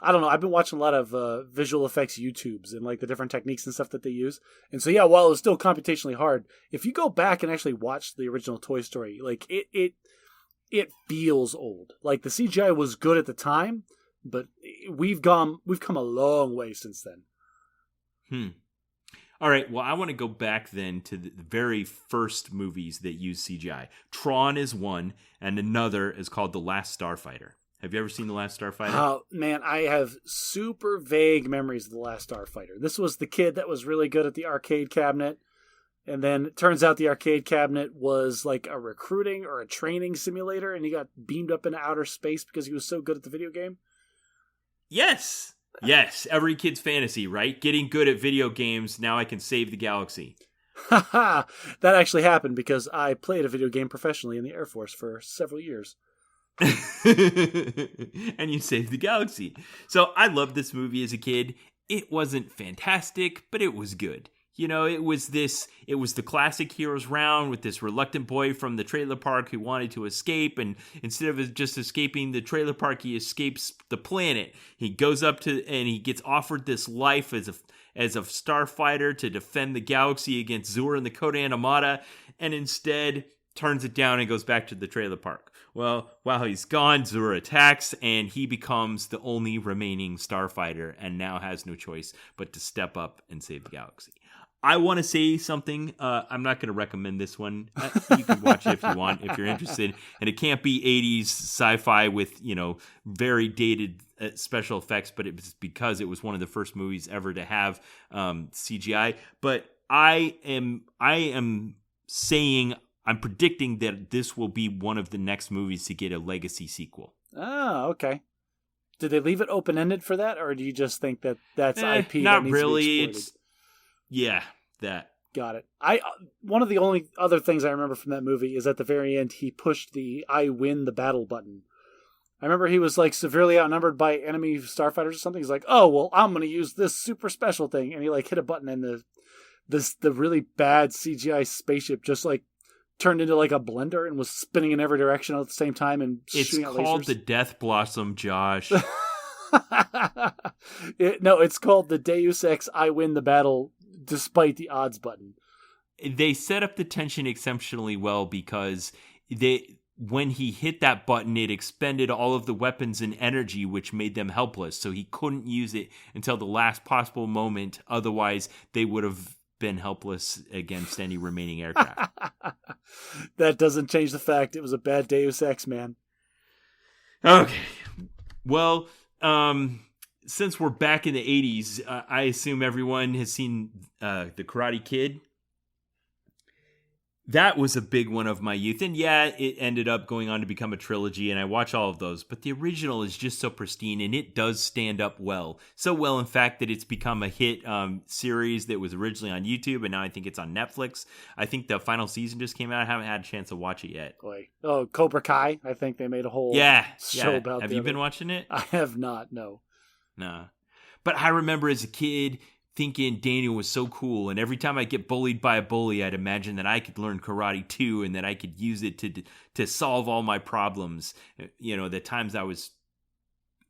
I don't know. I've been watching a lot of visual effects YouTubes and like the different techniques and stuff that they use. And so, yeah, while it was still computationally hard, if you go back and actually watch the original Toy Story, like it feels old. Like the CGI was good at the time, but we've come a long way since then. All right. Well, I want to go back then to the very first movies that use CGI. Tron is one, and another is called The Last Starfighter. Have you ever seen The Last Starfighter? Oh, man, I have super vague memories of The Last Starfighter. This was the kid that was really good at the arcade cabinet. And then it turns out the arcade cabinet was like a recruiting or a training simulator, and he got beamed up into outer space because he was so good at the video game. Yes. Yes. Every kid's fantasy, right? Getting good at video games. Now I can save the galaxy. Haha. That actually happened because I played a video game professionally in the Air Force for several years. And you saved the galaxy. So I loved this movie as a kid. It wasn't fantastic, but it was good. You know, it was the classic hero's round with this reluctant boy from the trailer park who wanted to escape. And instead of just escaping the trailer park, he escapes the planet. He goes up to, and he gets offered this life as a starfighter to defend the galaxy against Zura and the Code Animata, and instead turns it down and goes back to the trailer park. Well, while he's gone, Zura attacks, and he becomes the only remaining starfighter and now has no choice but to step up and save the galaxy. I want to say something. I'm not going to recommend this one. You can watch it if you want, if you're interested. And it can't be 80s sci-fi with, very dated special effects, but it's because it was one of the first movies ever to have CGI. But I am saying, I'm predicting that this will be one of the next movies to get a legacy sequel. Oh, okay. Did they leave it open-ended for that, or do you just think that that's IP not that needs really. to be exploited? Yeah, that. Got it. One of the only other things I remember from that movie is at the very end he pushed the "I win the battle" button. I remember he was like severely outnumbered by enemy starfighters or something. He's like, "Oh well, I'm going to use this super special thing," and he like hit a button, and the really bad CGI spaceship just like turned into like a blender and was spinning in every direction at the same time and shooting out lasers. It's called the Death Blossom, Josh. No, it's called the Deus Ex I win the battle despite the odds button. They set up the tension exceptionally well because when he hit that button, it expended all of the weapons and energy, which made them helpless. So he couldn't use it until the last possible moment. Otherwise, they would have been helpless against any remaining aircraft. That doesn't change the fact it was a bad Deus Ex, man. Okay. Well, since we're back in the 80s, I assume everyone has seen The Karate Kid. That was a big one of my youth. And yeah, it ended up going on to become a trilogy, and I watch all of those. But the original is just so pristine, and it does stand up well. So well, in fact, that it's become a hit series that was originally on YouTube, and now I think it's on Netflix. I think the final season just came out. I haven't had a chance to watch it yet. Boy. Oh, Cobra Kai. I think they made a whole show about Have you been watching it? I have not, no. No. But I remember as a kid thinking Daniel was so cool, and every time I get bullied by a bully, I'd imagine that I could learn karate too, and that I could use it to solve all my problems. The times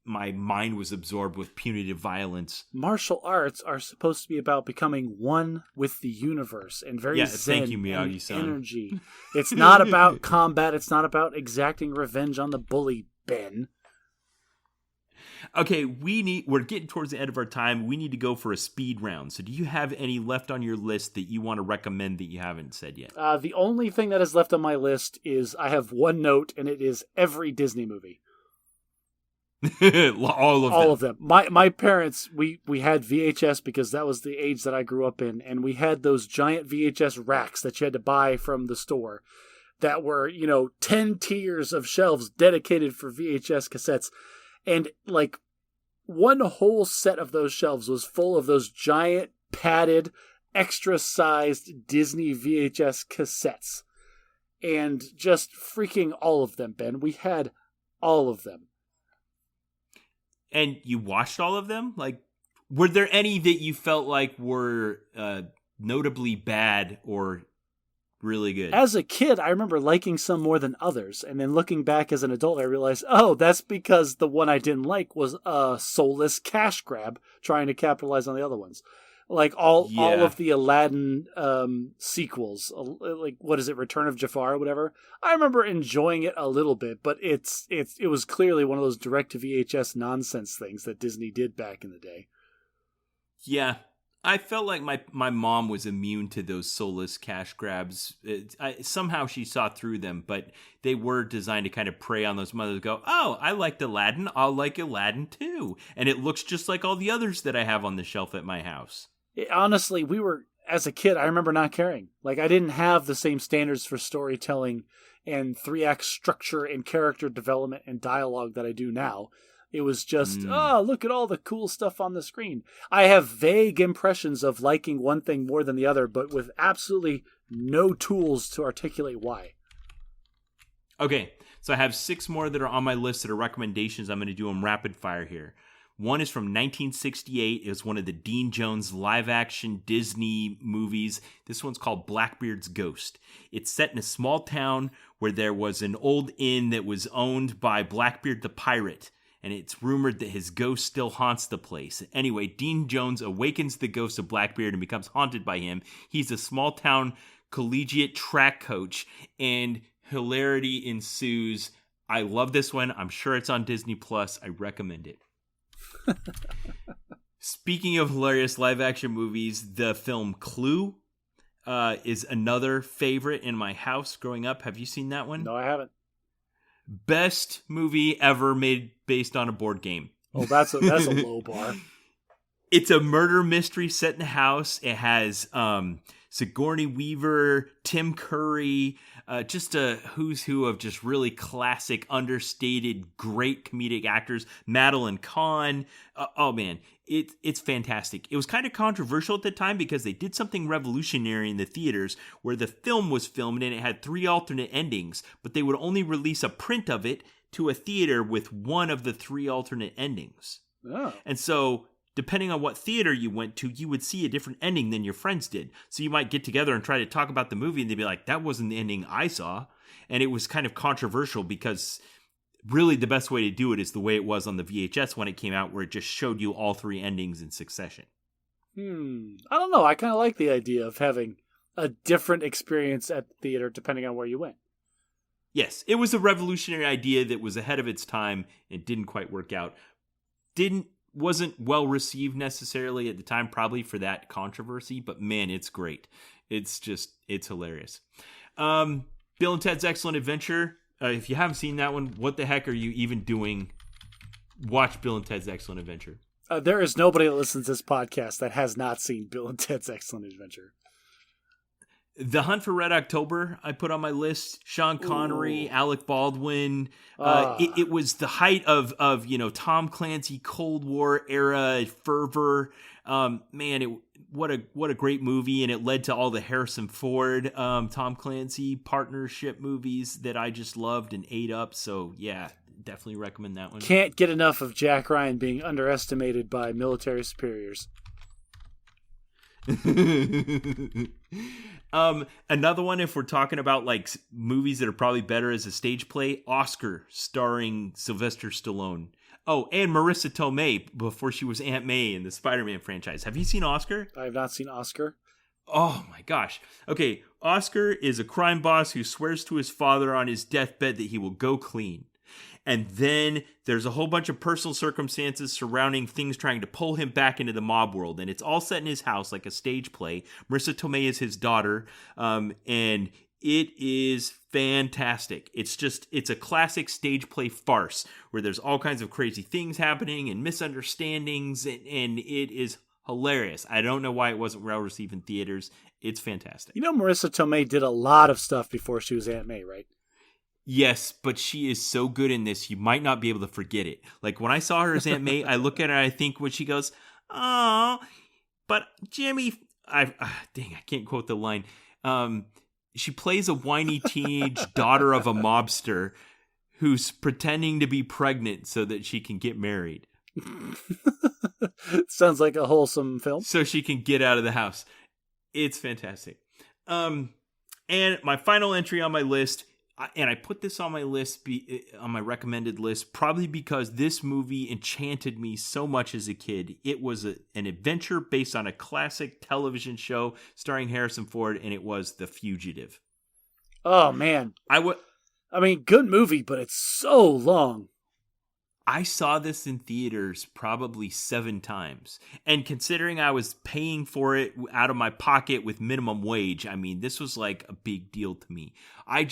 my mind was absorbed with punitive violence. Martial arts are supposed to be about becoming one with the universe and very zen thank you, Miyagi-san. Energy. It's not about combat. It's not about exacting revenge on the bully, Ben. Okay, we're getting towards the end of our time. We need to go for a speed round. So do you have any left on your list that you want to recommend that you haven't said yet? The only thing that is left on my list is I have one note, and it is every Disney movie. All of them. My parents, we had VHS because that was the age that I grew up in, and we had those giant VHS racks that you had to buy from the store that were, 10 tiers of shelves dedicated for VHS cassettes. And like one whole set of those shelves was full of those giant padded, extra-sized Disney VHS cassettes. And just freaking all of them, Ben. We had all of them. And you watched all of them? Like, were there any that you felt like were notably bad or really good? As a kid, I remember liking some more than others, and then looking back as an adult, I realized, oh, that's because the one I didn't like was a soulless cash grab trying to capitalize on the other ones. Like all of the Aladdin sequels, like what is it, Return of Jafar or whatever. I remember enjoying it a little bit, but it was clearly one of those direct to VHS nonsense things that Disney did back in the day. Yeah, I felt like my mom was immune to those soulless cash grabs. Somehow she saw through them, but they were designed to kind of prey on those mothers. Go, oh, I liked Aladdin. I'll like Aladdin too, and it looks just like all the others that I have on the shelf at my house. Honestly, we were, as a kid, I remember not caring. Like, I didn't have the same standards for storytelling and 3-act structure and character development and dialogue that I do now. It was just, look at all the cool stuff on the screen. I have vague impressions of liking one thing more than the other, but with absolutely no tools to articulate why. Okay, so I have 6 more that are on my list that are recommendations. I'm going to do them rapid fire here. One is from 1968. It was one of the Dean Jones live-action Disney movies. This one's called Blackbeard's Ghost. It's set in a small town where there was an old inn that was owned by Blackbeard the pirate, and it's rumored that his ghost still haunts the place. Anyway, Dean Jones awakens the ghost of Blackbeard and becomes haunted by him. He's a small-town collegiate track coach, and hilarity ensues. I love this one. I'm sure it's on Disney Plus. I recommend it. Speaking of hilarious live-action movies, the film Clue is another favorite in my house growing up. Have you seen that one? No, I haven't. Best movie ever made based on a board game. Oh, that's a low bar. It's a murder mystery set in a house. It has Sigourney Weaver, Tim Curry, just a who's who of just really classic, understated, great comedic actors. Madeline Kahn. Oh man, it's fantastic. It was kind of controversial at the time because they did something revolutionary in the theaters where the film was filmed and it had 3 alternate endings, but they would only release a print of it to a theater with one of the 3 alternate endings. Oh. And so, depending on what theater you went to, you would see a different ending than your friends did. So you might get together and try to talk about the movie, and they'd be like, that wasn't the ending I saw. And it was kind of controversial because really the best way to do it is the way it was on the VHS when it came out, where it just showed you all 3 endings in succession. I don't know. I kind of like the idea of having a different experience at the theater depending on where you went. Yes, it was a revolutionary idea that was ahead of its time. It didn't quite work out. Wasn't well received necessarily at the time, probably for that controversy, but man, it's great. It's hilarious. Bill and Ted's Excellent Adventure. If you haven't seen that one, what the heck are you even doing? Watch Bill and Ted's Excellent Adventure. There is nobody that listens to this podcast that has not seen Bill and Ted's Excellent Adventure. The Hunt for Red October, I put on my list. Sean Connery, Alec Baldwin. It was the height of Tom Clancy Cold War era fervor. What a great movie, and it led to all the Harrison Ford, Tom Clancy partnership movies that I just loved and ate up. So yeah, definitely recommend that one. Can't get enough of Jack Ryan being underestimated by military superiors. Another one, if we're talking about like movies that are probably better as a stage play, Oscar, starring Sylvester Stallone. Oh, and Marissa Tomei before she was Aunt May in the Spider-Man franchise. Have you seen Oscar? I have not seen Oscar. Oh my gosh. Okay, Oscar is a crime boss who swears to his father on his deathbed that he will go clean. And then there's a whole bunch of personal circumstances surrounding things trying to pull him back into the mob world. And it's all set in his house like a stage play. Marissa Tomei is his daughter. And it is fantastic. It's a classic stage play farce where there's all kinds of crazy things happening and misunderstandings. And it is hilarious. I don't know why it wasn't well received in theaters. It's fantastic. You know, Marissa Tomei did a lot of stuff before she was Aunt May, right? Yes, but she is so good in this, you might not be able to forget it. Like, when I saw her as Aunt May, I look at her and I think when she goes, oh, but Jimmy, I can't quote the line. She plays a whiny teenage daughter of a mobster who's pretending to be pregnant so that she can get married. Sounds like a wholesome film. So she can get out of the house. It's fantastic. And my final entry on my list, and I put this on my list, on my recommended list, probably because this movie enchanted me so much as a kid. It was an adventure based on a classic television show starring Harrison Ford, and it was The Fugitive. Oh, man. I mean, good movie, but it's so long. I saw this in theaters probably 7 times. And considering I was paying for it out of my pocket with minimum wage, I mean, this was like a big deal to me. I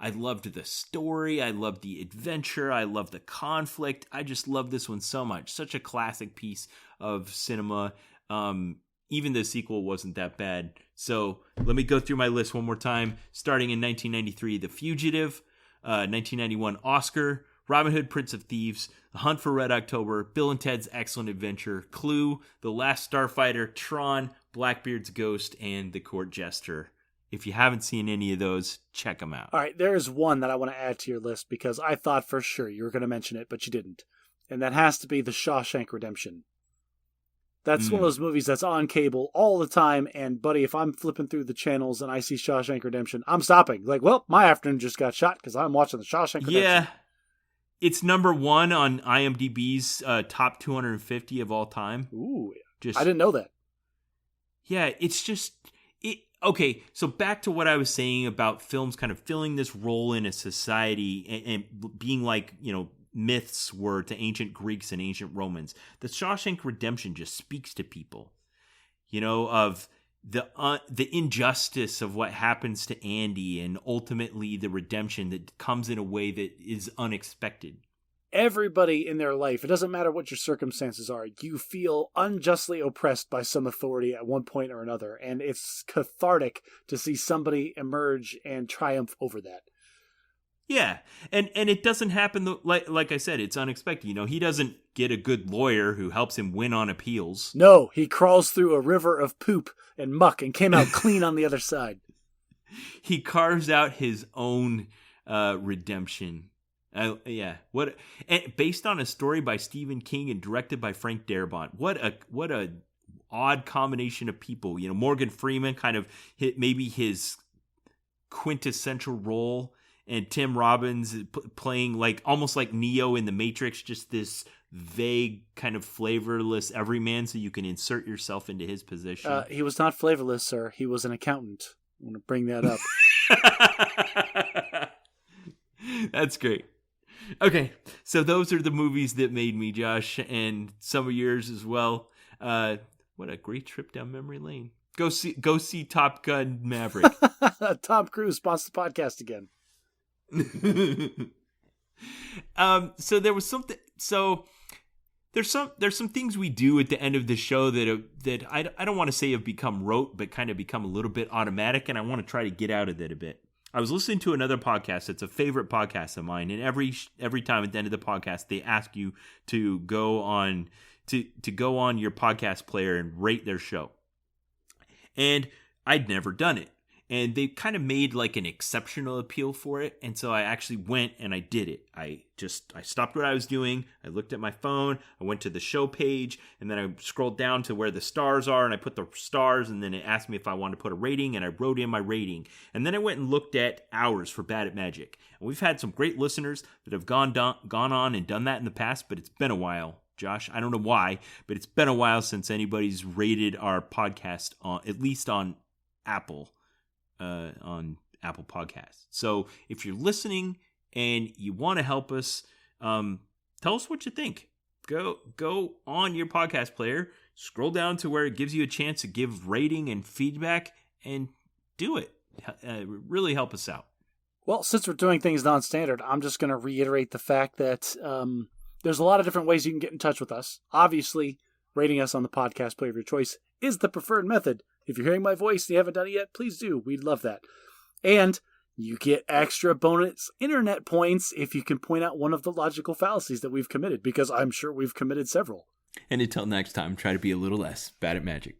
loved the story. I loved the adventure. I loved the conflict. I just love this one so much. Such a classic piece of cinema. Even the sequel wasn't that bad. So let me go through my list one more time. Starting in 1993, The Fugitive, 1991, Oscar, Robin Hood, Prince of Thieves, The Hunt for Red October, Bill and Ted's Excellent Adventure, Clue, The Last Starfighter, Tron, Blackbeard's Ghost, and The Court Jester. If you haven't seen any of those, check them out. All right, there's one that I want to add to your list because I thought for sure you were going to mention it, but you didn't. And that has to be The Shawshank Redemption. That's one of those movies that's on cable all the time, and buddy, if I'm flipping through the channels and I see Shawshank Redemption, I'm stopping. Like, well, my afternoon just got shot because I'm watching The Shawshank Redemption. Yeah. It's number 1 on IMDb's top 250 of all time. Ooh, I didn't know that. Yeah, it's just... Okay, so back to what I was saying about films kind of filling this role in a society and being like, myths were to ancient Greeks and ancient Romans. The Shawshank Redemption just speaks to people, of the injustice of what happens to Andy and ultimately the redemption that comes in a way that is unexpected. Everybody in their life, it doesn't matter what your circumstances are, you feel unjustly oppressed by some authority at one point or another, and it's cathartic to see somebody emerge and triumph over that. Yeah, and it doesn't happen, like I said, it's unexpected. He doesn't get a good lawyer who helps him win on appeals. No, he crawls through a river of poop and muck and came out clean on the other side. He carves out his own redemption. What? And based on a story by Stephen King and directed by Frank Darabont. What a odd combination of people. Morgan Freeman kind of hit maybe his quintessential role. And Tim Robbins playing almost like Neo in The Matrix, just this vague kind of flavorless everyman, so you can insert yourself into his position. He was not flavorless, sir. He was an accountant. I want to bring that up. That's great. Okay, so those are the movies that made me, Josh, and some of yours as well. What a great trip down memory lane. Go see Top Gun Maverick. Tom Cruise sponsors the podcast again. So there was something. So there's some things we do at the end of the show that I don't want to say have become rote, but kind of become a little bit automatic, and I want to try to get out of that a bit. I was listening to another podcast. It's a favorite podcast of mine, and every time at the end of the podcast, they ask you to go on to go on your podcast player and rate their show. And I'd never done it. And they kind of made an exceptional appeal for it. And so I actually went and I did it. I stopped what I was doing. I looked at my phone. I went to the show page and then I scrolled down to where the stars are and I put the stars and then it asked me if I wanted to put a rating and I wrote in my rating. And then I went and looked at hours for Bad at Magic. And we've had some great listeners that have gone on and done that in the past, but it's been a while. Josh, I don't know why, but it's been a while since anybody's rated our podcast at least on Apple Podcasts. So if you're listening and you want to help us, tell us what you think. Go on your podcast player, scroll down to where it gives you a chance to give rating and feedback, and do it. Really help us out. Well, since we're doing things non-standard, I'm just going to reiterate the fact that there's a lot of different ways you can get in touch with us. Obviously, rating us on the podcast player of your choice is the preferred method. If you're hearing my voice and you haven't done it yet, please do. We'd love that. And you get extra bonus internet points if you can point out one of the logical fallacies that we've committed, because I'm sure we've committed several. And until next time, try to be a little less bad at magic.